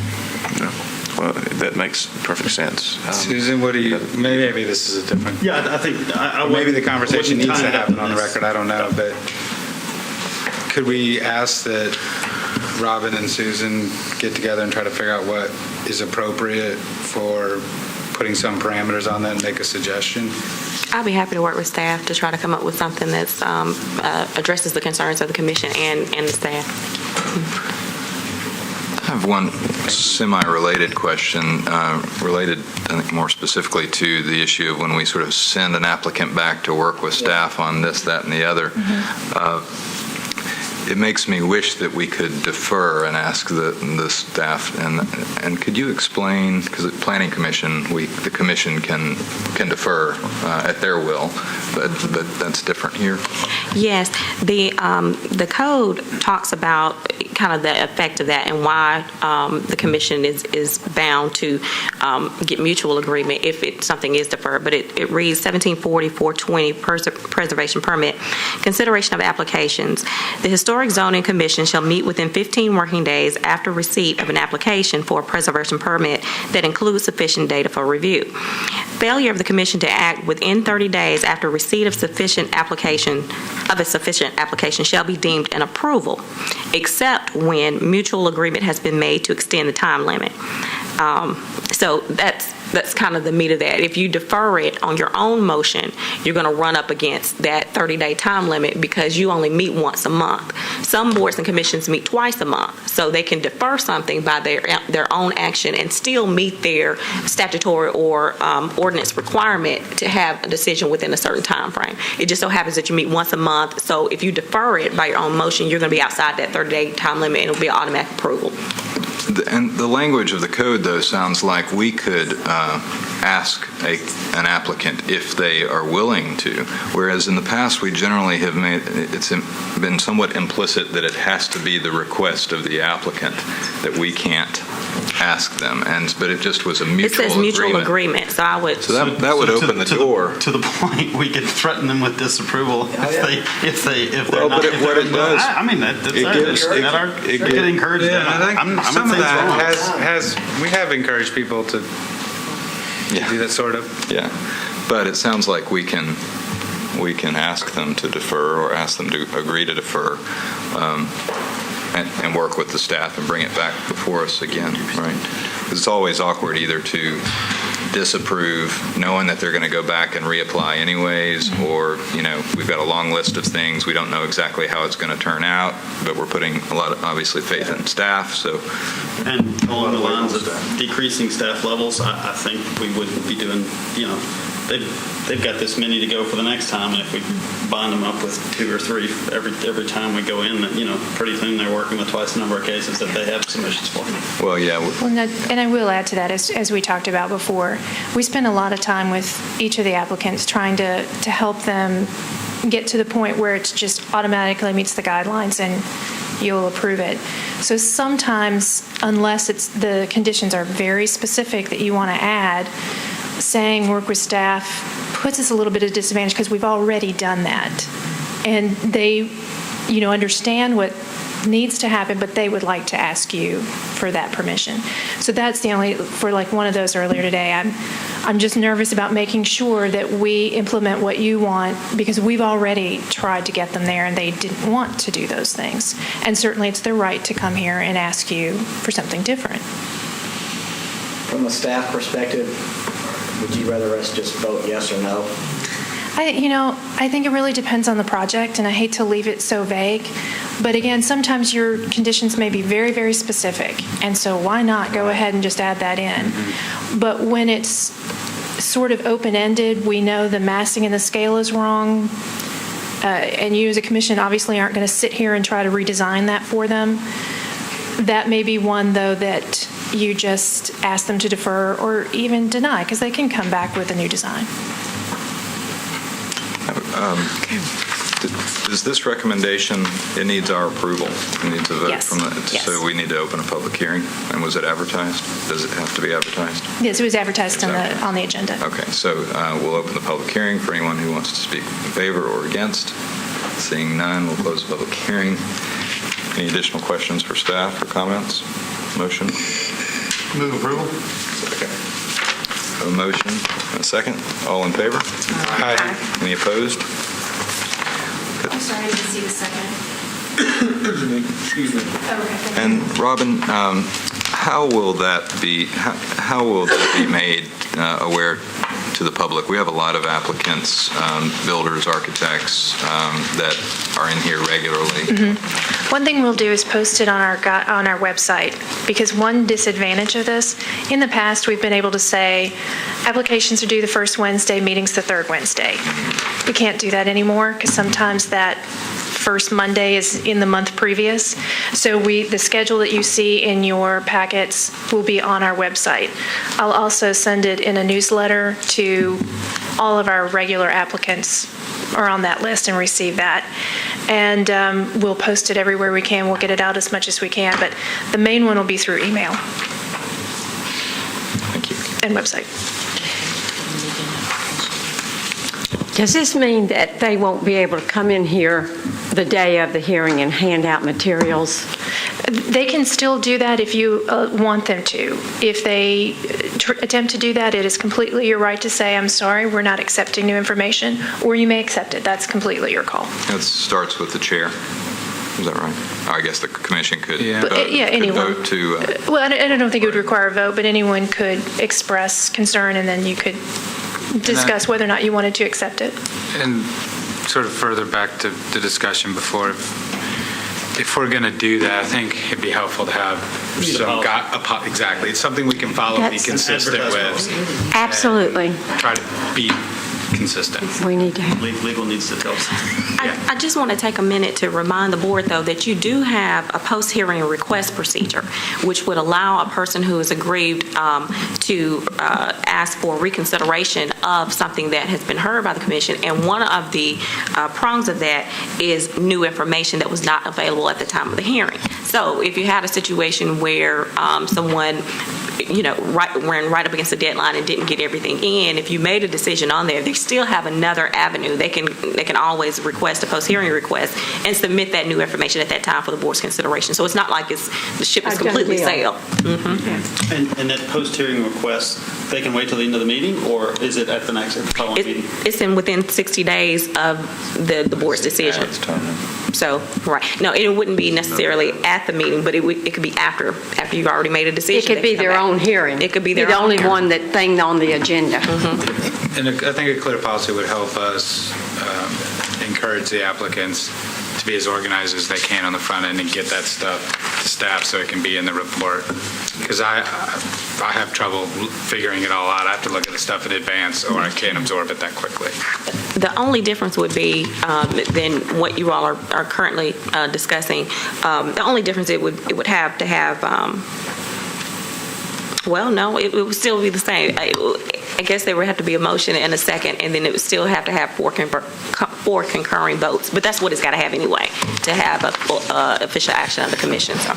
No. Well, that makes perfect sense. Susan, what do you? Maybe this is a different. Yeah, I think maybe the conversation needs to happen on the record. I don't know, but could we ask that Robin and Susan get together and try to figure out what is appropriate for putting some parameters on that and make a suggestion? I'll be happy to work with staff to try to come up with something that addresses the concerns of the commission and the staff. I have one semi-related question, related, I think, more specifically to the issue of when we sort of send an applicant back to work with staff on this, that, and the other. It makes me wish that we could defer and ask the staff, and could you explain, because at Planning Commission, the commission can defer at their will, but that's different here? Yes, the code talks about kind of the effect of that and why the commission is bound to get mutual agreement if something is deferred. But it reads 1740-420 preservation permit. Consideration of applications. The Historic Zoning Commission shall meet within 15 working days after receipt of an application for a preservation permit that includes sufficient data for review. Failure of the commission to act within 30 days after receipt of a sufficient application shall be deemed an approval, except when mutual agreement has been made to extend the time limit. So that's kind of the meat of that. If you defer it on your own motion, you're going to run up against that 30-day time limit because you only meet once a month. Some boards and commissions meet twice a month, so they can defer something by their own action and still meet their statutory or ordinance requirement to have a decision within a certain time frame. It just so happens that you meet once a month, so if you defer it by your own motion, you're going to be outside that 30-day time limit and it'll be an automatic approval. And the language of the code, though, sounds like we could ask an applicant if they are willing to, whereas in the past we generally have it's been somewhat implicit that it has to be the request of the applicant, that we can't ask them, but it just was a mutual agreement. It says mutual agreement, so I would... So that would open the door. To the point, we could threaten them with disapproval if they're not. What it does... I mean, it could encourage them. I think some of that we have encouraged people to do that sort of. Yeah, but it sounds like we can ask them to defer or ask them to agree to defer and work with the staff and bring it back before us again, right? Because it's always awkward either to disapprove, knowing that they're going to go back and reapply anyways, or, we've got a long list of things, we don't know exactly how it's going to turn out, but we're putting a lot of, obviously, faith in staff, so. And along the lines of decreasing staff levels, I think we wouldn't be doing, they've got this many to go for the next time, and if we bind them up with 2 or 3 every time we go in, pretty soon they're working with twice the number of cases that they have submissions for. Well, yeah. And I will add to that, as we talked about before, we spend a lot of time with each of the applicants trying to help them get to the point where it just automatically meets the guidelines and you'll approve it. So sometimes, unless the conditions are very specific that you want to add, saying work with staff puts us a little bit at a disadvantage because we've already done that. And they, understand what needs to happen, but they would like to ask you for that permission. So that's the only, for like one of those earlier today, I'm just nervous about making sure that we implement what you want because we've already tried to get them there and they didn't want to do those things. And certainly it's their right to come here and ask you for something different. From a staff perspective, would you rather us just vote yes or no? I think it really depends on the project, and I hate to leave it so vague. But again, sometimes your conditions may be very, very specific, and so why not go ahead and just add that in? But when it's sort of open-ended, we know the massing and the scale is wrong, and you as a commission obviously aren't going to sit here and try to redesign that for them. That may be one, though, that you just ask them to defer or even deny, because they can come back with a new design. Does this recommendation, it needs our approval? It needs a vote Yes. from the, Yes. So we need to open a public hearing? And was it advertised? Does it have to be advertised? Yes, it was advertised on the agenda. Okay, so we'll open the public hearing for anyone who wants to speak in favor or against. Seeing none, we'll close the public hearing. Any additional questions for staff or comments? Motion? Move approval. Second. A motion and a second. All in favor? Aye. Any opposed? I'm sorry, I didn't see the second. Excuse me. Oh, okay. And Robin, how will that be made aware to the public? We have a lot of applicants, builders, architects that are in here regularly. Mm-hmm. One thing we'll do is post it on our website, because one disadvantage of this, in the past we've been able to say applications are due the first Wednesday, meetings the third Wednesday. We can't do that anymore because sometimes that first Monday is in the month previous. So the schedule that you see in your packets will be on our website. I'll also send it in a newsletter to all of our regular applicants are on that list and receive that. And we'll post it everywhere we can. We'll get it out as much as we can, but the main one will be through email. Thank you. And website. Does this mean that they won't be able to come in here the day of the hearing and hand out materials? They can still do that if you want them to. If they attempt to do that, it is completely your right to say, I'm sorry, we're not accepting new information, or you may accept it. That's completely your call. It starts with the chair. Is that right? I guess the commission could anyone. vote to... Well, I don't think it would require a vote, but anyone could express concern, and then you could discuss whether or not you wanted to accept it. And sort of further back to the discussion before, if we're going to do that, I think it'd be helpful to have exactly. It's something we can follow, be consistent with. Absolutely. Try to be consistent. We need to have. Legal needs to tell us. I just want to take a minute to remind the board, though, that you do have a post-hearing request procedure, which would allow a person who is aggrieved to ask for reconsideration of something that has been heard by the commission. And one of the prongs of that is new information that was not available at the time of the hearing. So if you had a situation where someone ran right up against the deadline and didn't get everything in, if you made a decision on there, they still have another avenue. They can always request a post-hearing request and submit that new information at that time for the board's consideration. So it's not like the ship is completely sailed. Mm-hmm. And that post-hearing request, they can wait till the end of the meeting, or is it at the next following meeting? It's within 60 days of the board's decision. So, right. No, it wouldn't be necessarily at the meeting, but it could be after you've already made a decision. It could be their own hearing. It could be their the own only hearing. one that thing on the agenda. And I think a clear policy would help us encourage the applicants to be as organized as they can on the front end and get that stuff to staff so it can be in the report. Because I have trouble figuring it all out. I have to look at the stuff in advance or I can't absorb it that quickly. The only difference would be than what you all are currently discussing. The only difference it would have to have. Well, no, it would still be the same. I guess there would have to be a motion and a second, and then it would still have to have four concurring votes. But that's what it's got to have anyway to have official action of the commission. So.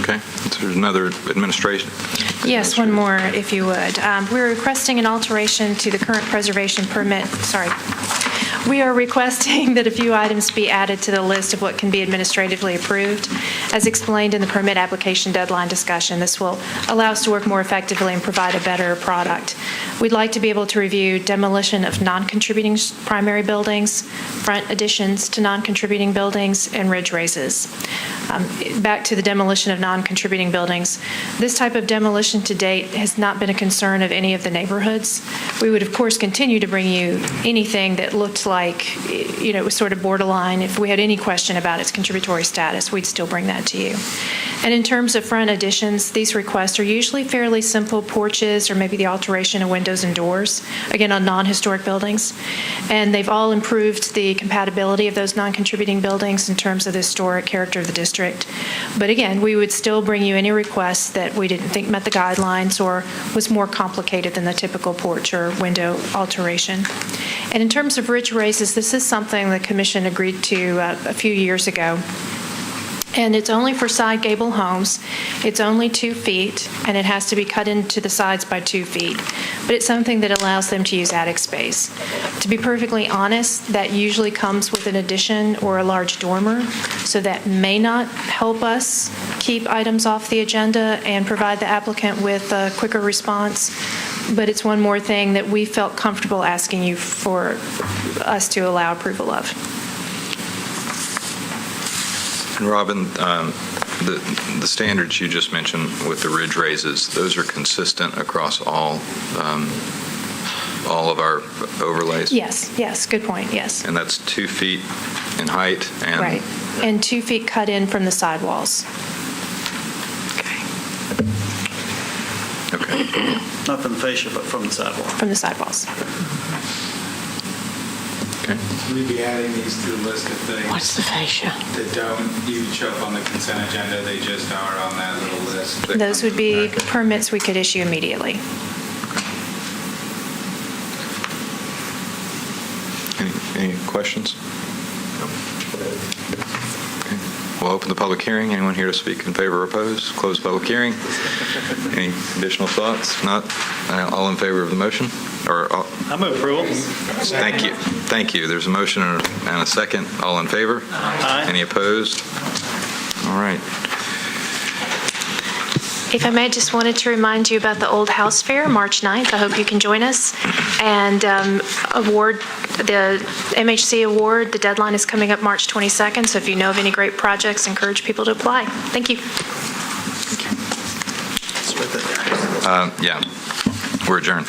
Okay. So there's another administration. Yes, one more, if you would. We're requesting an alteration to the current preservation permit. Sorry. We are requesting that a few items be added to the list of what can be administratively approved. As explained in the permit application deadline discussion, this will allow us to work more effectively and provide a better product. We'd like to be able to review demolition of non-contributing primary buildings, front additions to non-contributing buildings, and ridge raises. Back to the demolition of non-contributing buildings, this type of demolition to date has not been a concern of any of the neighborhoods. We would, of course, continue to bring you anything that looked like, it was sort of borderline. If we had any question about its contributory status, we'd still bring that to you. And in terms of front additions, these requests are usually fairly simple porches or maybe the alteration of windows and doors, again, on non-historic buildings. And they've all improved the compatibility of those non-contributing buildings in terms of the historic character of the district. But again, we would still bring you any requests that we didn't think met the guidelines or was more complicated than the typical porch or window alteration. And in terms of ridge raises, this is something the Commission agreed to a few years ago. And it's only for side gable homes. It's only 2 feet, and it has to be cut into the sides by 2 feet. But it's something that allows them to use attic space. To be perfectly honest, that usually comes with an addition or a large dormer, so that may not help us keep items off the agenda and provide the applicant with a quicker response. But it's one more thing that we felt comfortable asking you for us to allow approval of. And Robin, the standards you just mentioned with the ridge raises, those are consistent across all of our overlays? Yes, good point, yes. And that's 2 feet in height and... Right, and 2 feet cut in from the sidewalls. Okay. Not from the fascia, but from the sidewall. From the sidewalls. We'd be adding these to the list of things. What's the fascia? That don't even show up on the consent agenda, they just are on that little list. Those would be permits we could issue immediately. Any questions? Okay. We'll open the public hearing. Anyone here to speak in favor or oppose? Close the public hearing. Any additional thoughts? If not, all in favor of the motion? I move approval. Thank you. Thank you. There's a motion and a second. All in favor? Aye. Any opposed? All right. If I may, just wanted to remind you about the Old House Fair, March 9th. I hope you can join us and award the MHC award. The deadline is coming up March 22nd, so if you know of any great projects, encourage people to apply. Thank you. Yeah. We're adjourned.